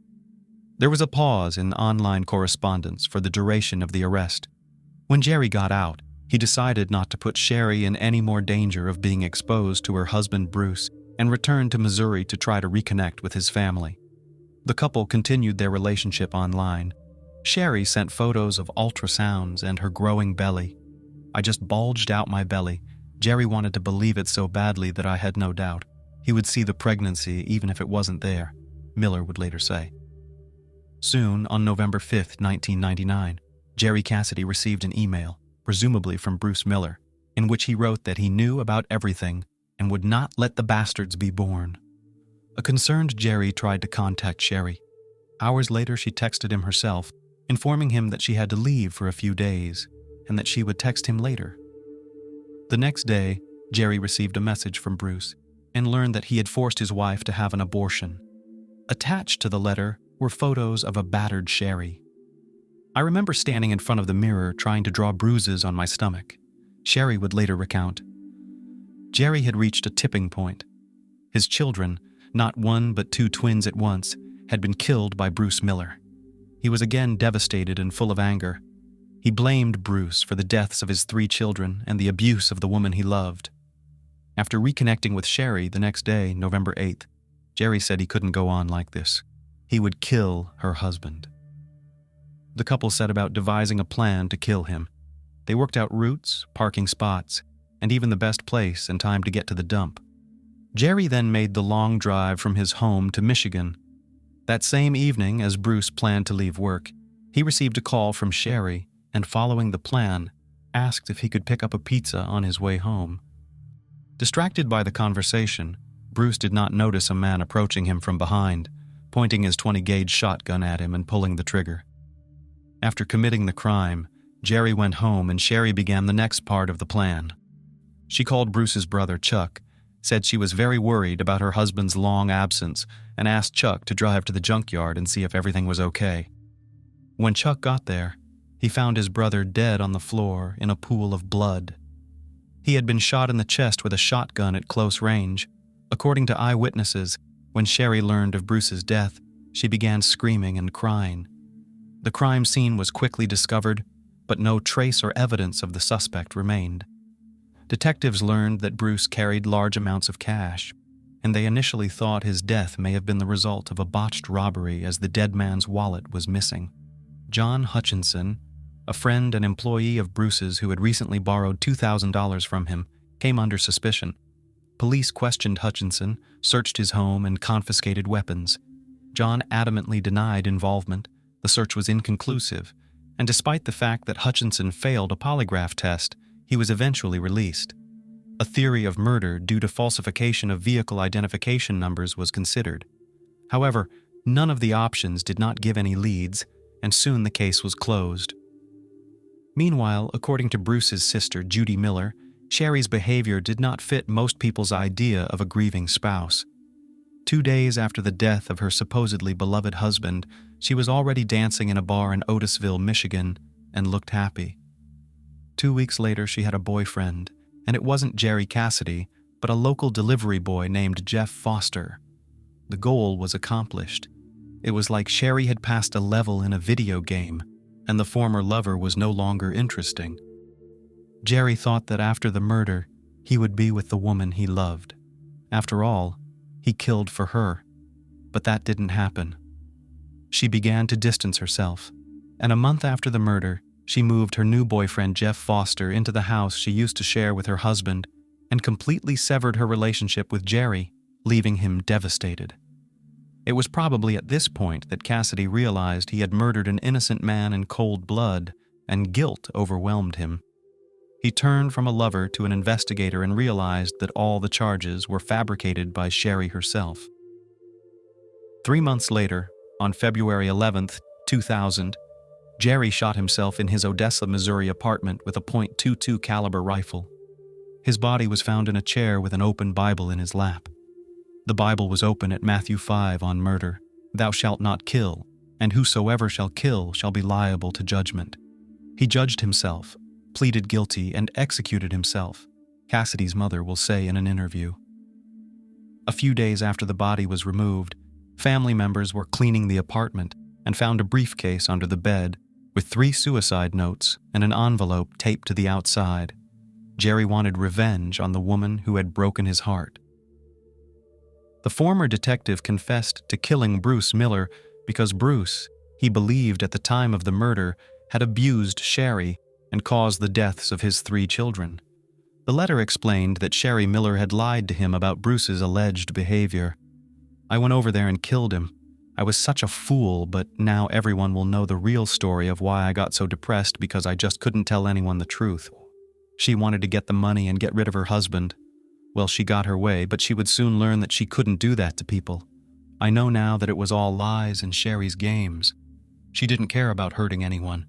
There was a pause in online correspondence for the duration of the arrest. When Jerry got out, he decided not to put Sherry in any more danger of being exposed to her husband Bruce and returned to Missouri to try to reconnect with his family. The couple continued their relationship online. Sherry sent photos of ultrasounds and her growing belly. "I just bulged out my belly. Jerry wanted to believe it so badly that I had no doubt. He would see the pregnancy even if it wasn't there," Miller would later say. Soon, on November 5, 1999, Jerry Cassidy received an email, presumably from Bruce Miller, in which he wrote that he knew about everything and would not let the bastards be born. A concerned Jerry tried to contact Sherry. Hours later, she texted him herself, informing him that she had to leave for a few days and that she would text him later. The next day, Jerry received a message from Bruce and learned that he had forced his wife to have an abortion. Attached to the letter were photos of a battered Sherry. I remember standing in front of the mirror trying to draw bruises on my stomach. Sherry would later recount. Jerry had reached a tipping point. His children, not one but two twins at once, had been killed by Bruce Miller. He was again devastated and full of anger. He blamed Bruce for the deaths of his 3 children and the abuse of the woman he loved. After reconnecting with Sherry the next day, November 8th, Jerry said he couldn't go on like this. He would kill her husband. The couple set about devising a plan to kill him. They worked out routes, parking spots, and even the best place and time to get to the dump. Jerry then made the long drive from his home to Michigan. That same evening, as Bruce planned to leave work, he received a call from Sherry and, following the plan, asked if he could pick up a pizza on his way home. Distracted by the conversation, Bruce did not notice a man approaching him from behind, pointing his 20-gauge shotgun at him and pulling the trigger. After committing the crime, Jerry went home and Sherry began the next part of the plan. She called Bruce's brother, Chuck, said she was very worried about her husband's long absence, and asked Chuck to drive to the junkyard and see if everything was okay. When Chuck got there, he found his brother dead on the floor in a pool of blood. He had been shot in the chest with a shotgun at close range. According to eyewitnesses, when Sherry learned of Bruce's death, she began screaming and crying. The crime scene was quickly discovered, but no trace or evidence of the suspect remained. Detectives learned that Bruce carried large amounts of cash, and they initially thought his death may have been the result of a botched robbery as the dead man's wallet was missing. John Hutchinson, a friend and employee of Bruce's who had recently borrowed $2,000 from him, came under suspicion. Police questioned Hutchinson, searched his home, and confiscated weapons. John adamantly denied involvement. The search was inconclusive, and despite the fact that Hutchinson failed a polygraph test, he was eventually released. A theory of murder due to falsification of vehicle identification numbers was considered. However, none of the options did not give any leads, and soon the case was closed. Meanwhile, according to Bruce's sister, Judy Miller, Sherry's behavior did not fit most people's idea of a grieving spouse. 2 days after the death of her supposedly beloved husband, she was already dancing in a bar in Otisville, Michigan, and looked happy. 2 weeks later, she had a boyfriend, and it wasn't Jerry Cassidy, but a local delivery boy named Jeff Foster. The goal was accomplished. It was like Sherry had passed a level in a video game, and the former lover was no longer interesting. Jerry thought that after the murder, he would be with the woman he loved. After all, he killed for her, but that didn't happen. She began to distance herself, and a month after the murder, she moved her new boyfriend Jeff Foster into the house she used to share with her husband and completely severed her relationship with Jerry, leaving him devastated. It was probably at this point that Cassidy realized he had murdered an innocent man in cold blood, and guilt overwhelmed him. He turned from a lover to an investigator and realized that all the charges were fabricated by Sherry herself. 3 months later, on February 11th, 2000, Jerry shot himself in his Odessa, Missouri apartment with a .22 caliber rifle. His body was found in a chair with an open Bible in his lap. The Bible was open at Matthew 5 on murder. Thou shalt not kill, and whosoever shall kill shall be liable to judgment. He judged himself, pleaded guilty, and executed himself, Cassidy's mother will say in an interview. A few days after the body was removed, family members were cleaning the apartment and found a briefcase under the bed with 3 suicide notes and an envelope taped to the outside. Jerry wanted revenge on the woman who had broken his heart. The former detective confessed to killing Bruce Miller because Bruce, he believed at the time of the murder, had abused Sherry and caused the deaths of his 3 children. The letter explained that Sherry Miller had lied to him about Bruce's alleged behavior. I went over there and killed him. I was such a fool, but now everyone will know the real story of why I got so depressed because I just couldn't tell anyone the truth. She wanted to get the money and get rid of her husband. Well, she got her way, but she would soon learn that she couldn't do that to people. I know now that it was all lies and Sherry's games. She didn't care about hurting anyone.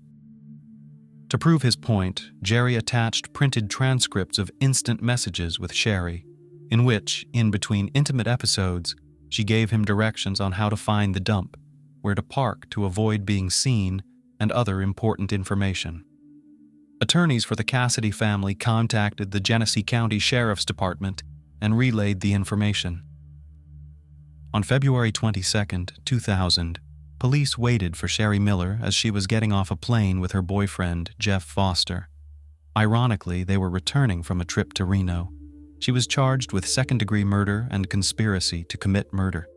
To prove his point, Jerry attached printed transcripts of instant messages with Sherry, in which, in between intimate episodes, she gave him directions on how to find the dump, where to park to avoid being seen, and other important information. Attorneys for the Cassidy family contacted the Genesee County Sheriff's Department and relayed the information. On February 22, 2000, police waited for Sherry Miller as she was getting off a plane with her boyfriend, Jeff Foster. Ironically, they were returning from a trip to Reno. She was charged with second-degree murder and conspiracy to commit murder.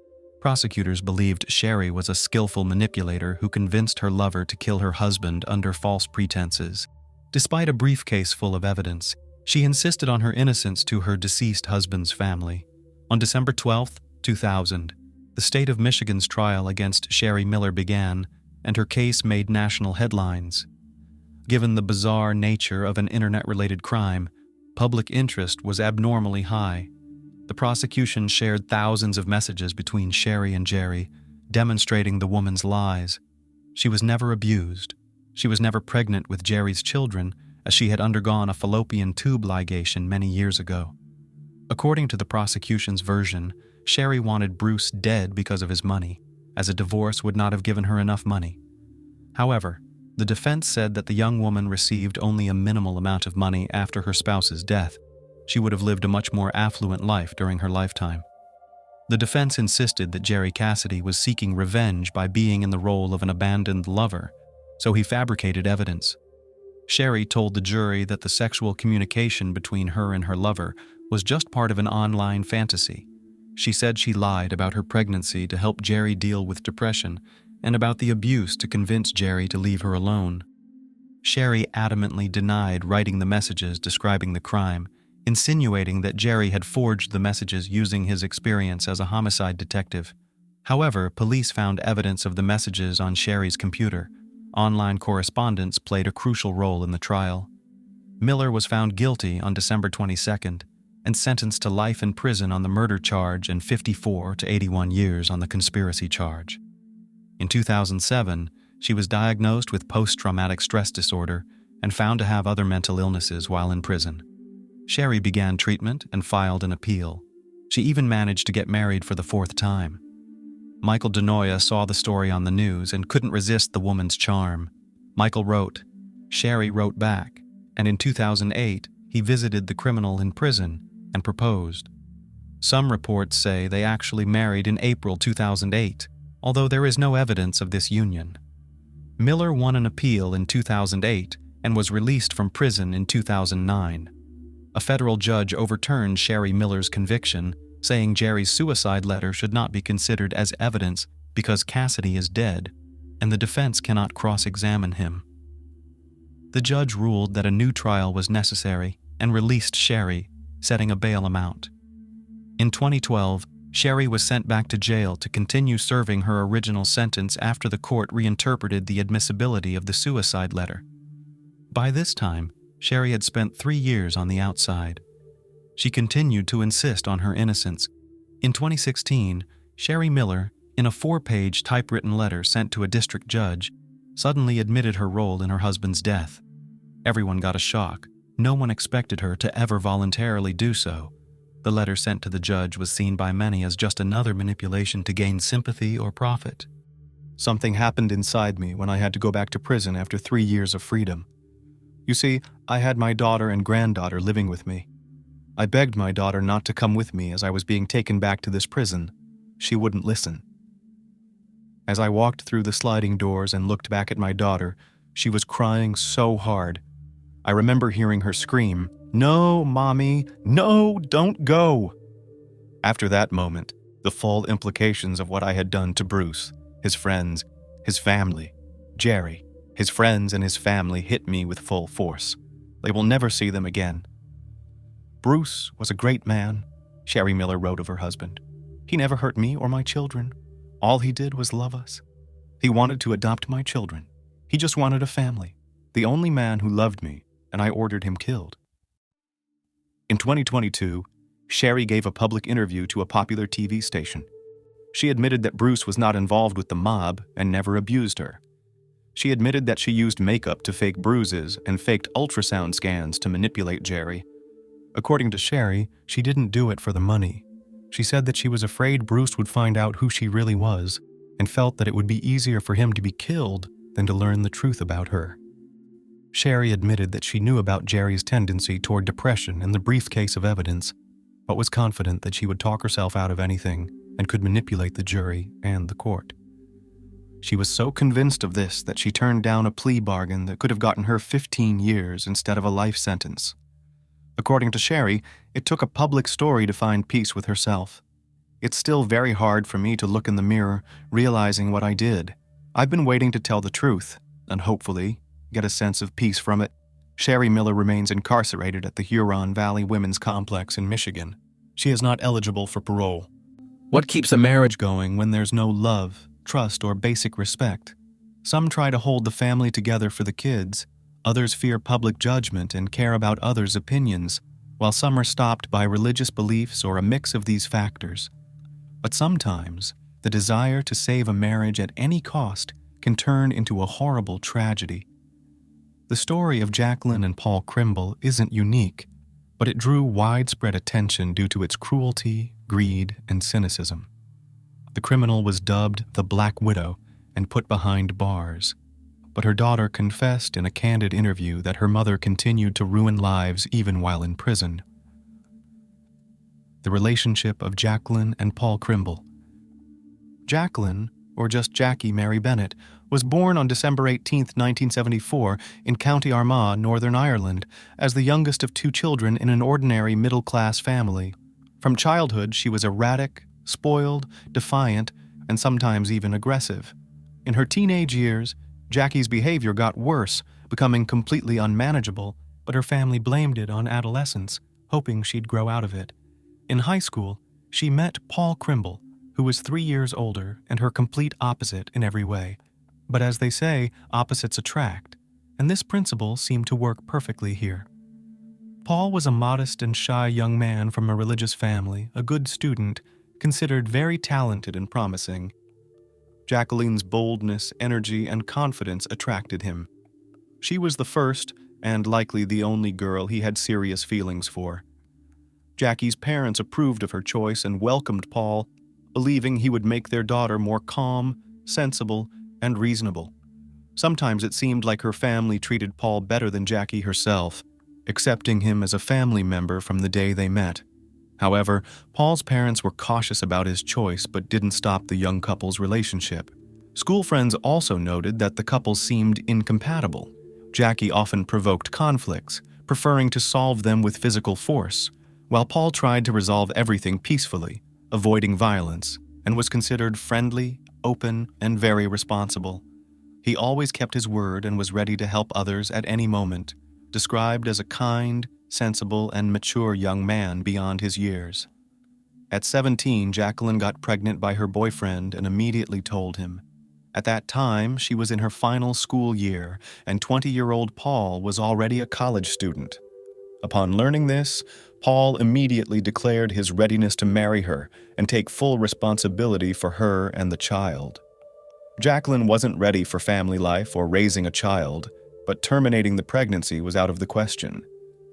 Prosecutors believed Sherry was a skillful manipulator who convinced her lover to kill her husband under false pretenses. Despite a briefcase full of evidence, she insisted on her innocence to her deceased husband's family. On December 12, 2000, the state of Michigan's trial against Sherry Miller began, and her case made national headlines. Given the bizarre nature of an internet-related crime, public interest was abnormally high. The prosecution shared thousands of messages between Sherry and Jerry, demonstrating the woman's lies. She was never abused. She was never pregnant with Jerry's children, as she had undergone a fallopian tube ligation many years ago. According to the prosecution's version, Sherry wanted Bruce dead because of his money, as a divorce would not have given her enough money. However, the defense said that the young woman received only a minimal amount of money after her spouse's death. She would have lived a much more affluent life during her lifetime. The defense insisted that Jerry Cassidy was seeking revenge by being in the role of an abandoned lover, so he fabricated evidence. Sherry told the jury that the sexual communication between her and her lover was just part of an online fantasy. She said she lied about her pregnancy to help Jerry deal with depression and about the abuse to convince Jerry to leave her alone. Sherry adamantly denied writing the messages describing the crime, insinuating that Jerry had forged the messages using his experience as a homicide detective. However, police found evidence of the messages on Sherry's computer. Online correspondence played a crucial role in the trial. Miller was found guilty on December 22nd and sentenced to life in prison on the murder charge and 54 to 81 years on the conspiracy charge. In 2007, she was diagnosed with post-traumatic stress disorder and found to have other mental illnesses while in prison. Sherry began treatment and filed an appeal. She even managed to get married for the fourth time. Michael DeNoia saw the story on the news and couldn't resist the woman's charm. Michael wrote, Sherry wrote back, and in 2008, he visited the criminal in prison and proposed. Some reports say they actually married in April 2008, although there is no evidence of this union. Miller won an appeal in 2008 and was released from prison in 2009. A federal judge overturned Sherry Miller's conviction, saying Jerry's suicide letter should not be considered as evidence because Cassidy is dead, and the defense cannot cross-examine him. The judge ruled that a new trial was necessary and released Sherry, setting a bail amount. In 2012, Sherry was sent back to jail to continue serving her original sentence after the court reinterpreted the admissibility of the suicide letter. By this time, Sherry had spent 3 years on the outside. She continued to insist on her innocence. In 2016, Sherry Miller, in a 4-page typewritten letter sent to a district judge, suddenly admitted her role in her husband's death. Everyone got a shock. No one expected her to ever voluntarily do so. The letter sent to the judge was seen by many as just another manipulation to gain sympathy or profit. Something happened inside me when I had to go back to prison after 3 years of freedom. You see, I had my daughter and granddaughter living with me. I begged my daughter not to come with me as I was being taken back to this prison. She wouldn't listen. As I walked through the sliding doors and looked back at my daughter, she was crying so hard. I remember hearing her scream, "No, Mommy, no, don't go." After that moment, the full implications of what I had done to Bruce, his friends, his family, Jerry, his friends and his family hit me with full force. They will never see them again. Bruce was a great man, Sherry Miller wrote of her husband. He never hurt me or my children. All he did was love us. He wanted to adopt my children. He just wanted a family. The only man who loved me, and I ordered him killed." In 2022, Sherry gave a public interview to a popular TV station. She admitted that Bruce was not involved with the mob and never abused her. She admitted that she used makeup to fake bruises and faked ultrasound scans to manipulate Jerry. According to Sherry, she didn't do it for the money. She said that she was afraid Bruce would find out who she really was and felt that it would be easier for him to be killed than to learn the truth about her. Sherry admitted that she knew about Jerry's tendency toward depression and the briefcase of evidence, but was confident that she would talk herself out of anything and could manipulate the jury and the court. She was so convinced of this that she turned down a plea bargain that could have gotten her 15 years instead of a life sentence. According to Sherry, it took a public story to find peace with herself. "It's still very hard for me to look in the mirror, realizing what I did. I've been waiting to tell the truth, and hopefully get a sense of peace from it." Sherry Miller remains incarcerated at the Huron Valley Women's Complex in Michigan. She is not eligible for parole. What keeps a marriage going when there's no love, trust, or basic respect? Some try to hold the family together for the kids. Others fear public judgment and care about others' opinions, while some are stopped by religious beliefs or a mix of these factors. But sometimes, the desire to save a marriage at any cost can turn into a horrible tragedy. The story of Jacqueline and Paul Krimble isn't unique, but it drew widespread attention due to its cruelty, greed, and cynicism. The criminal was dubbed the Black Widow and put behind bars, but her daughter confessed in a candid interview that her mother continued to ruin lives even while in prison. The relationship of Jacqueline and Paul Krimble. Jacqueline, or just Jackie Mary Bennett, was born on December 18, 1974, in County Armagh, Northern Ireland, as the youngest of two children in an ordinary middle-class family. From childhood, she was erratic, spoiled, defiant, and sometimes even aggressive. In her teenage years, Jackie's behavior got worse, becoming completely unmanageable, but her family blamed it on adolescence, hoping she'd grow out of it. In high school, she met Paul Krimble, who was 3 years older and her complete opposite in every way. But as they say, opposites attract, and this principle seemed to work perfectly here. Paul was a modest and shy young man from a religious family, a good student, considered very talented and promising. Jacqueline's boldness, energy, and confidence attracted him. She was the first, and likely the only girl he had serious feelings for. Jackie's parents approved of her choice and welcomed Paul, believing he would make their daughter more calm, sensible, and reasonable. Sometimes it seemed like her family treated Paul better than Jackie herself, accepting him as a family member from the day they met. However, Paul's parents were cautious about his choice but didn't stop the young couple's relationship. School friends also noted that the couple seemed incompatible. Jackie often provoked conflicts, preferring to solve them with physical force, while Paul tried to resolve everything peacefully, avoiding violence, and was considered friendly, open, and very responsible. He always kept his word and was ready to help others at any moment, described as a kind, sensible, and mature young man beyond his years. At 17, Jacqueline got pregnant by her boyfriend and immediately told him. At that time, she was in her final school year, and 20-year-old Paul was already a college student. Upon learning this, Paul immediately declared his readiness to marry her and take full responsibility for her and the child. Jacqueline wasn't ready for family life or raising a child, but terminating the pregnancy was out of the question.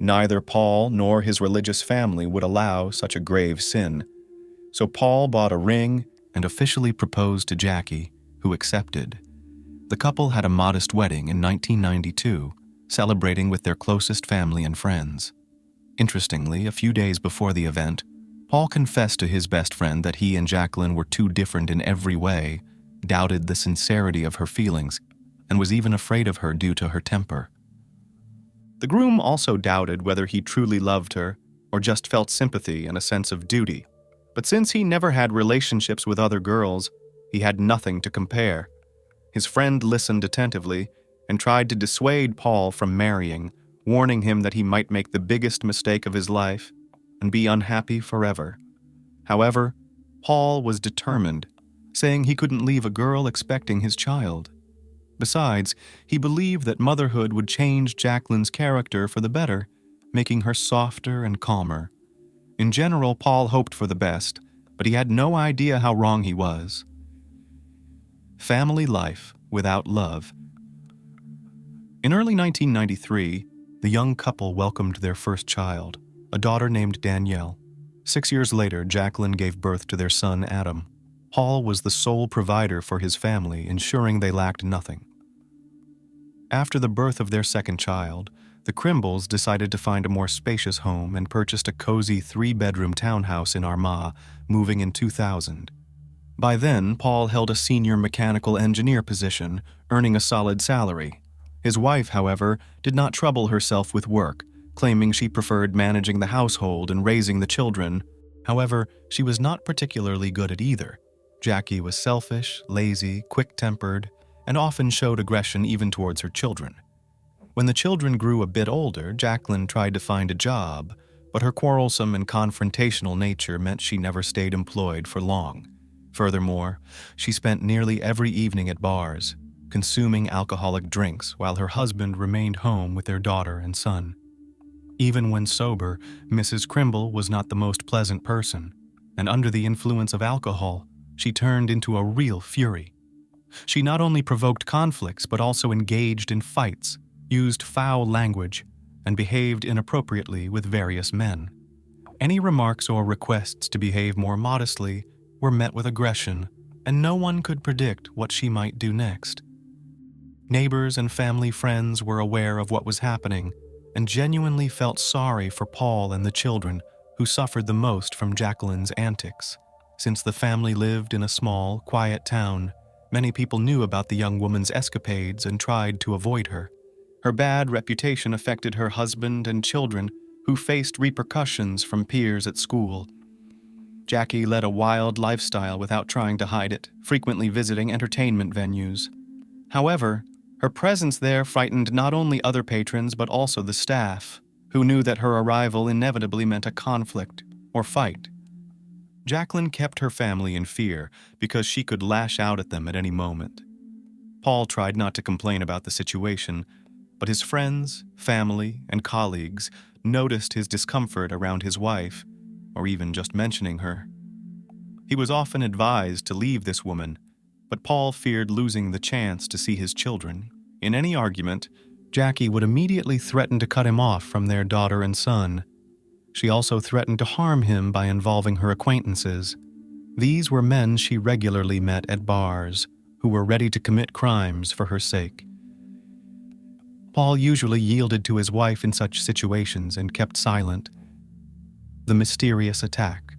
Neither Paul nor his religious family would allow such a grave sin. So Paul bought a ring and officially proposed to Jackie, who accepted. The couple had a modest wedding in 1992, celebrating with their closest family and friends. Interestingly, a few days before the event, Paul confessed to his best friend that he and Jacqueline were too different in every way, doubted the sincerity of her feelings, and was even afraid of her due to her temper. The groom also doubted whether he truly loved her or just felt sympathy and a sense of duty. But since he never had relationships with other girls, he had nothing to compare. His friend listened attentively and tried to dissuade Paul from marrying, warning him that he might make the biggest mistake of his life and be unhappy forever. However, Paul was determined. saying he couldn't leave a girl expecting his child. Besides, he believed that motherhood would change Jacqueline's character for the better, making her softer and calmer. In general, Paul hoped for the best, but he had no idea how wrong he was. Family life without love. In early 1993, the young couple welcomed their first child, a daughter named Danielle. 6 years later, Jacqueline gave birth to their son, Adam. Paul was the sole provider for his family, ensuring they lacked nothing. After the birth of their second child, the Crimbles decided to find a more spacious home and purchased a cozy 3-bedroom townhouse in Armagh, moving in 2000. By then, Paul held a senior mechanical engineer position, earning a solid salary. His wife, however, did not trouble herself with work, claiming she preferred managing the household and raising the children. However, she was not particularly good at either. Jackie was selfish, lazy, quick-tempered, and often showed aggression even towards her children. When the children grew a bit older, Jacqueline tried to find a job, but her quarrelsome and confrontational nature meant she never stayed employed for long. Furthermore, she spent nearly every evening at bars, consuming alcoholic drinks while her husband remained home with their daughter and son. Even when sober, Mrs. Crimble was not the most pleasant person, and under the influence of alcohol, she turned into a real fury. She not only provoked conflicts but also engaged in fights, used foul language, and behaved inappropriately with various men. Any remarks or requests to behave more modestly were met with aggression, and no one could predict what she might do next. Neighbors and family friends were aware of what was happening and genuinely felt sorry for Paul and the children, who suffered the most from Jacqueline's antics. Since the family lived in a small, quiet town, many people knew about the young woman's escapades and tried to avoid her. Her bad reputation affected her husband and children, who faced repercussions from peers at school. Jackie led a wild lifestyle without trying to hide it, frequently visiting entertainment venues. However, her presence there frightened not only other patrons but also the staff, who knew that her arrival inevitably meant a conflict or fight. Jacqueline kept her family in fear because she could lash out at them at any moment. Paul tried not to complain about the situation, but his friends, family, and colleagues noticed his discomfort around his wife, or even just mentioning her. He was often advised to leave this woman, but Paul feared losing the chance to see his children. In any argument, Jackie would immediately threaten to cut him off from their daughter and son. She also threatened to harm him by involving her acquaintances. These were men she regularly met at bars, who were ready to commit crimes for her sake. Paul usually yielded to his wife in such situations and kept silent. The mysterious attack.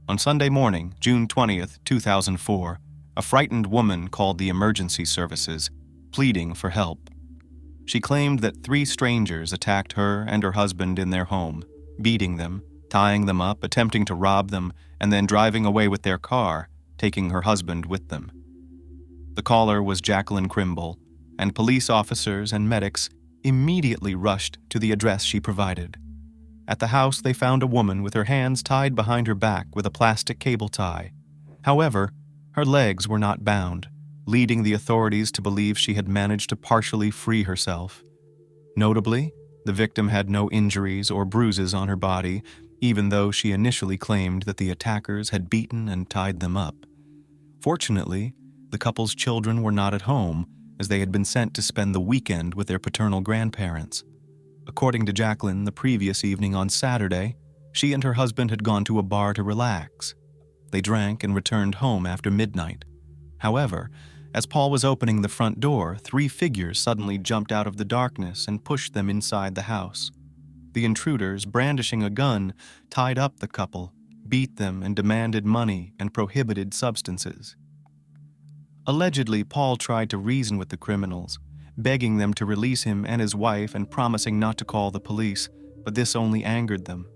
On Sunday morning, June 20th, 2004, a frightened woman called the emergency services, pleading for help. She claimed that 3 strangers attacked her and her husband in their home, beating them, tying them up, attempting to rob them, and then driving away with their car, taking her husband with them. The caller was Jacqueline Crimble, and police officers and medics immediately rushed to the address she provided. At the house, they found a woman with her hands tied behind her back with a plastic cable tie. However, her legs were not bound, leading the authorities to believe she had managed to partially free herself. Notably, the victim had no injuries or bruises on her body, even though she initially claimed that the attackers had beaten and tied them up. Fortunately, the couple's children were not at home, as they had been sent to spend the weekend with their paternal grandparents. According to Jacqueline, the previous evening on Saturday, she and her husband had gone to a bar to relax. They drank and returned home after midnight. However, as Paul was opening the front door, 3 figures suddenly jumped out of the darkness and pushed them inside the house. The intruders, brandishing a gun, tied up the couple, beat them, and demanded money and prohibited substances. Allegedly, Paul tried to reason with the criminals, begging them to release him and his wife and promising not to call the police, but this only angered them.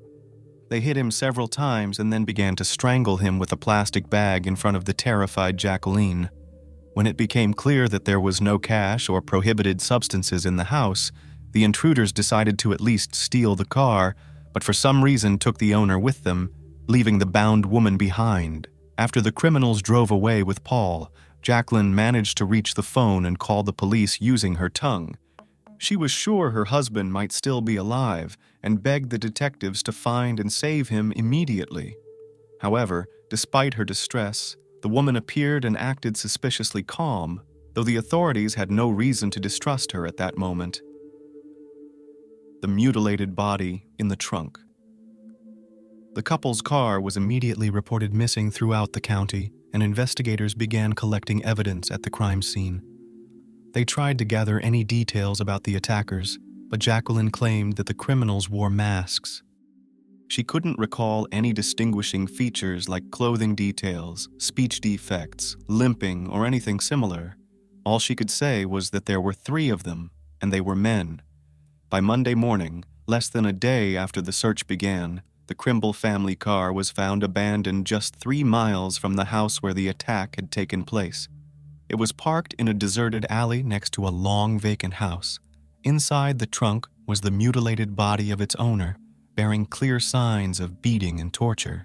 They hit him several times and then began to strangle him with a plastic bag in front of the terrified Jacqueline. When it became clear that there was no cash or prohibited substances in the house, the intruders decided to at least steal the car, but for some reason took the owner with them, leaving the bound woman behind. After the criminals drove away with Paul, Jacqueline managed to reach the phone and call the police using her tongue. She was sure her husband might still be alive and begged the detectives to find and save him immediately. However, despite her distress, the woman appeared and acted suspiciously calm, though the authorities had no reason to distrust her at that moment. The mutilated body in the trunk. The couple's car was immediately reported missing throughout the county, and investigators began collecting evidence at the crime scene. They tried to gather any details about the attackers, but Jacqueline claimed that the criminals wore masks. She couldn't recall any distinguishing features like clothing details, speech defects, limping, or anything similar. All she could say was that there were 3 of them, and they were men. By Monday morning, less than a day after the search began, the Crimble family car was found abandoned just 3 miles from the house where the attack had taken place. It was parked in a deserted alley next to a long vacant house. Inside the trunk was the mutilated body of its owner, bearing clear signs of beating and torture.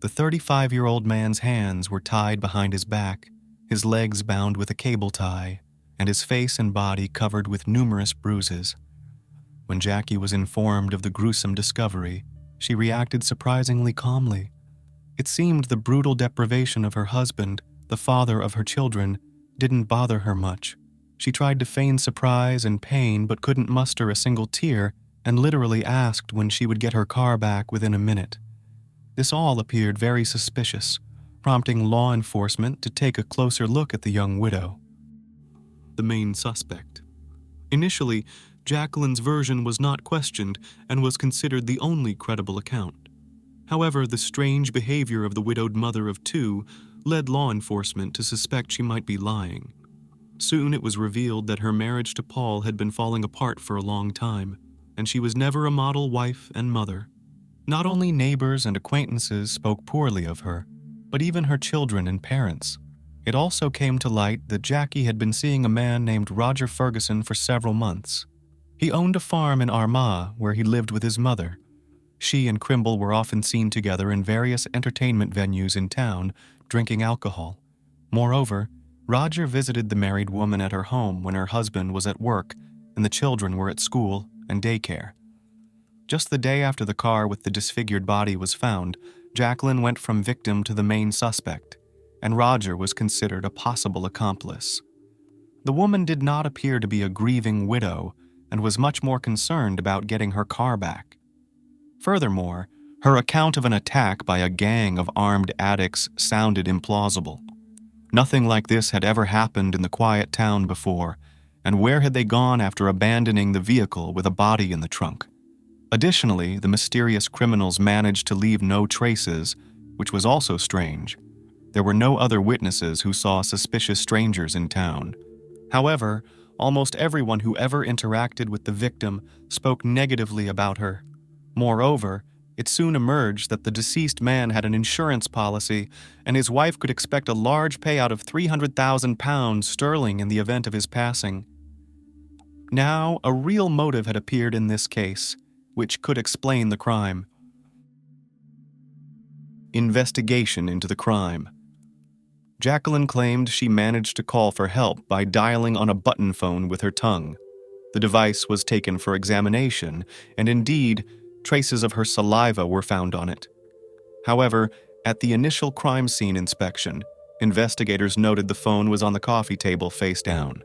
The 35-year-old man's hands were tied behind his back, his legs bound with a cable tie, and his face and body covered with numerous bruises. When Jackie was informed of the gruesome discovery, she reacted surprisingly calmly. It seemed the brutal deprivation of her husband, the father of her children, didn't bother her much. She tried to feign surprise and pain but couldn't muster a single tear and literally asked when she would get her car back within a minute. This all appeared very suspicious, prompting law enforcement to take a closer look at the young widow. The main suspect. Initially, Jacqueline's version was not questioned and was considered the only credible account. However, the strange behavior of the widowed mother of 2 led law enforcement to suspect she might be lying. Soon it was revealed that her marriage to Paul had been falling apart for a long time, and she was never a model wife and mother. Not only neighbors and acquaintances spoke poorly of her, but even her children and parents. It also came to light that Jackie had been seeing a man named Roger Ferguson for several months. He owned a farm in Armagh where he lived with his mother. She and Crimble were often seen together in various entertainment venues in town, drinking alcohol. Moreover, Roger visited the married woman at her home when her husband was at work and the children were at school and daycare. Just the day after the car with the disfigured body was found, Jacqueline went from victim to the main suspect, and Roger was considered a possible accomplice. The woman did not appear to be a grieving widow and was much more concerned about getting her car back. Furthermore, her account of an attack by a gang of armed addicts sounded implausible. Nothing like this had ever happened in the quiet town before, and where had they gone after abandoning the vehicle with a body in the trunk? Additionally, the mysterious criminals managed to leave no traces, which was also strange. There were no other witnesses who saw suspicious strangers in town. However, almost everyone who ever interacted with the victim spoke negatively about her. Moreover, it soon emerged that the deceased man had an insurance policy, and his wife could expect a large payout of £300,000 sterling in the event of his passing. Now, a real motive had appeared in this case, which could explain the crime. Investigation into the crime. Jacqueline claimed she managed to call for help by dialing on a button phone with her tongue. The device was taken for examination, and indeed, traces of her saliva were found on it. However, at the initial crime scene inspection, investigators noted the phone was on the coffee table face down.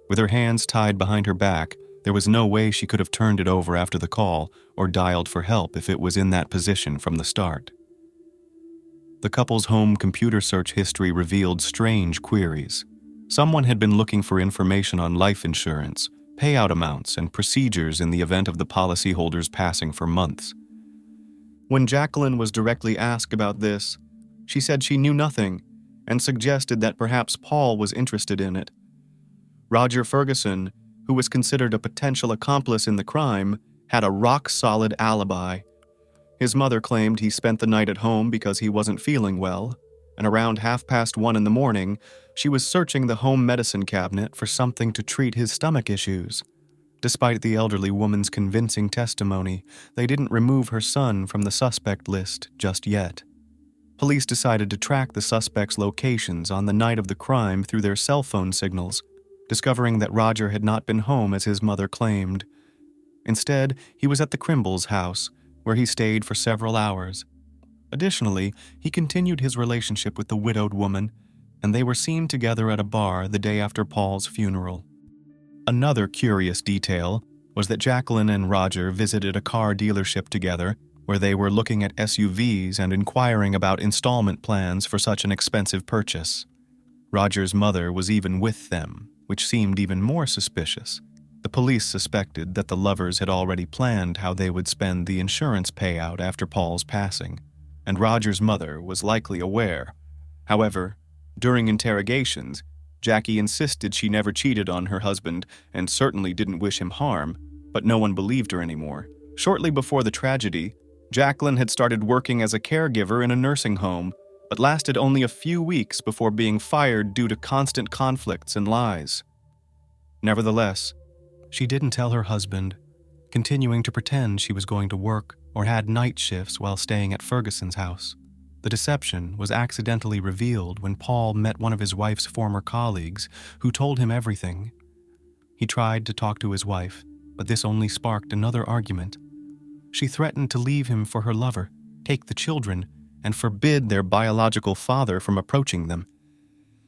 With her hands tied behind her back, there was no way she could have turned it over after the call or dialed for help if it was in that position from the start. The couple's home computer search history revealed strange queries. Someone had been looking for information on life insurance, payout amounts, and procedures in the event of the policyholders passing for months. When Jacqueline was directly asked about this, she said she knew nothing and suggested that perhaps Paul was interested in it. Roger Ferguson, who was considered a potential accomplice in the crime, had a rock-solid alibi. His mother claimed he spent the night at home because he wasn't feeling well, and around 1:30 in the morning, she was searching the home medicine cabinet for something to treat his stomach issues. Despite the elderly woman's convincing testimony, they didn't remove her son from the suspect list just yet. Police decided to track the suspect's locations on the night of the crime through their cell phone signals, discovering that Roger had not been home as his mother claimed. Instead, he was at the Crimbles' house, where he stayed for several hours. Additionally, he continued his relationship with the widowed woman, and they were seen together at a bar the day after Paul's funeral. Another curious detail was that Jacqueline and Roger visited a car dealership together, where they were looking at SUVs and inquiring about installment plans for such an expensive purchase. Roger's mother was even with them, which seemed even more suspicious. The police suspected that the lovers had already planned how they would spend the insurance payout after Paul's passing, and Roger's mother was likely aware. However, during interrogations, Jackie insisted she never cheated on her husband and certainly didn't wish him harm, but no one believed her anymore. Shortly before the tragedy, Jacqueline had started working as a caregiver in a nursing home, but lasted only a few weeks before being fired due to constant conflicts and lies. Nevertheless, she didn't tell her husband, continuing to pretend she was going to work or had night shifts while staying at Ferguson's house. The deception was accidentally revealed when Paul met one of his wife's former colleagues who told him everything. He tried to talk to his wife, but this only sparked another argument. She threatened to leave him for her lover, take the children, and forbid their biological father from approaching them.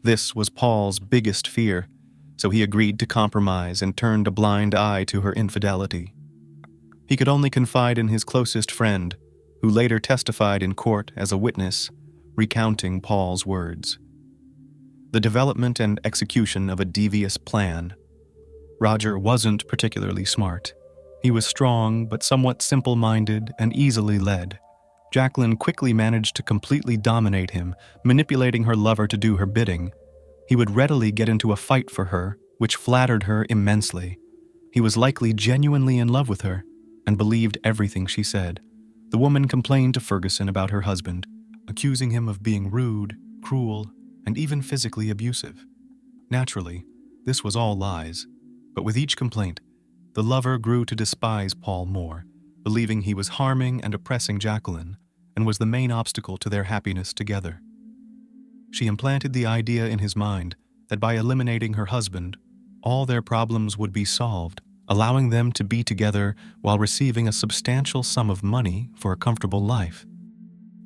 This was Paul's biggest fear, so he agreed to compromise and turned a blind eye to her infidelity. He could only confide in his closest friend, who later testified in court as a witness, recounting Paul's words. The development and execution of a devious plan. Roger wasn't particularly smart. He was strong but somewhat simple-minded and easily led. Jacqueline quickly managed to completely dominate him, manipulating her lover to do her bidding. He would readily get into a fight for her, which flattered her immensely. He was likely genuinely in love with her and believed everything she said. The woman complained to Ferguson about her husband, accusing him of being rude, cruel, and even physically abusive. Naturally, this was all lies, but with each complaint, the lover grew to despise Paul more, believing he was harming and oppressing Jacqueline and was the main obstacle to their happiness together. She implanted the idea in his mind that by eliminating her husband, all their problems would be solved, allowing them to be together while receiving a substantial sum of money for a comfortable life.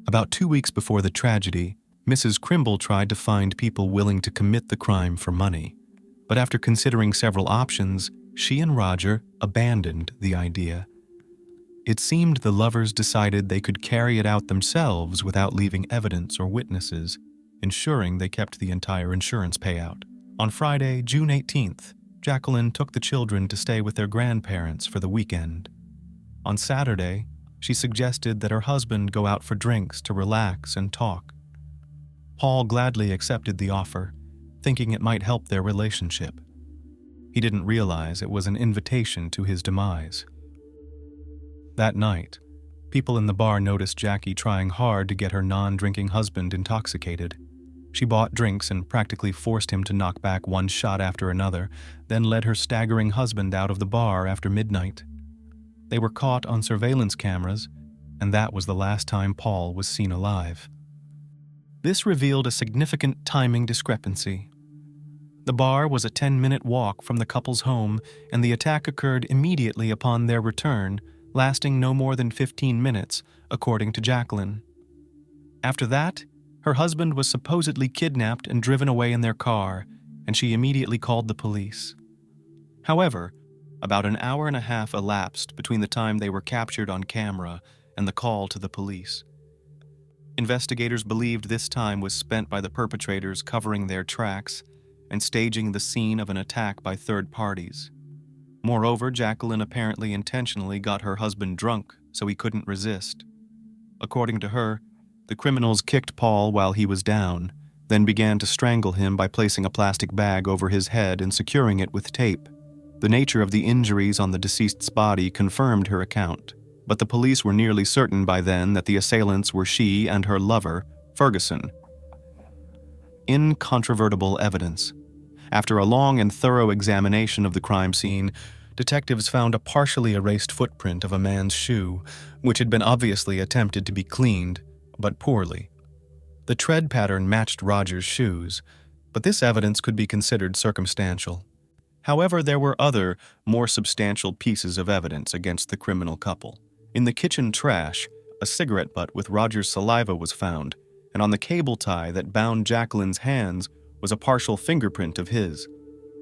About 2 weeks before the tragedy, Mrs. Crimble tried to find people willing to commit the crime for money, but after considering several options, she and Roger abandoned the idea. It seemed the lovers decided they could carry it out themselves without leaving evidence or witnesses, ensuring they kept the entire insurance payout. On Friday, June 18th, Jacqueline took the children to stay with their grandparents for the weekend. On Saturday, she suggested that her husband go out for drinks to relax and talk. Paul gladly accepted the offer, thinking it might help their relationship. He didn't realize it was an invitation to his demise. That night, people in the bar noticed Jackie trying hard to get her non-drinking husband intoxicated. She bought drinks and practically forced him to knock back one shot after another, then led her staggering husband out of the bar after midnight. They were caught on surveillance cameras, and that was the last time Paul was seen alive. This revealed a significant timing discrepancy. The bar was a 10-minute walk from the couple's home, and the attack occurred immediately upon their return, lasting no more than 15 minutes, according to Jacqueline. After that, her husband was supposedly kidnapped and driven away in their car, and she immediately called the police. However, about an hour and a half elapsed between the time they were captured on camera and the call to the police. Investigators believed this time was spent by the perpetrators covering their tracks and staging the scene of an attack by third parties. Moreover, Jacqueline apparently intentionally got her husband drunk so he couldn't resist. According to her, the criminals kicked Paul while he was down, then began to strangle him by placing a plastic bag over his head and securing it with tape. The nature of the injuries on the deceased's body confirmed her account, but the police were nearly certain by then that the assailants were she and her lover, Ferguson. Incontrovertible evidence. After a long and thorough examination of the crime scene, detectives found a partially erased footprint of a man's shoe, which had been obviously attempted to be cleaned, but poorly. The tread pattern matched Roger's shoes, but this evidence could be considered circumstantial. However, there were other, more substantial pieces of evidence against the criminal couple. In the kitchen trash, a cigarette butt with Roger's saliva was found, and on the cable tie that bound Jacqueline's hands was a partial fingerprint of his.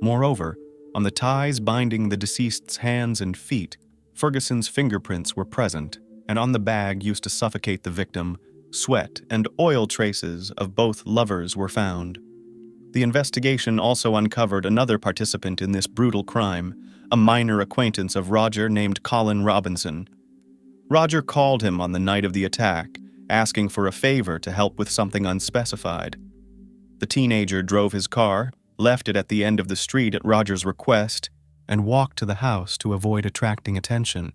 Moreover, on the ties binding the deceased's hands and feet, Ferguson's fingerprints were present, and on the bag used to suffocate the victim, sweat and oil traces of both lovers were found. The investigation also uncovered another participant in this brutal crime, a minor acquaintance of Roger named Colin Robinson. Roger called him on the night of the attack, asking for a favor to help with something unspecified. The teenager drove his car, left it at the end of the street at Roger's request, and walked to the house to avoid attracting attention.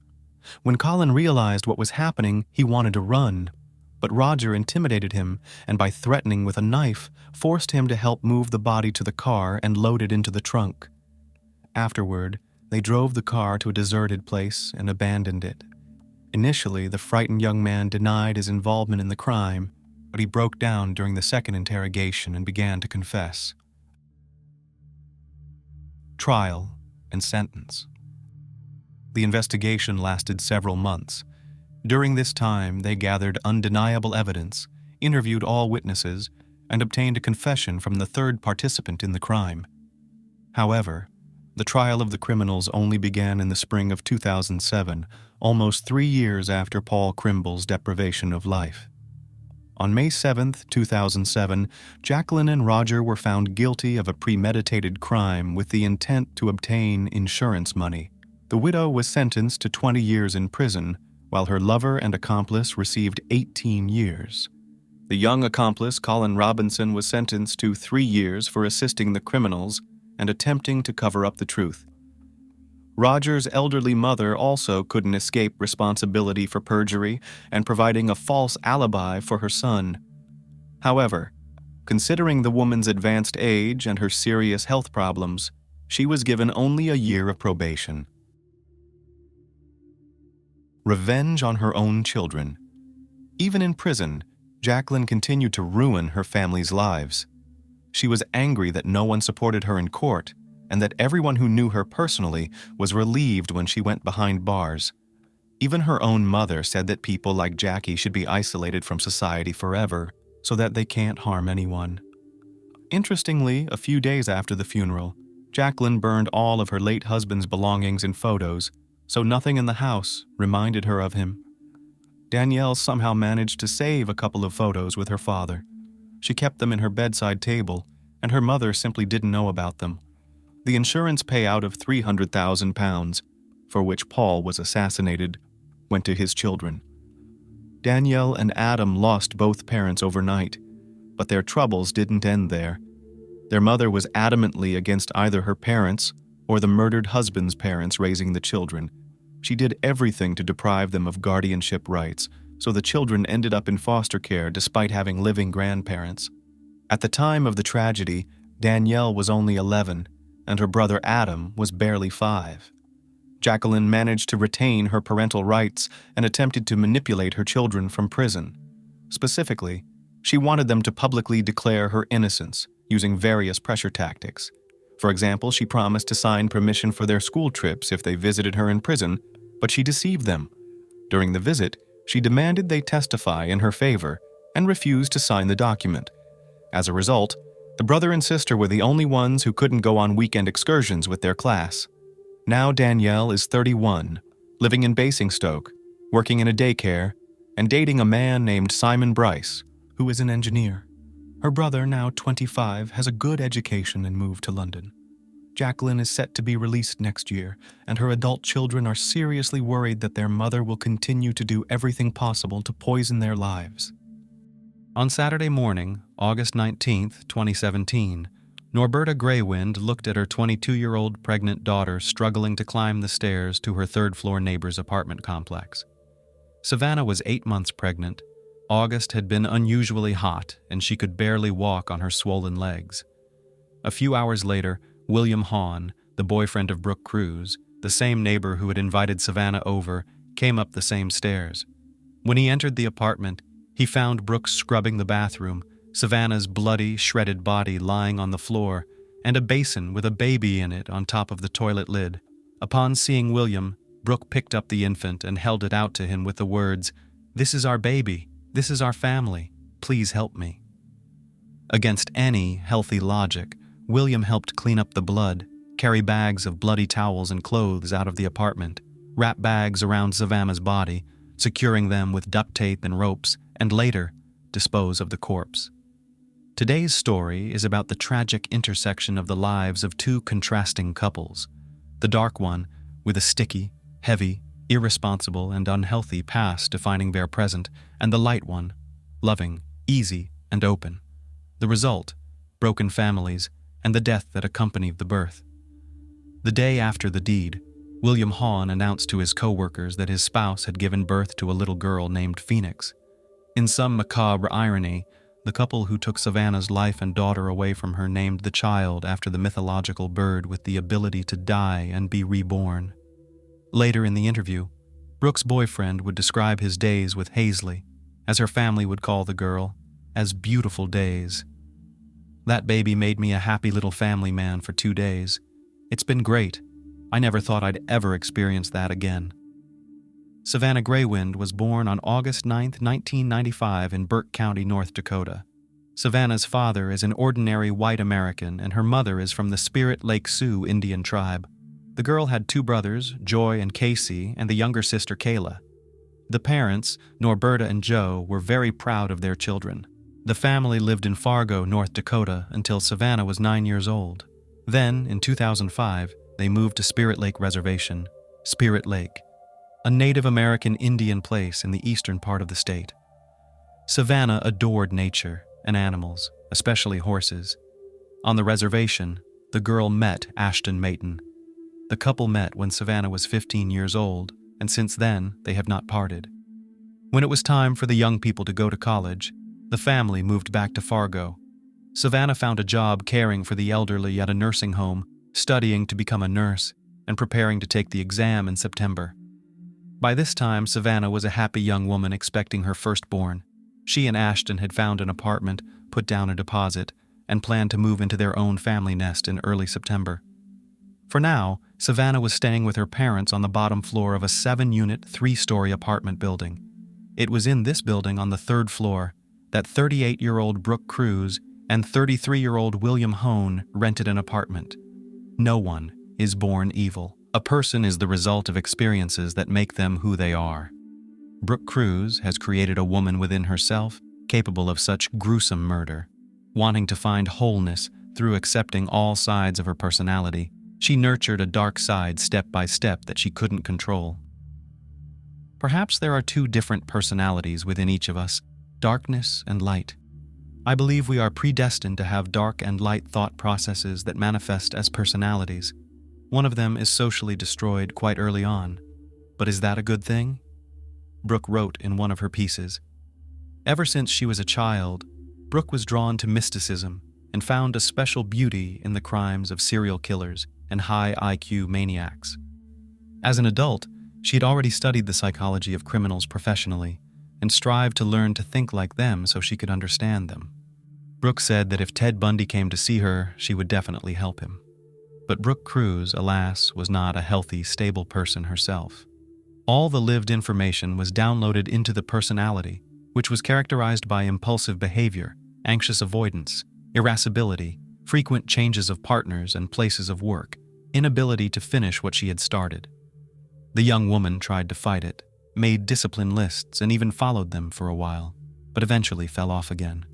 When Colin realized what was happening, he wanted to run, but Roger intimidated him and by threatening with a knife, forced him to help move the body to the car and load it into the trunk. Afterward, they drove the car to a deserted place and abandoned it. Initially, the frightened young man denied his involvement in the crime, but he broke down during the second interrogation and began to confess. Trial and sentence. The investigation lasted several months. During this time, they gathered undeniable evidence, interviewed all witnesses, and obtained a confession from the third participant in the crime. However, the trial of the criminals only began in the spring of 2007, almost 3 years after Paul Crimble's deprivation of life. On May 7, 2007, Jacqueline and Roger were found guilty of a premeditated crime with the intent to obtain insurance money. The widow was sentenced to 20 years in prison, while her lover and accomplice received 18 years. The young accomplice, Colin Robinson, was sentenced to 3 years for assisting the criminals and attempting to cover up the truth. Roger's elderly mother also couldn't escape responsibility for perjury and providing a false alibi for her son. However, considering the woman's advanced age and her serious health problems, she was given only a year of probation. Revenge on her own children. Even in prison, Jacqueline continued to ruin her family's lives. She was angry that no one supported her in court and that everyone who knew her personally was relieved when she went behind bars. Even her own mother said that people like Jackie should be isolated from society forever so that they can't harm anyone. Interestingly, a few days after the funeral, Jacqueline burned all of her late husband's belongings and photos, so nothing in the house reminded her of him. Danielle somehow managed to save a couple of photos with her father. She kept them in her bedside table, and her mother simply didn't know about them. The insurance payout of £300,000, for which Paul was assassinated, went to his children. Danielle and Adam lost both parents overnight, but their troubles didn't end there. Their mother was adamantly against either her parents or the murdered husband's parents raising the children. She did everything to deprive them of guardianship rights, so the children ended up in foster care despite having living grandparents. At the time of the tragedy, Danielle was only 11, and her brother Adam was barely 5. Jacqueline managed to retain her parental rights and attempted to manipulate her children from prison. Specifically, she wanted them to publicly declare her innocence using various pressure tactics. For example, she promised to sign permission for their school trips if they visited her in prison, but she deceived them. During the visit, she demanded they testify in her favor and refused to sign the document. As a result, the brother and sister were the only ones who couldn't go on weekend excursions with their class. Now Danielle is 31, living in Basingstoke, working in a daycare, and dating a man named Simon Bryce, who is an engineer. Her brother, now 25, has a good education and moved to London. Jacqueline is set to be released next year, and her adult children are seriously worried that their mother will continue to do everything possible to poison their lives. On Saturday morning, August 19, 2017, Norberta Greywind looked at her 22-year-old pregnant daughter struggling to climb the stairs to her third-floor neighbor's apartment complex. Savannah was 8 months pregnant. August had been unusually hot, and she could barely walk on her swollen legs. A few hours later, William Hahn, the boyfriend of Brooke Cruz, the same neighbor who had invited Savannah over, came up the same stairs. When he entered the apartment, he found Brooke scrubbing the bathroom, Savannah's bloody, shredded body lying on the floor, and a basin with a baby in it on top of the toilet lid. Upon seeing William, Brooke picked up the infant and held it out to him with the words, "This is our baby. This is our family. Please help me." Against any healthy logic, William helped clean up the blood, carry bags of bloody towels and clothes out of the apartment, wrap bags around Savannah's body, securing them with duct tape and ropes, and later dispose of the corpse. Today's story is about the tragic intersection of the lives of two contrasting couples. The dark one, with a sticky, heavy, irresponsible, and unhealthy past defining their present, and the light one, loving, easy, and open. The result, broken families, and the death that accompanied the birth. The day after the deed, William Hahn announced to his co-workers that his spouse had given birth to a little girl named Phoenix. In some macabre irony, the couple who took Savannah's life and daughter away from her named the child after the mythological bird with the ability to die and be reborn. Later in the interview, Brooke's boyfriend would describe his days with Hazley, as her family would call the girl, as beautiful days. "That baby made me a happy little family man for 2 days. It's been great. I never thought I'd ever experience that again." Savannah Greywind was born on August 9, 1995 in Burke County, North Dakota. Savannah's father is an ordinary white American and her mother is from the Spirit Lake Sioux Indian tribe. The girl had 2 brothers, Joy and Casey, and the younger sister Kayla. The parents, Norberta and Joe, were very proud of their children. The family lived in Fargo, North Dakota until Savannah was 9 years old. Then, in 2005, they moved to Spirit Lake Reservation, Spirit Lake, a Native American Indian place in the eastern part of the state. Savannah adored nature and animals, especially horses. On the reservation, the girl met Ashton Mayton. The couple met when Savannah was 15 years old, and since then, they have not parted. When it was time for the young people to go to college, the family moved back to Fargo. Savannah found a job caring for the elderly at a nursing home, studying to become a nurse, and preparing to take the exam in September. By this time, Savannah was a happy young woman expecting her firstborn. She and Ashton had found an apartment, put down a deposit, and planned to move into their own family nest in early September. For now, Savannah was staying with her parents on the bottom floor of a 7-unit, 3-story apartment building. It was in this building on the 3rd floor that 38-year-old Brooke Cruz and 33-year-old William Hone rented an apartment. No one is born evil. A person is the result of experiences that make them who they are. Brooke Cruz has created a woman within herself capable of such gruesome murder. Wanting to find wholeness through accepting all sides of her personality, she nurtured a dark side step by step that she couldn't control. Perhaps there are 2 different personalities within each of us, darkness and light. I believe we are predestined to have dark and light thought processes that manifest as personalities. One of them is socially destroyed quite early on. But is that a good thing? Brooke wrote in one of her pieces, "Ever since she was a child, Brooke was drawn to mysticism and found a special beauty in the crimes of serial killers and high IQ maniacs. As an adult, she had already studied the psychology of criminals professionally and strived to learn to think like them so she could understand them. Brooke said that if Ted Bundy came to see her, she would definitely help him. But Brooke Cruz, alas, was not a healthy, stable person herself. All the lived information was downloaded into the personality, which was characterized by impulsive behavior, anxious avoidance, irascibility, frequent changes of partners and places of work, inability to finish what she had started. The young woman tried to fight it, made discipline lists, and even followed them for a while, but eventually fell off again.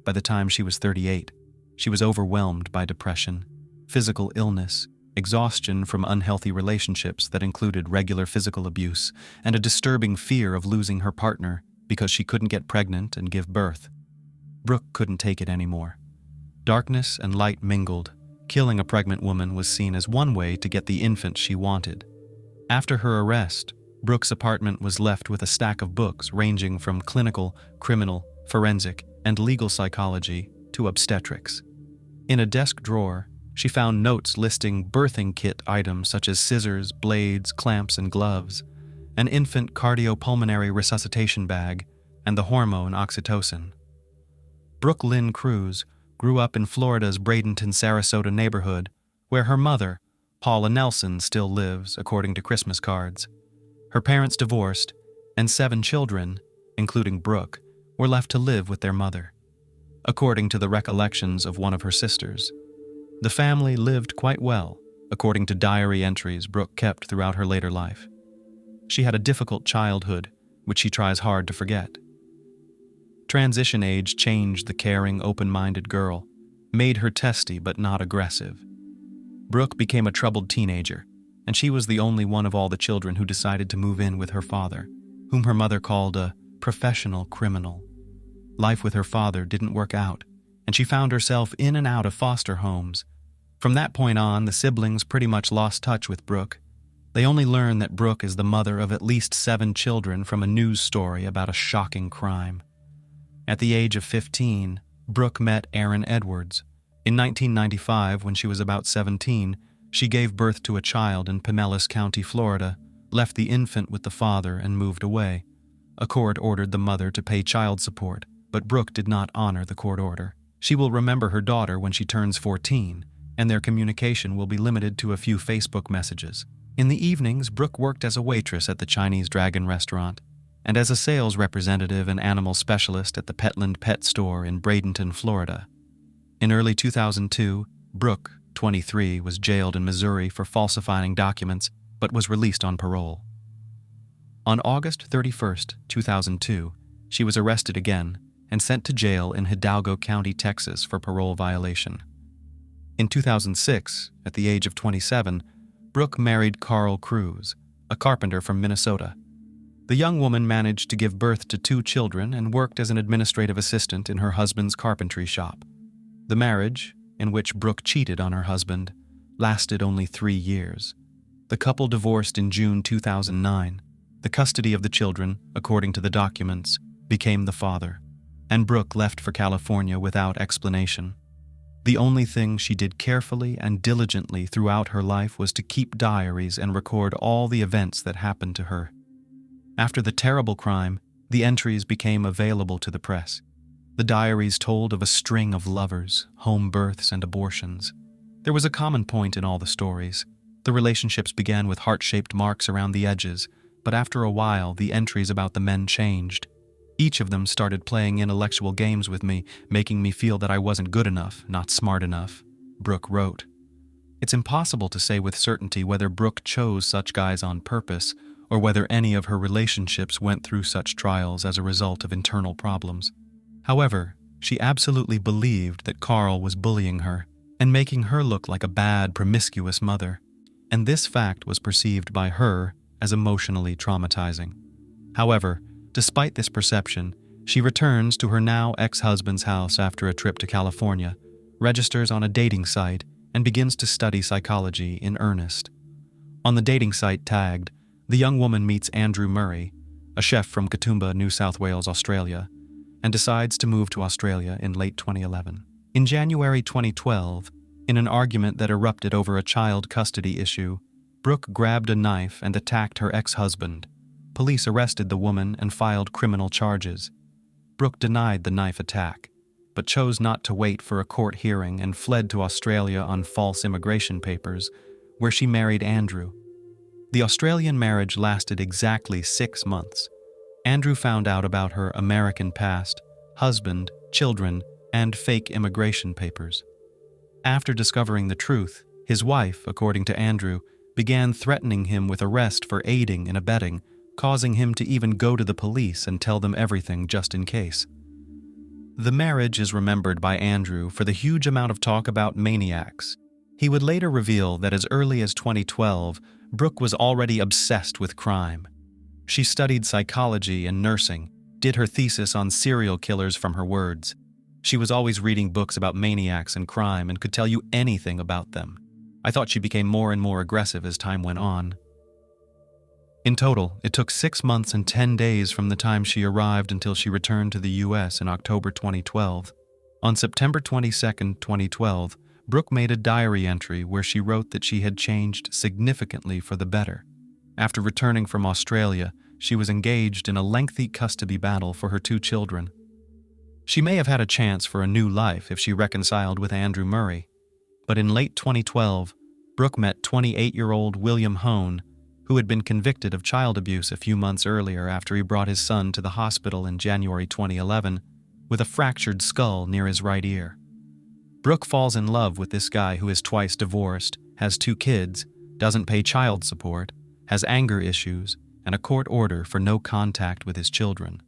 By the time she was 38, she was overwhelmed by depression, physical illness, exhaustion from unhealthy relationships that included regular physical abuse, and a disturbing fear of losing her partner because she couldn't get pregnant and give birth. Brooke couldn't take it anymore. Darkness and light mingled. Killing a pregnant woman was seen as one way to get the infant she wanted. After her arrest, Brooke's apartment was left with a stack of books ranging from clinical, criminal, forensic, and legal psychology to obstetrics. In a desk drawer, she found notes listing birthing kit items such as scissors, blades, clamps, and gloves, an infant cardiopulmonary resuscitation bag, and the hormone oxytocin. Brooke Lynn Cruz grew up in Florida's Bradenton-Sarasota neighborhood, where her mother, Paula Nelson, still lives, according to Christmas cards. Her parents divorced, and 7 children, including Brooke, were left to live with their mother. According to the recollections of one of her sisters, the family lived quite well, according to diary entries Brooke kept throughout her later life. She had a difficult childhood, which she tries hard to forget. Transition age changed the caring, open-minded girl, made her testy but not aggressive. Brooke became a troubled teenager, and she was the only one of all the children who decided to move in with her father, whom her mother called a professional criminal. Life with her father didn't work out, and she found herself in and out of foster homes. From that point on, the siblings pretty much lost touch with Brooke. They only learn that Brooke is the mother of at least 7 children from a news story about a shocking crime. At the age of 15, Brooke met Aaron Edwards. In 1995, when she was about 17, she gave birth to a child in Pinellas County, Florida, left the infant with the father, and moved away. A court ordered the mother to pay child support, but Brooke did not honor the court order. She will remember her daughter when she turns 14, and their communication will be limited to a few Facebook messages. In the evenings, Brooke worked as a waitress at the Chinese Dragon restaurant and as a sales representative and animal specialist at the Petland Pet Store in Bradenton, Florida. In early 2002, Brooke, 23, was jailed in Missouri for falsifying documents but was released on parole. On August 31, 2002, she was arrested again and sent to jail in Hidalgo County, Texas for parole violation. In 2006, at the age of 27, Brooke married Carl Cruz, a carpenter from Minnesota. The young woman managed to give birth to 2 children and worked as an administrative assistant in her husband's carpentry shop. The marriage, in which Brooke cheated on her husband, lasted only 3 years. The couple divorced in June 2009. The custody of the children, according to the documents, became the father, and Brooke left for California without explanation. The only thing she did carefully and diligently throughout her life was to keep diaries and record all the events that happened to her. After the terrible crime, the entries became available to the press. The diaries told of a string of lovers, home births, and abortions. There was a common point in all the stories. The relationships began with heart-shaped marks around the edges, but after a while, the entries about the men changed. Each of them started playing intellectual games with me, making me feel that I wasn't good enough, not smart enough, Brooke wrote. It's impossible to say with certainty whether Brooke chose such guys on purpose or whether any of her relationships went through such trials as a result of internal problems. However, she absolutely believed that Carl was bullying her and making her look like a bad, promiscuous mother, and this fact was perceived by her as emotionally traumatizing. However, despite this perception, she returns to her now ex-husband's house after a trip to California, registers on a dating site, and begins to study psychology in earnest. On the dating site tagged, the young woman meets Andrew Murray, a chef from Katoomba, New South Wales, Australia, and decides to move to Australia in late 2011. In January 2012, in an argument that erupted over a child custody issue, Brooke grabbed a knife and attacked her ex-husband. Police arrested the woman and filed criminal charges. Brooke denied the knife attack, but chose not to wait for a court hearing and fled to Australia on false immigration papers, where she married Andrew. The Australian marriage lasted exactly 6 months. Andrew found out about her American past, husband, children, and fake immigration papers. After discovering the truth, his wife, according to Andrew, began threatening him with arrest for aiding and abetting, causing him to even go to the police and tell them everything just in case. The marriage is remembered by Andrew for the huge amount of talk about maniacs. He would later reveal that as early as 2012, Brooke was already obsessed with crime. She studied psychology and nursing, did her thesis on serial killers from her words. She was always reading books about maniacs and crime and could tell you anything about them. I thought she became more and more aggressive as time went on. In total, it took 6 months and 10 days from the time she arrived until she returned to the U.S. in October 2012. On September 22, 2012, Brooke made a diary entry where she wrote that she had changed significantly for the better. After returning from Australia, she was engaged in a lengthy custody battle for her 2 children. She may have had a chance for a new life if she reconciled with Andrew Murray, but in late 2012, Brooke met 28-year-old William Hone, who had been convicted of child abuse a few months earlier after he brought his son to the hospital in January 2011 with a fractured skull near his right ear. Brooke falls in love with this guy who is twice divorced, has 2 kids, doesn't pay child support, has anger issues, and a court order for no contact with his children.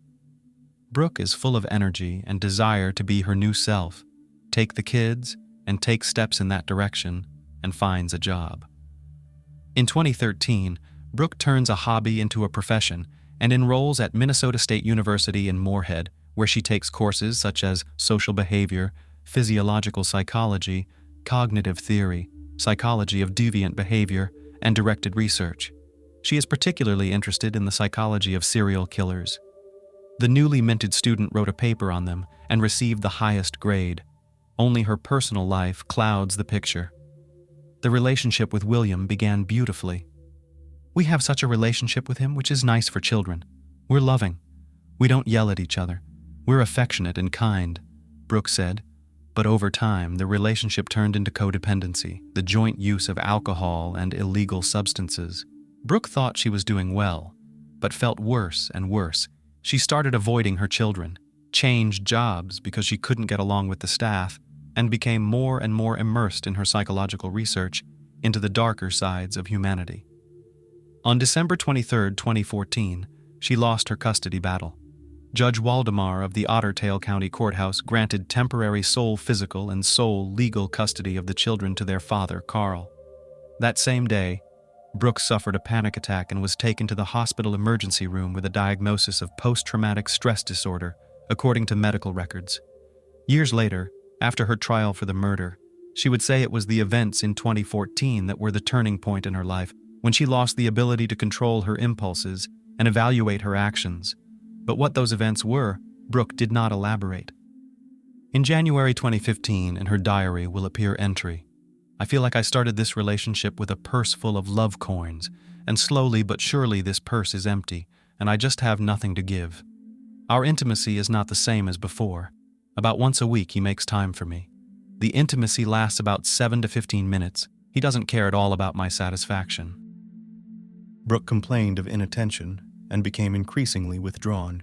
Brooke is full of energy and desire to be her new self, take the kids, and take steps in that direction, and finds a job. In 2013, Brooke turns a hobby into a profession and enrolls at Minnesota State University in Moorhead, where she takes courses such as social behavior, physiological psychology, cognitive theory, psychology of deviant behavior, and directed research. She is particularly interested in the psychology of serial killers. The newly minted student wrote a paper on them and received the highest grade. Only her personal life clouds the picture. The relationship with William began beautifully. "We have such a relationship with him, which is nice for children. We're loving. We don't yell at each other. We're affectionate and kind," Brooke said. But over time, the relationship turned into codependency, the joint use of alcohol and illegal substances. Brooke thought she was doing well, but felt worse and worse. She started avoiding her children, changed jobs because she couldn't get along with the staff, and became more and more immersed in her psychological research into the darker sides of humanity. On December 23, 2014, she lost her custody battle. Judge Waldemar of the Otter Tail County Courthouse granted temporary sole physical and sole legal custody of the children to their father, Carl. That same day, Brooke suffered a panic attack and was taken to the hospital emergency room with a diagnosis of post-traumatic stress disorder, according to medical records. Years later, after her trial for the murder, she would say it was the events in 2014 that were the turning point in her life, when she lost the ability to control her impulses and evaluate her actions. But what those events were, Brooke did not elaborate. In January 2015, in her diary will appear entry, "I feel like I started this relationship with a purse full of love coins, and slowly but surely this purse is empty, and I just have nothing to give. Our intimacy is not the same as before. About once a week he makes time for me. The intimacy lasts about 7 to 15 minutes. He doesn't care at all about my satisfaction." Brooke complained of inattention and became increasingly withdrawn.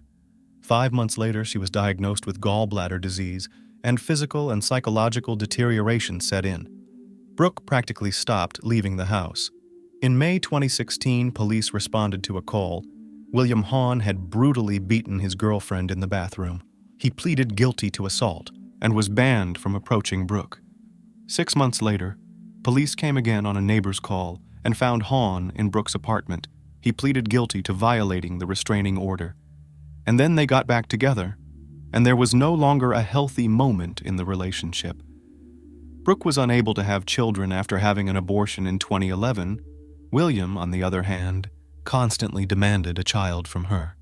5 months later, she was diagnosed with gallbladder disease, and physical and psychological deterioration set in. Brooke practically stopped leaving the house. In May 2016, police responded to a call. William Hahn had brutally beaten his girlfriend in the bathroom. He pleaded guilty to assault and was banned from approaching Brooke. 6 months later, police came again on a neighbor's call and found Hahn in Brooke's apartment. He pleaded guilty to violating the restraining order. And then they got back together, and there was no longer a healthy moment in the relationship. Brooke was unable to have children after having an abortion in 2011. William, on the other hand, constantly demanded a child from her.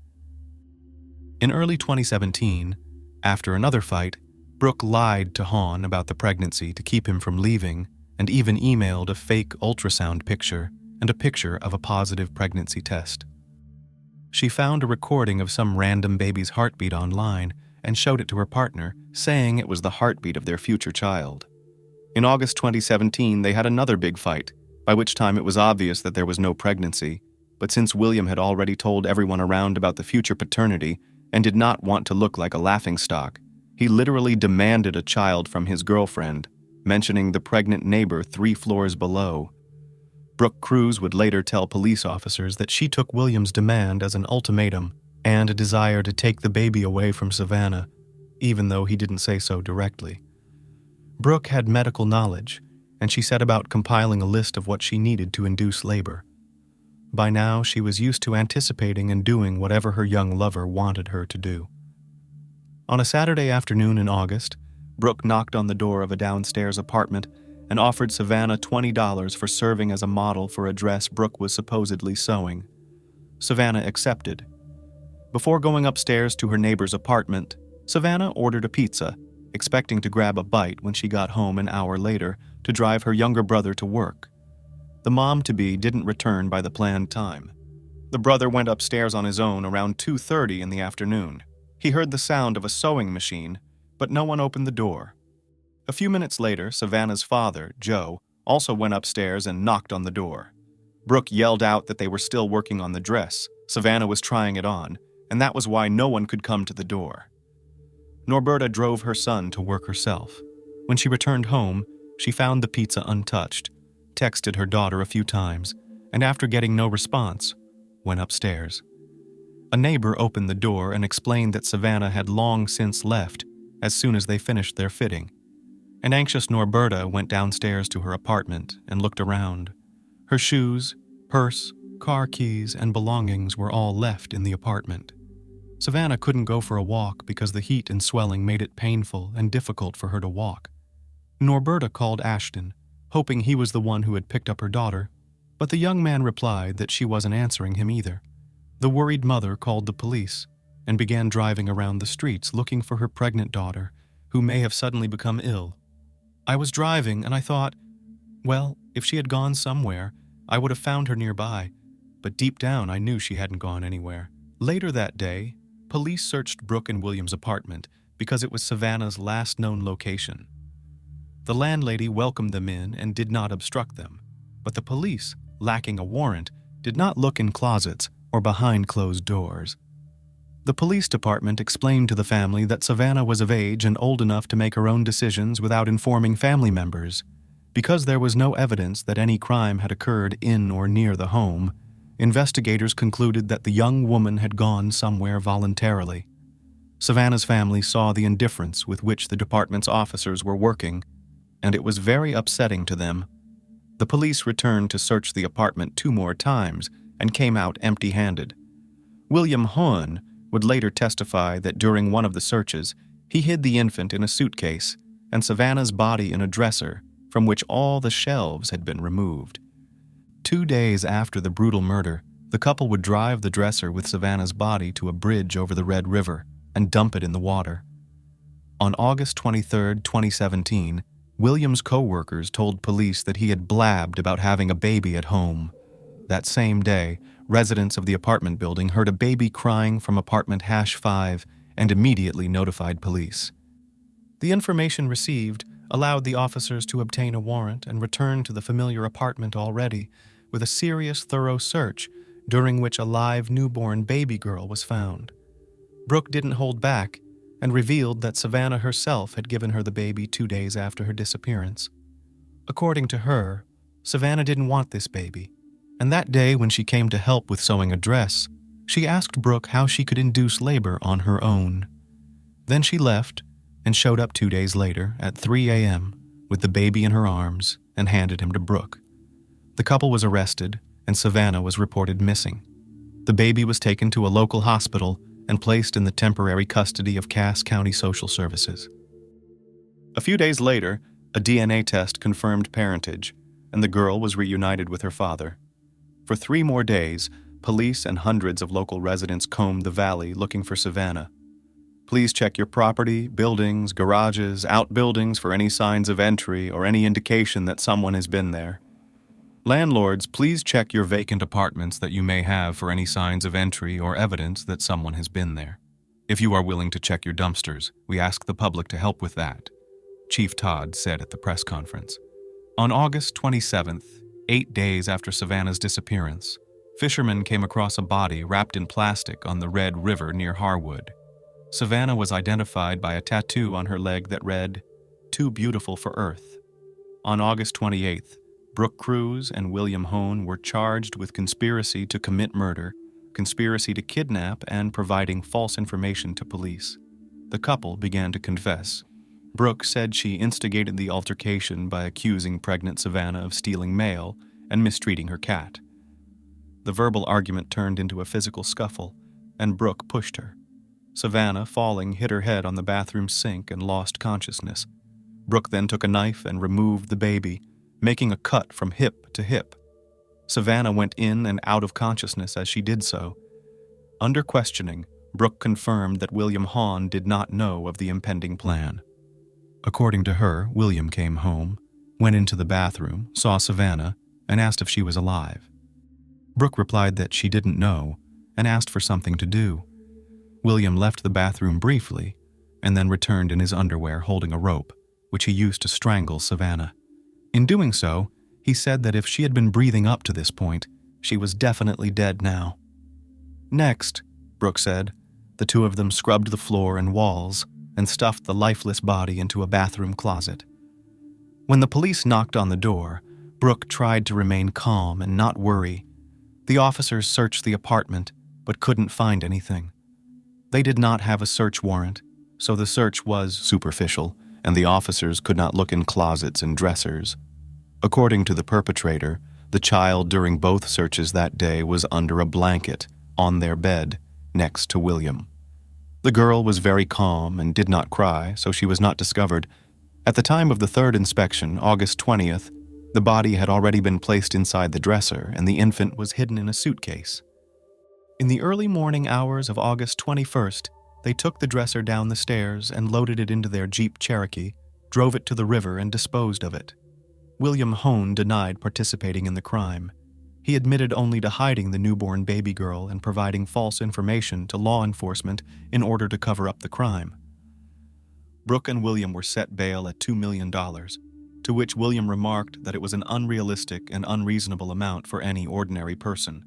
In early 2017, after another fight, Brooke lied to Hahn about the pregnancy to keep him from leaving, and even emailed a fake ultrasound picture and a picture of a positive pregnancy test. She found a recording of some random baby's heartbeat online and showed it to her partner, saying it was the heartbeat of their future child. In August 2017, they had another big fight, by which time it was obvious that there was no pregnancy, but since William had already told everyone around about the future paternity and did not want to look like a laughingstock, he literally demanded a child from his girlfriend, mentioning the pregnant neighbor 3 floors below. Brooke Cruz would later tell police officers that she took William's demand as an ultimatum and a desire to take the baby away from Savannah, even though he didn't say so directly. Brooke had medical knowledge, and she set about compiling a list of what she needed to induce labor. By now, she was used to anticipating and doing whatever her young lover wanted her to do. On a Saturday afternoon in August, Brooke knocked on the door of a downstairs apartment and offered Savannah $20 for serving as a model for a dress Brooke was supposedly sewing. Savannah accepted. Before going upstairs to her neighbor's apartment, Savannah ordered a pizza, expecting to grab a bite when she got home an hour later to drive her younger brother to work. The mom-to-be didn't return by the planned time. The brother went upstairs on his own around 2:30 in the afternoon. He heard the sound of a sewing machine, but no one opened the door. A few minutes later, Savannah's father, Joe, also went upstairs and knocked on the door. Brooke yelled out that they were still working on the dress. Savannah was trying it on, and that was why no one could come to the door. Norberta drove her son to work herself. When she returned home, she found the pizza untouched, texted her daughter a few times, and after getting no response, went upstairs. A neighbor opened the door and explained that Savannah had long since left as soon as they finished their fitting. An anxious Norberta went downstairs to her apartment and looked around. Her shoes, purse, car keys, and belongings were all left in the apartment. Savannah couldn't go for a walk because the heat and swelling made it painful and difficult for her to walk. Norberta called Ashton, hoping he was the one who had picked up her daughter, but the young man replied that she wasn't answering him either. The worried mother called the police and began driving around the streets looking for her pregnant daughter, who may have suddenly become ill. I was driving and I thought, well, if she had gone somewhere, I would have found her nearby, but deep down I knew she hadn't gone anywhere. Later that day, police searched Brooke and William's apartment because it was Savannah's last known location. The landlady welcomed them in and did not obstruct them, but the police, lacking a warrant, did not look in closets or behind closed doors. The police department explained to the family that Savannah was of age and old enough to make her own decisions without informing family members. Because there was no evidence that any crime had occurred in or near the home, investigators concluded that the young woman had gone somewhere voluntarily. Savannah's family saw the indifference with which the department's officers were working, and it was very upsetting to them. The police returned to search the apartment 2 more times and came out empty-handed. William Hahn would later testify that during one of the searches, he hid the infant in a suitcase and Savannah's body in a dresser from which all the shelves had been removed. 2 days after the brutal murder, the couple would drive the dresser with Savannah's body to a bridge over the Red River and dump it in the water. On August 23, 2017, William's co-workers told police that he had blabbed about having a baby at home. That same day, residents of the apartment building heard a baby crying from apartment #5 and immediately notified police. The information received allowed the officers to obtain a warrant and return to the familiar apartment already, with a serious, thorough search, during which a live newborn baby girl was found. Brooke didn't hold back and revealed that Savannah herself had given her the baby 2 days after her disappearance. According to her, Savannah didn't want this baby, and that day when she came to help with sewing a dress, she asked Brooke how she could induce labor on her own. Then she left and showed up 2 days later at 3 a.m. with the baby in her arms and handed him to Brooke. The couple was arrested and Savannah was reported missing. The baby was taken to a local hospital and placed in the temporary custody of Cass County Social Services. A few days later, a DNA test confirmed parentage, and the girl was reunited with her father. For 3 more days, police and hundreds of local residents combed the valley looking for Savannah. Please check your property, buildings, garages, outbuildings for any signs of entry or any indication that someone has been there. Landlords, please check your vacant apartments that you may have for any signs of entry or evidence that someone has been there. If you are willing to check your dumpsters, we ask the public to help with that, Chief Todd said at the press conference. On August 27th, 8 days after Savannah's disappearance, fishermen came across a body wrapped in plastic on the Red River near Harwood. Savannah was identified by a tattoo on her leg that read, "Too beautiful for Earth." On August 28th, Brooke Cruz and William Hone were charged with conspiracy to commit murder, conspiracy to kidnap, and providing false information to police. The couple began to confess. Brooke said she instigated the altercation by accusing pregnant Savannah of stealing mail and mistreating her cat. The verbal argument turned into a physical scuffle, and Brooke pushed her. Savannah, falling, hit her head on the bathroom sink and lost consciousness. Brooke then took a knife and removed the baby, making a cut from hip to hip. Savannah went in and out of consciousness as she did so. Under questioning, Brooke confirmed that William Hahn did not know of the impending plan. According to her, William came home, went into the bathroom, saw Savannah, and asked if she was alive. Brooke replied that she didn't know and asked for something to do. William left the bathroom briefly and then returned in his underwear holding a rope, which he used to strangle Savannah. In doing so, he said that if she had been breathing up to this point, she was definitely dead now. Next, Brooke said, the two of them scrubbed the floor and walls and stuffed the lifeless body into a bathroom closet. When the police knocked on the door, Brooke tried to remain calm and not worry. The officers searched the apartment but couldn't find anything. They did not have a search warrant, so the search was superficial, and the officers could not look in closets and dressers. According to the perpetrator, the child during both searches that day was under a blanket on their bed next to William. The girl was very calm and did not cry, so she was not discovered. At the time of the third inspection, August 20th, the body had already been placed inside the dresser and the infant was hidden in a suitcase. In the early morning hours of August 21st, they took the dresser down the stairs and loaded it into their Jeep Cherokee, drove it to the river and disposed of it. William Hone denied participating in the crime. He admitted only to hiding the newborn baby girl and providing false information to law enforcement in order to cover up the crime. Brooke and William were set bail at $2 million, to which William remarked that it was an unrealistic and unreasonable amount for any ordinary person.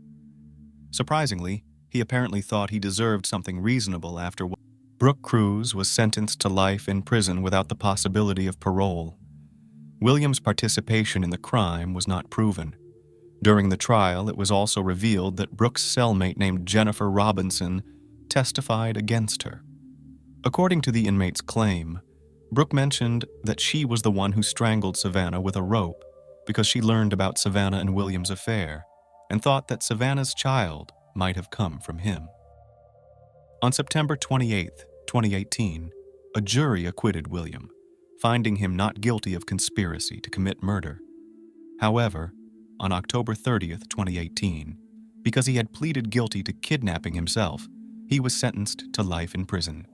Surprisingly, he apparently thought he deserved something reasonable after Brooke Cruz was sentenced to life in prison without the possibility of parole. William's participation in the crime was not proven. During the trial, it was also revealed that Brooke's cellmate named Jennifer Robinson testified against her. According to the inmate's claim, Brooke mentioned that she was the one who strangled Savannah with a rope because she learned about Savannah and William's affair and thought that Savannah's child might have come from him. On September 28, 2018, a jury acquitted William, finding him not guilty of conspiracy to commit murder. However, on October 30th, 2018, because he had pleaded guilty to kidnapping himself, he was sentenced to life in prison.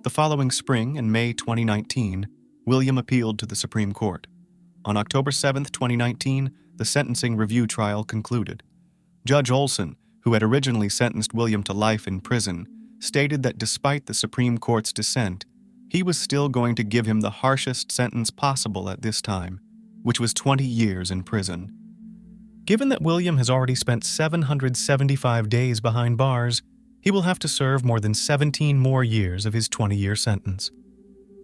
The following spring, in May 2019, William appealed to the Supreme Court. On October 7, 2019, the sentencing review trial concluded. Judge Olson, who had originally sentenced William to life in prison, stated that despite the Supreme Court's dissent, he was still going to give him the harshest sentence possible at this time, which was 20 years in prison. Given that William has already spent 775 days behind bars, he will have to serve more than 17 more years of his 20-year sentence.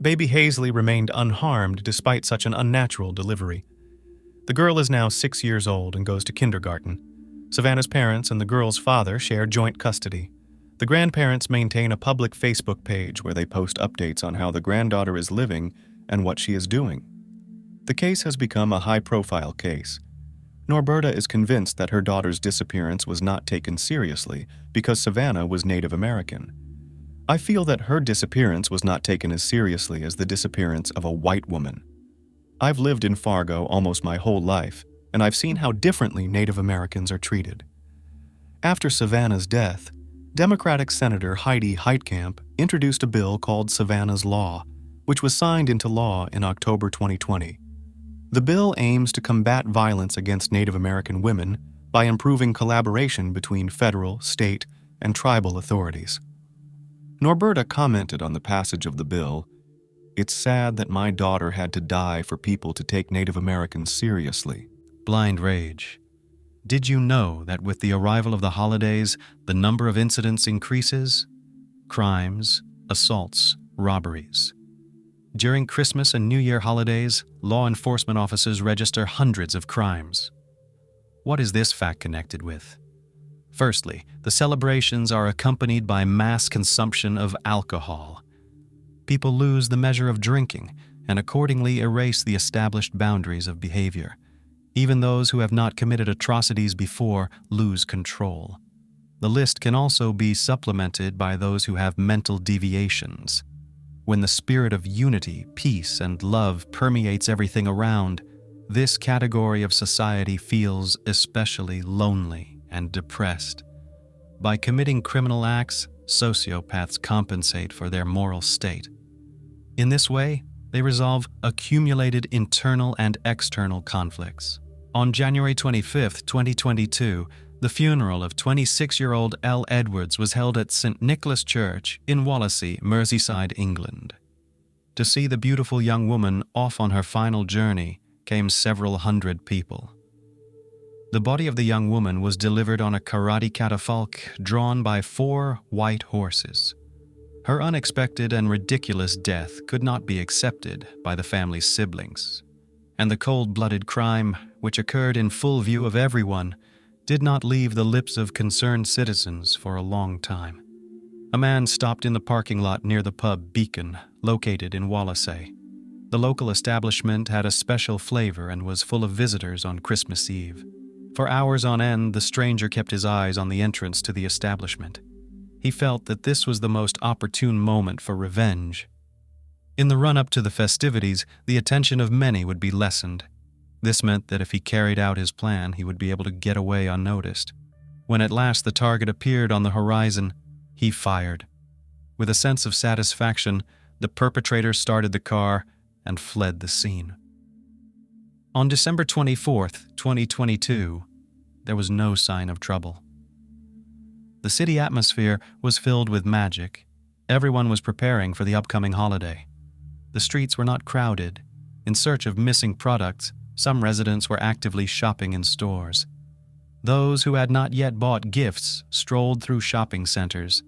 Baby Hazley remained unharmed despite such an unnatural delivery. The girl is now 6 years old and goes to kindergarten. Savannah's parents and the girl's father share joint custody. The grandparents maintain a public Facebook page where they post updates on how the granddaughter is living and what she is doing. The case has become a high-profile case. Norberta is convinced that her daughter's disappearance was not taken seriously because Savannah was Native American. I feel that her disappearance was not taken as seriously as the disappearance of a white woman. I've lived in Fargo almost my whole life, and I've seen how differently Native Americans are treated. After Savannah's death, Democratic Senator Heidi Heitkamp introduced a bill called Savannah's Law, which was signed into law in October 2020. The bill aims to combat violence against Native American women by improving collaboration between federal, state, and tribal authorities. Norberta commented on the passage of the bill, "It's sad that my daughter had to die for people to take Native Americans seriously." Blind rage. Did you know that with the arrival of the holidays, the number of incidents increases? Crimes, assaults, robberies. During Christmas and New Year holidays, law enforcement officers register hundreds of crimes. What is this fact connected with? Firstly, the celebrations are accompanied by mass consumption of alcohol. People lose the measure of drinking and accordingly erase the established boundaries of behavior. Even those who have not committed atrocities before lose control. The list can also be supplemented by those who have mental deviations. When the spirit of unity, peace, and love permeates everything around, this category of society feels especially lonely and depressed. By committing criminal acts, sociopaths compensate for their moral state. In this way, they resolve accumulated internal and external conflicts. On January 25, 2022, The funeral of 26-year-old Elle Edwards was held at St. Nicholas Church in Wallasey, Merseyside, England. To see the beautiful young woman off on her final journey came several hundred people. The body of the young woman was delivered on a karate catafalque drawn by 4 white horses. Her unexpected and ridiculous death could not be accepted by the family's siblings, and the cold-blooded crime, which occurred in full view of everyone, did not leave the lips of concerned citizens for a long time. A man stopped in the parking lot near the pub Beacon, located in Wallasey. The local establishment had a special flavor and was full of visitors on Christmas Eve. For hours on end, the stranger kept his eyes on the entrance to the establishment. He felt that this was the most opportune moment for revenge. In the run-up to the festivities, the attention of many would be lessened. This meant that if he carried out his plan, he would be able to get away unnoticed. When at last the target appeared on the horizon, he fired. With a sense of satisfaction, the perpetrator started the car and fled the scene. On December 24, 2022, there was no sign of trouble. The city atmosphere was filled with magic. Everyone was preparing for the upcoming holiday. The streets were not crowded. In search of missing products, some residents were actively shopping in stores. Those who had not yet bought gifts strolled through shopping centers.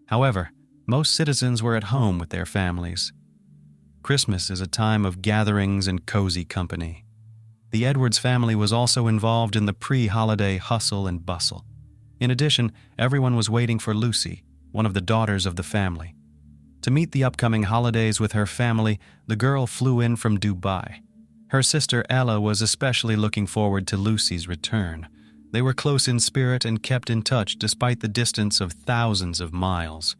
However, most citizens were at home with their families. Christmas is a time of gatherings and cozy company. The Edwards family was also involved in the pre-holiday hustle and bustle. In addition, everyone was waiting for Lucy, one of the daughters of the family. To meet the upcoming holidays with her family, the girl flew in from Dubai. Her sister Ella was especially looking forward to Lucy's return. They were close in spirit and kept in touch despite the distance of thousands of miles.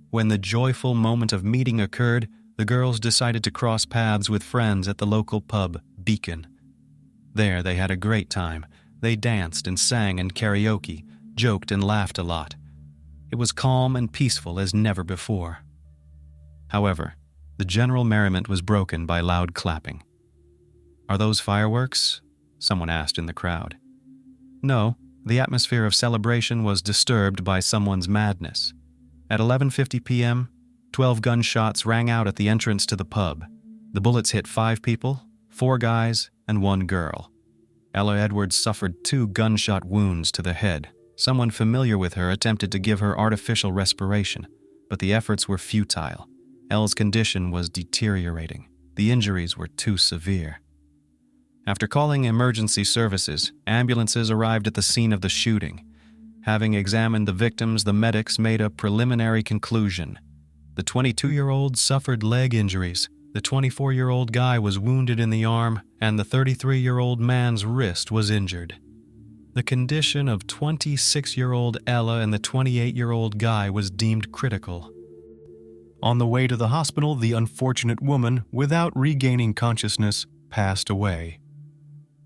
When the joyful moment of meeting occurred, the girls decided to cross paths with friends at the local pub, Beacon. There they had a great time. They danced and sang in karaoke, joked and laughed a lot. It was calm and peaceful as never before. However, the general merriment was broken by loud clapping. "Are those fireworks?" someone asked in the crowd. No, the atmosphere of celebration was disturbed by someone's madness. At 11:50 p.m., 12 gunshots rang out at the entrance to the pub. The bullets hit 5 people, 4 guys, and 1 girl. Ella Edwards suffered 2 gunshot wounds to the head. Someone familiar with her attempted to give her artificial respiration, but the efforts were futile. Elle's condition was deteriorating. The injuries were too severe. After calling emergency services, ambulances arrived at the scene of the shooting. Having examined the victims, the medics made a preliminary conclusion. The 22-year-old suffered leg injuries, the 24-year-old guy was wounded in the arm, and the 33-year-old man's wrist was injured. The condition of 26-year-old Ella and the 28-year-old guy was deemed critical. On the way to the hospital, the unfortunate woman, without regaining consciousness, passed away.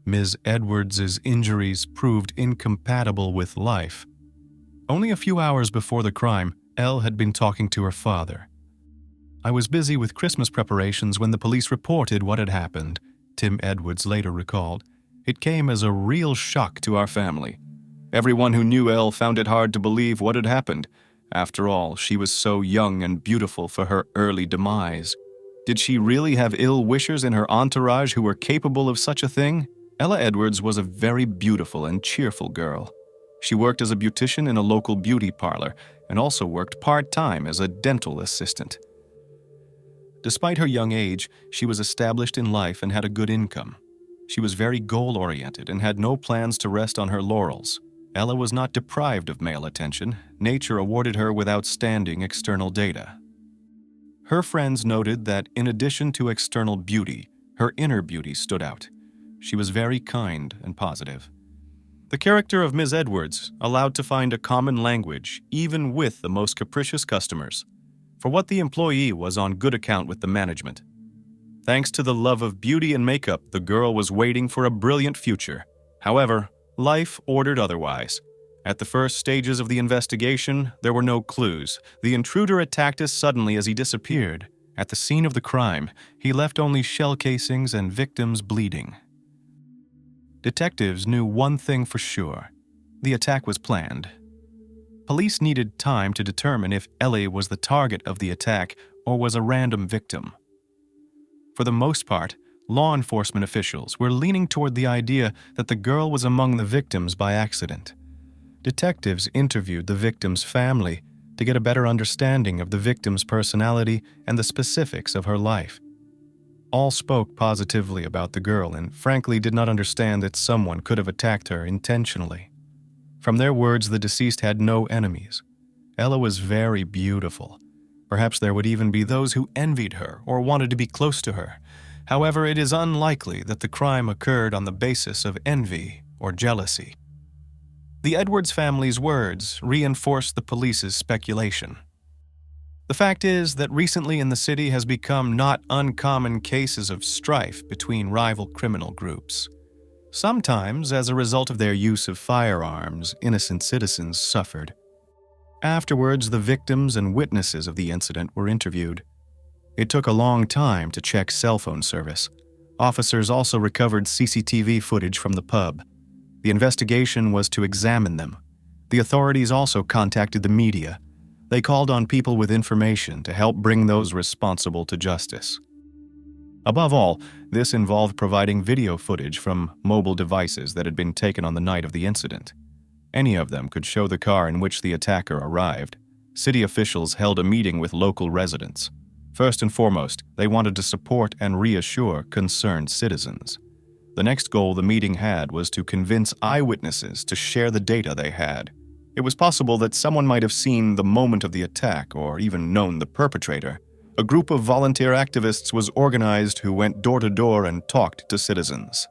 Ms. Edwards' injuries proved incompatible with life. Only a few hours before the crime, Elle had been talking to her father. "I was busy with Christmas preparations when the police reported what had happened," Tim Edwards later recalled. "It came as a real shock to our family. Everyone who knew Elle found it hard to believe what had happened. After all, she was so young and beautiful for her early demise. Did she really have ill wishers in her entourage who were capable of such a thing?" Ella Edwards was a very beautiful and cheerful girl. She worked as a beautician in a local beauty parlor and also worked part-time as a dental assistant. Despite her young age, she was established in life and had a good income. She was very goal-oriented and had no plans to rest on her laurels. Ella was not deprived of male attention. Nature awarded her with outstanding external data. Her friends noted that in addition to external beauty, her inner beauty stood out. She was very kind and positive. The character of Ms. Edwards allowed to find a common language even with the most capricious customers. For what the employee was on good account with the management. Thanks to the love of beauty and makeup, the girl was waiting for a brilliant future. However, life ordered otherwise. At the first stages of the investigation, there were no clues. The intruder attacked us suddenly as he disappeared. At the scene of the crime, he left only shell casings and victims bleeding. Detectives knew one thing for sure. the attack was planned. Police needed time to determine if Ellie was the target of the attack or was a random victim. For the most part, law enforcement officials were leaning toward the idea that the girl was among the victims by accident. Detectives interviewed the victim's family to get a better understanding of the victim's personality and the specifics of her life. All spoke positively about the girl and frankly did not understand that someone could have attacked her intentionally. From their words, the deceased had no enemies. Ella was very beautiful. Perhaps there would even be those who envied her or wanted to be close to her. However, it is unlikely that the crime occurred on the basis of envy or jealousy. The Edwards family's words reinforced the police's speculation. The fact is that recently in the city has become not uncommon cases of strife between rival criminal groups. Sometimes, as a result of their use of firearms, innocent citizens suffered. Afterwards, the victims and witnesses of the incident were interviewed. It took a long time to check cell phone service. Officers also recovered CCTV footage from the pub. The investigation was to examine them. The authorities also contacted the media. They called on people with information to help bring those responsible to justice. Above all, this involved providing video footage from mobile devices that had been taken on the night of the incident. Any of them could show the car in which the attacker arrived. City officials held a meeting with local residents. First and foremost, they wanted to support and reassure concerned citizens. The next goal the meeting had was to convince eyewitnesses to share the data they had. It was possible that someone might have seen the moment of the attack or even known the perpetrator. A group of volunteer activists was organized who went door to door and talked to citizens.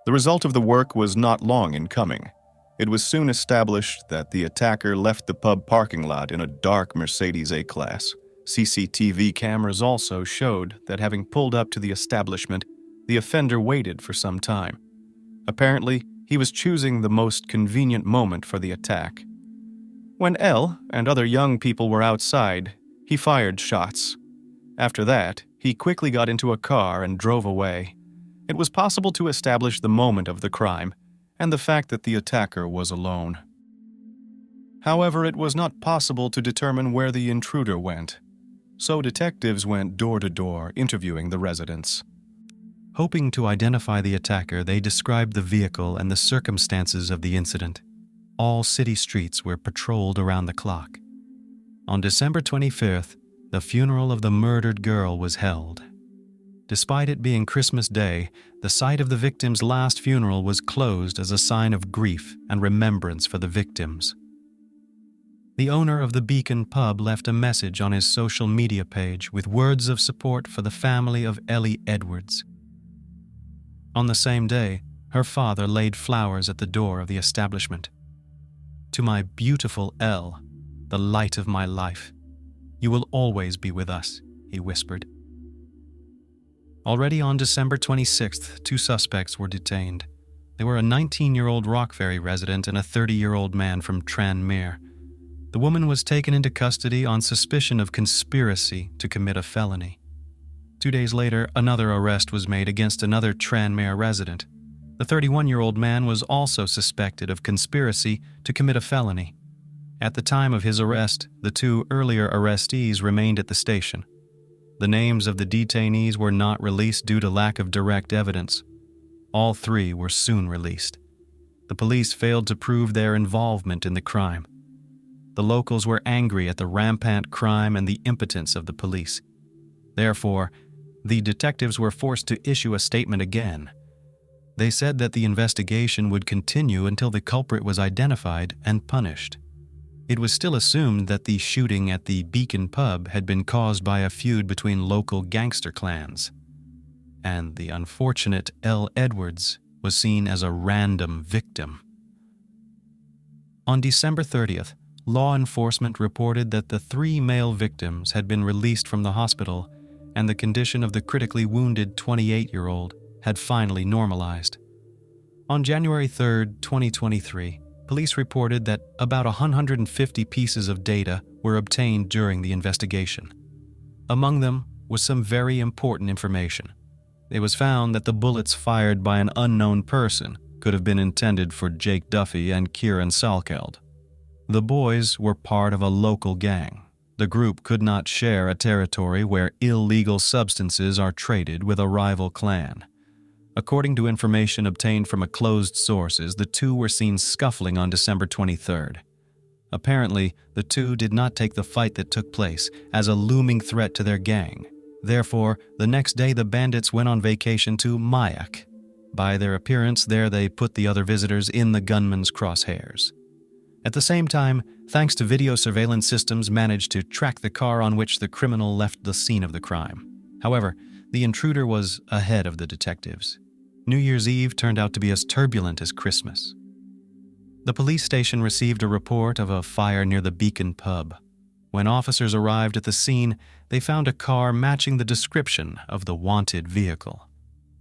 The result of the work was not long in coming. It was soon established that the attacker left the pub parking lot in a dark Mercedes A-Class. CCTV cameras also showed that having pulled up to the establishment, the offender waited for some time. Apparently, he was choosing the most convenient moment for the attack. When Elle and other young people were outside, he fired shots. After that, he quickly got into a car and drove away. It was possible to establish the moment of the crime and the fact that the attacker was alone. However, it was not possible to determine where the intruder went, so detectives went door to door interviewing the residents. Hoping to identify the attacker, they described the vehicle and the circumstances of the incident. All city streets were patrolled around the clock. On December 25th, the funeral of the murdered girl was held. Despite it being Christmas Day, the site of the victim's last funeral was closed as a sign of grief and remembrance for the victims. The owner of the Beacon pub left a message on his social media page with words of support for the family of Ellie Edwards. On the same day, her father laid flowers at the door of the establishment. "To my beautiful Elle, the light of my life, you will always be with us," he whispered. Already on December 26th, 2 suspects were detained. They were a 19-year-old Rock Ferry resident and a 30-year-old man from Tranmere. The woman was taken into custody on suspicion of conspiracy to commit a felony. 2 days later, another arrest was made against another Tranmere resident. The 31-year-old man was also suspected of conspiracy to commit a felony. At the time of his arrest, the 2 earlier arrestees remained at the station. The names of the detainees were not released due to lack of direct evidence. All 3 were soon released. The police failed to prove their involvement in the crime. The locals were angry at the rampant crime and the impotence of the police. Therefore, the detectives were forced to issue a statement again. They said that the investigation would continue until the culprit was identified and punished. It was still assumed that the shooting at the Beacon pub had been caused by a feud between local gangster clans, and the unfortunate Elle Edwards was seen as a random victim. On December 30th, law enforcement reported that the 3 male victims had been released from the hospital and the condition of the critically wounded 28-year-old had finally normalized. On January 3, 2023, police reported that about 150 pieces of data were obtained during the investigation. Among them was some very important information. It was found that the bullets fired by an unknown person could have been intended for Jake Duffy and Kieran Salkeld. The boys were part of a local gang. The group could not share a territory where illegal substances are traded with a rival clan. According to information obtained from closed sources, the two were seen scuffling on December 23rd. Apparently, the two did not take the fight that took place as a looming threat to their gang. Therefore, the next day the bandits went on vacation to Mayak. By their appearance there, they put the other visitors in the gunman's crosshairs. At the same time, thanks to video surveillance systems, managed to track the car on which the criminal left the scene of the crime. However, the intruder was ahead of the detectives. New Year's Eve turned out to be as turbulent as Christmas. The police station received a report of a fire near the Beacon pub. When officers arrived at the scene, they found a car matching the description of the wanted vehicle.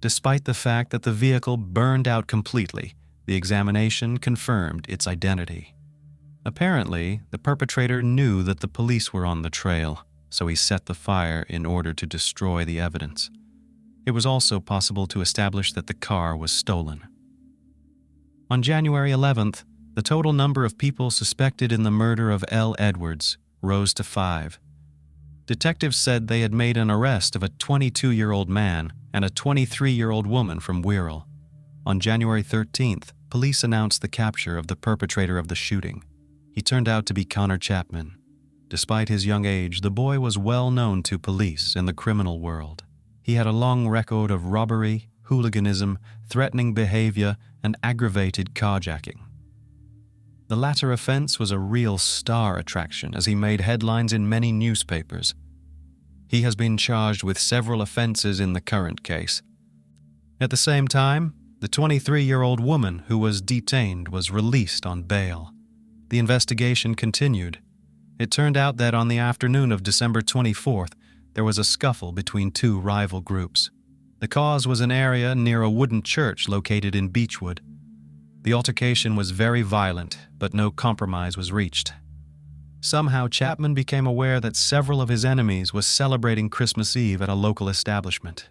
Despite the fact that the vehicle burned out completely, the examination confirmed its identity. Apparently, the perpetrator knew that the police were on the trail, so he set the fire in order to destroy the evidence. It was also possible to establish that the car was stolen. On January 11th, the total number of people suspected in the murder of L. Edwards rose to 5. Detectives said they had made an arrest of a 22-year-old man and a 23-year-old woman from Wirral. On January 13th, police announced the capture of the perpetrator of the shooting. He turned out to be Connor Chapman. Despite his young age, the boy was well known to police in the criminal world. He had a long record of robbery, hooliganism, threatening behavior, and aggravated carjacking. The latter offense was a real star attraction as he made headlines in many newspapers. He has been charged with several offenses in the current case. At the same time, the 23-year-old woman who was detained was released on bail. The investigation continued. It turned out that on the afternoon of December 24th, there was a scuffle between two rival groups. The cause was an area near a wooden church located in Beechwood. The altercation was very violent, but no compromise was reached. Somehow, Chapman became aware that several of his enemies was celebrating Christmas Eve at a local establishment.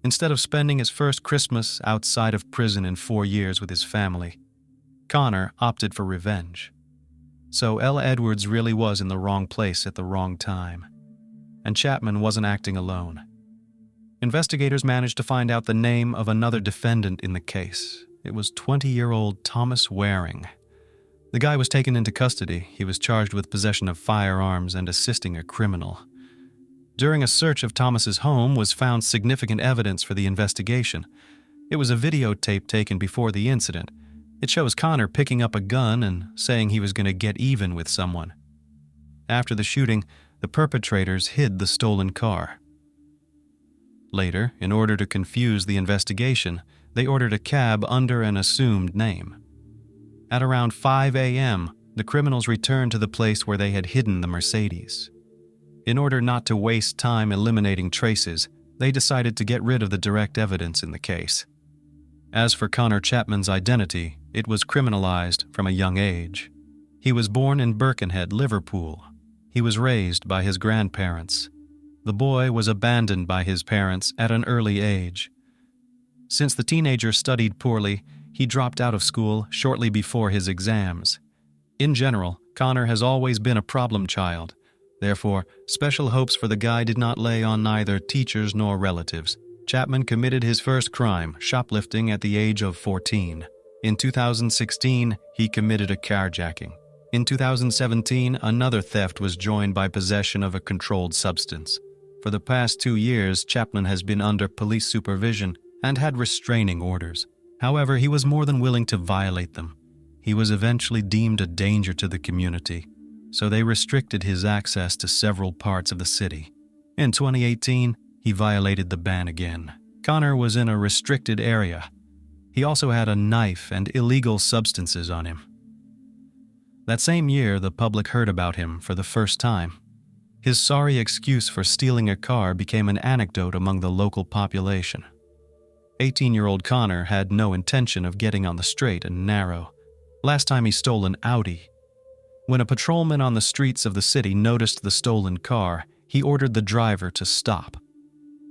Instead of spending his first Christmas outside of prison in 4 years with his family, Connor opted for revenge. So L. Edwards really was in the wrong place at the wrong time. And Chapman wasn't acting alone. Investigators managed to find out the name of another defendant in the case. It was 20-year-old Thomas Waring. The guy was taken into custody. He was charged with possession of firearms and assisting a criminal. During a search of Thomas's home was found significant evidence for the investigation. It was a videotape taken before the incident. It shows Connor picking up a gun and saying he was going to get even with someone. After the shooting, the perpetrators hid the stolen car. Later, in order to confuse the investigation, they ordered a cab under an assumed name. At around 5 a.m., the criminals returned to the place where they had hidden the Mercedes. In order not to waste time eliminating traces, they decided to get rid of the direct evidence in the case. As for Connor Chapman's identity, it was criminalized from a young age. He was born in Birkenhead, Liverpool. He was raised by his grandparents. The boy was abandoned by his parents at an early age. Since the teenager studied poorly, he dropped out of school shortly before his exams. In general, Connor has always been a problem child. Therefore, special hopes for the guy did not lay on neither teachers nor relatives. Chapman committed his first crime, shoplifting, at the age of 14. In 2016, he committed a carjacking. In 2017, another theft was joined by possession of a controlled substance. For the past 2 years, Chapman has been under police supervision and had restraining orders. However, he was more than willing to violate them. He was eventually deemed a danger to the community, so they restricted his access to several parts of the city. In 2018, he violated the ban again. Connor was in a restricted area. He also had a knife and illegal substances on him. That same year, the public heard about him for the first time. His sorry excuse for stealing a car became an anecdote among the local population. 18-year-old Connor had no intention of getting on the straight and narrow. Last time he stole an Audi. When a patrolman on the streets of the city noticed the stolen car, he ordered the driver to stop.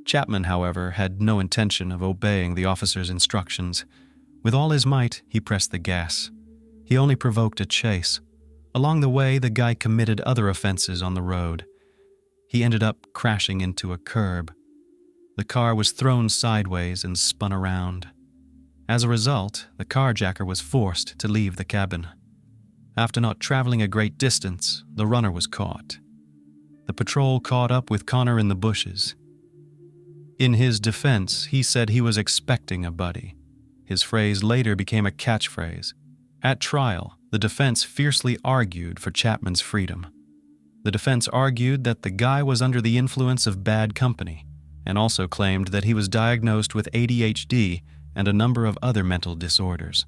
Chapman, however, had no intention of obeying the officer's instructions. With all his might, he pressed the gas. He only provoked a chase. Along the way, the guy committed other offenses on the road. He ended up crashing into a curb. The car was thrown sideways and spun around. As a result, the carjacker was forced to leave the cabin. After not traveling a great distance, the runner was caught. The patrol caught up with Connor in the bushes. In his defense, he said he was expecting a buddy. His phrase later became a catchphrase. At trial, the defense fiercely argued for Chapman's freedom. The defense argued that the guy was under the influence of bad company, and also claimed that he was diagnosed with ADHD and a number of other mental disorders.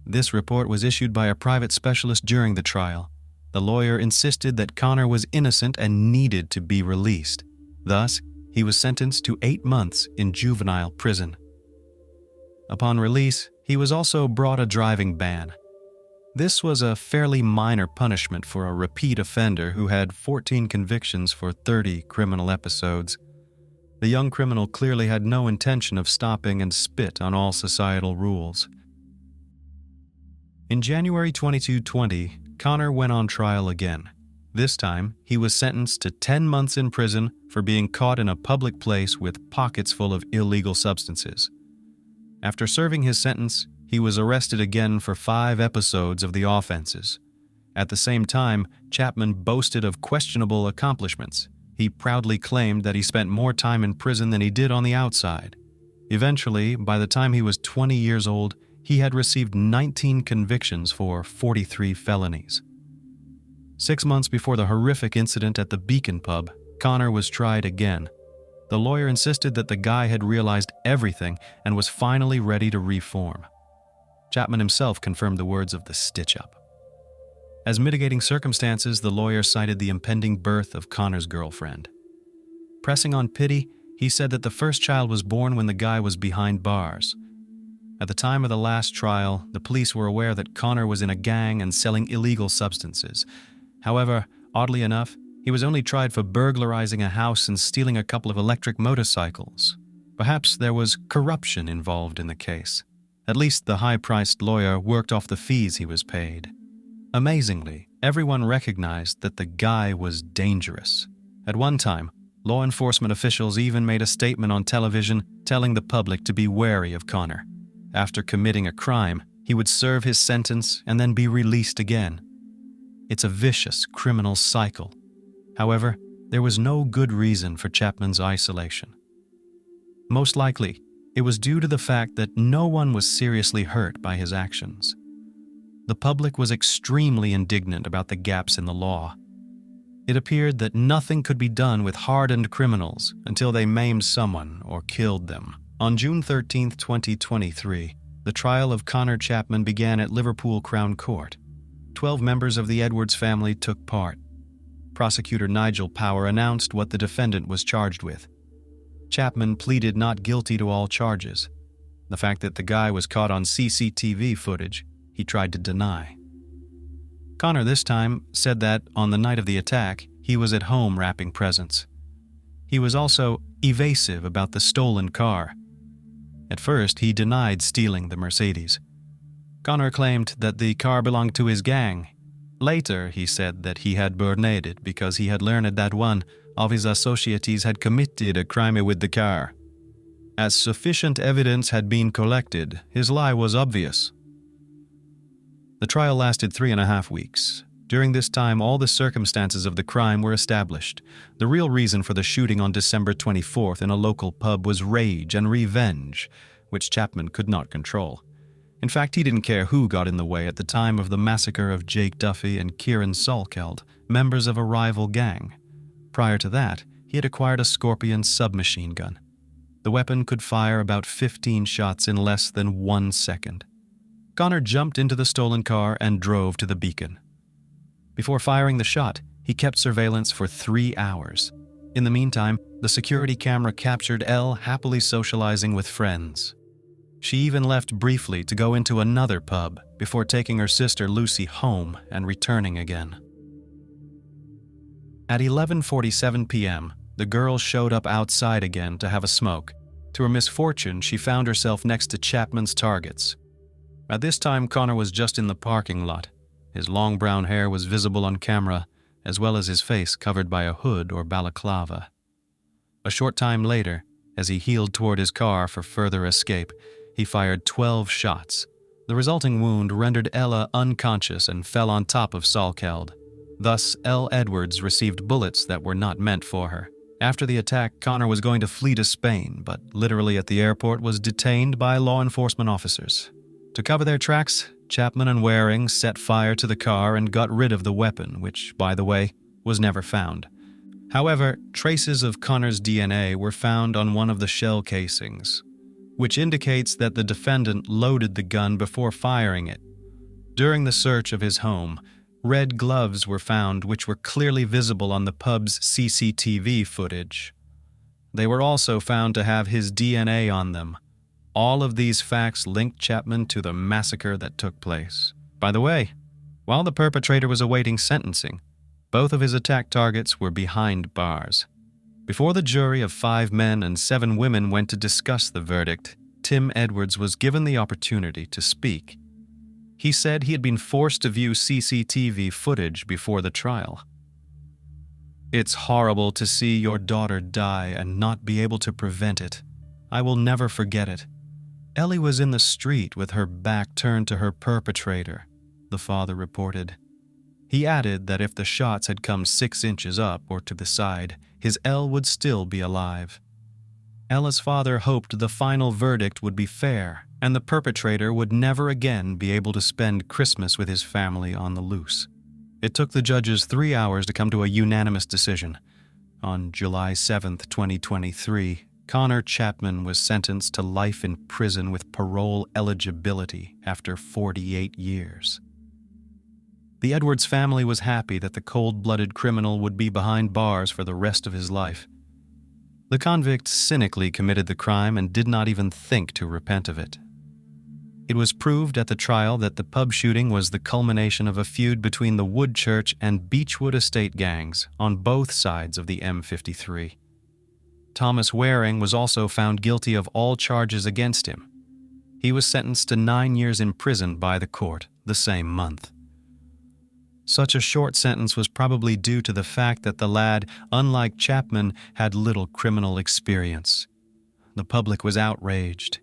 This report was issued by a private specialist during the trial. The lawyer insisted that Connor was innocent and needed to be released. Thus, he was sentenced to 8 months in juvenile prison. Upon release, he was also brought a driving ban. This was a fairly minor punishment for a repeat offender who had 14 convictions for 30 criminal episodes. The young criminal clearly had no intention of stopping and spit on all societal rules. In January 2220, Connor went on trial again. This time, he was sentenced to 10 months in prison for being caught in a public place with pockets full of illegal substances. After serving his sentence, he was arrested again for 5 episodes of the offenses. At the same time, Chapman boasted of questionable accomplishments. He proudly claimed that he spent more time in prison than he did on the outside. Eventually, by the time he was 20 years old, he had received 19 convictions for 43 felonies. 6 months before the horrific incident at the Beacon pub, Connor was tried again. The lawyer insisted that the guy had realized everything and was finally ready to reform. Chapman himself confirmed the words of the stitch-up. As mitigating circumstances, the lawyer cited the impending birth of Connor's girlfriend. Pressing on pity, he said that the first child was born when the guy was behind bars. At the time of the last trial, the police were aware that Connor was in a gang and selling illegal substances. However, oddly enough, he was only tried for burglarizing a house and stealing a couple of electric motorcycles. Perhaps there was corruption involved in the case. At least the high-priced lawyer worked off the fees he was paid. Amazingly, everyone recognized that the guy was dangerous. At one time, law enforcement officials even made a statement on television telling the public to be wary of Connor. After committing a crime, he would serve his sentence and then be released again. It's a vicious criminal cycle. However, there was no good reason for Chapman's isolation. Most likely, it was due to the fact that no one was seriously hurt by his actions. The public was extremely indignant about the gaps in the law. It appeared that nothing could be done with hardened criminals until they maimed someone or killed them. On June 13, 2023, the trial of Connor Chapman began at Liverpool Crown Court. 12 members of the Edwards family took part. Prosecutor Nigel Power announced what the defendant was charged with. Chapman pleaded not guilty to all charges. The fact that the guy was caught on CCTV footage, he tried to deny. Connor this time said that on the night of the attack, he was at home wrapping presents. He was also evasive about the stolen car. At first, he denied stealing the Mercedes. Connor claimed that the car belonged to his gang. Later, he said that he had burned it because he had learned that one of his associates had committed a crime with the car. As sufficient evidence had been collected, his lie was obvious. The trial lasted 3.5 weeks. During this time, all the circumstances of the crime were established. The real reason for the shooting on December 24th in a local pub was rage and revenge, which Chapman could not control. In fact, he didn't care who got in the way at the time of the massacre of Jake Duffy and Kieran Salkeld, members of a rival gang. Prior to that, he had acquired a Scorpion submachine gun. The weapon could fire about 15 shots in less than 1 second. Connor jumped into the stolen car and drove to the Beacon. Before firing the shot, he kept surveillance for 3 hours. In the meantime, the security camera captured Elle happily socializing with friends. She even left briefly to go into another pub before taking her sister Lucy home and returning again. At 11:47 p.m., the girl showed up outside again to have a smoke. To her misfortune, she found herself next to Chapman's targets. At this time, Connor was just in the parking lot. His long brown hair was visible on camera, as well as his face covered by a hood or balaclava. A short time later, as he heeled toward his car for further escape, he fired 12 shots. The resulting wound rendered Ella unconscious and fell on top of Salkeld. Thus, Elle Edwards received bullets that were not meant for her. After the attack, Connor was going to flee to Spain, but literally at the airport was detained by law enforcement officers. To cover their tracks, Chapman and Waring set fire to the car and got rid of the weapon, which, by the way, was never found. However, traces of Connor's DNA were found on one of the shell casings, which indicates that the defendant loaded the gun before firing it. During the search of his home, red gloves were found which were clearly visible on the pub's CCTV footage. They were also found to have his DNA on them. All of these facts linked Chapman to the massacre that took place. By the way, while the perpetrator was awaiting sentencing, both of his attack targets were behind bars. Before the jury of 5 men and 7 women went to discuss the verdict, Tim Edwards was given the opportunity to speak. He said he had been forced to view CCTV footage before the trial. "It's horrible to see your daughter die and not be able to prevent it. I will never forget it. Ellie was in the street with her back turned to her perpetrator," the father reported. He added that if the shots had come 6 inches up or to the side, his Elle would still be alive. Ella's father hoped the final verdict would be fair, and the perpetrator would never again be able to spend Christmas with his family on the loose. It took the judges 3 hours to come to a unanimous decision. On July 7, 2023, Connor Chapman was sentenced to life in prison with parole eligibility after 48 years. The Edwards family was happy that the cold-blooded criminal would be behind bars for the rest of his life. The convict cynically committed the crime and did not even think to repent of it. It was proved at the trial that the pub shooting was the culmination of a feud between the Woodchurch and Beechwood estate gangs on both sides of the M53. Thomas Waring was also found guilty of all charges against him. He was sentenced to 9 years in prison by the court the same month. Such a short sentence was probably due to the fact that the lad, unlike Chapman, had little criminal experience. The public was outraged.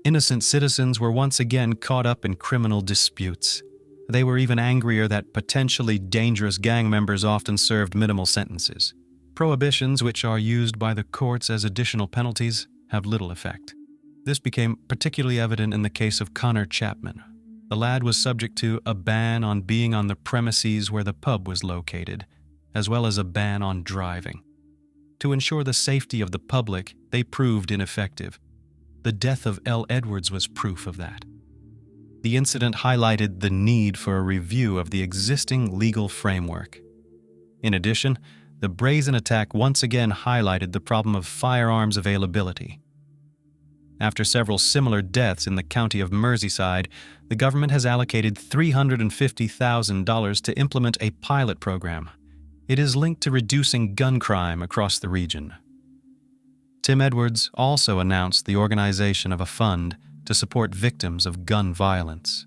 Innocent citizens were once again caught up in criminal disputes. They were even angrier that potentially dangerous gang members often served minimal sentences. Prohibitions, which are used by the courts as additional penalties, have little effect. This became particularly evident in the case of Connor Chapman. The lad was subject to a ban on being on the premises where the pub was located, as well as a ban on driving. To ensure the safety of the public, they proved ineffective. The death of Elle Edwards was proof of that. The incident highlighted the need for a review of the existing legal framework. In addition, the brazen attack once again highlighted the problem of firearms availability. After several similar deaths in the county of Merseyside, the government has allocated $350,000 to implement a pilot program. It is linked to reducing gun crime across the region. Tim Edwards also announced the organization of a fund to support victims of gun violence.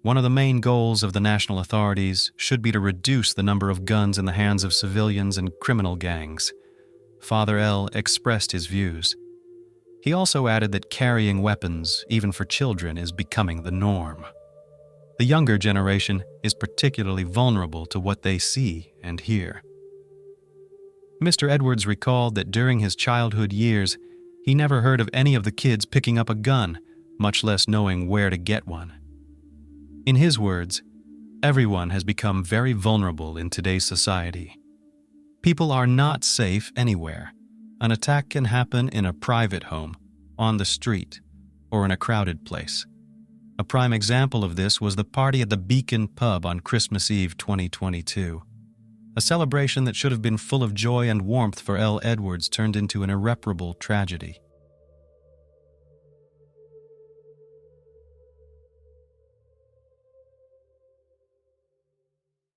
One of the main goals of the national authorities should be to reduce the number of guns in the hands of civilians and criminal gangs. Father L. expressed his views. He also added that carrying weapons, even for children, is becoming the norm. The younger generation is particularly vulnerable to what they see and hear. Mr. Edwards recalled that during his childhood years, he never heard of any of the kids picking up a gun, much less knowing where to get one. In his words, everyone has become very vulnerable in today's society. People are not safe anywhere. An attack can happen in a private home, on the street, or in a crowded place. A prime example of this was the party at the Beacon Pub on Christmas Eve 2022. A celebration that should have been full of joy and warmth for Elle Edwards turned into an irreparable tragedy.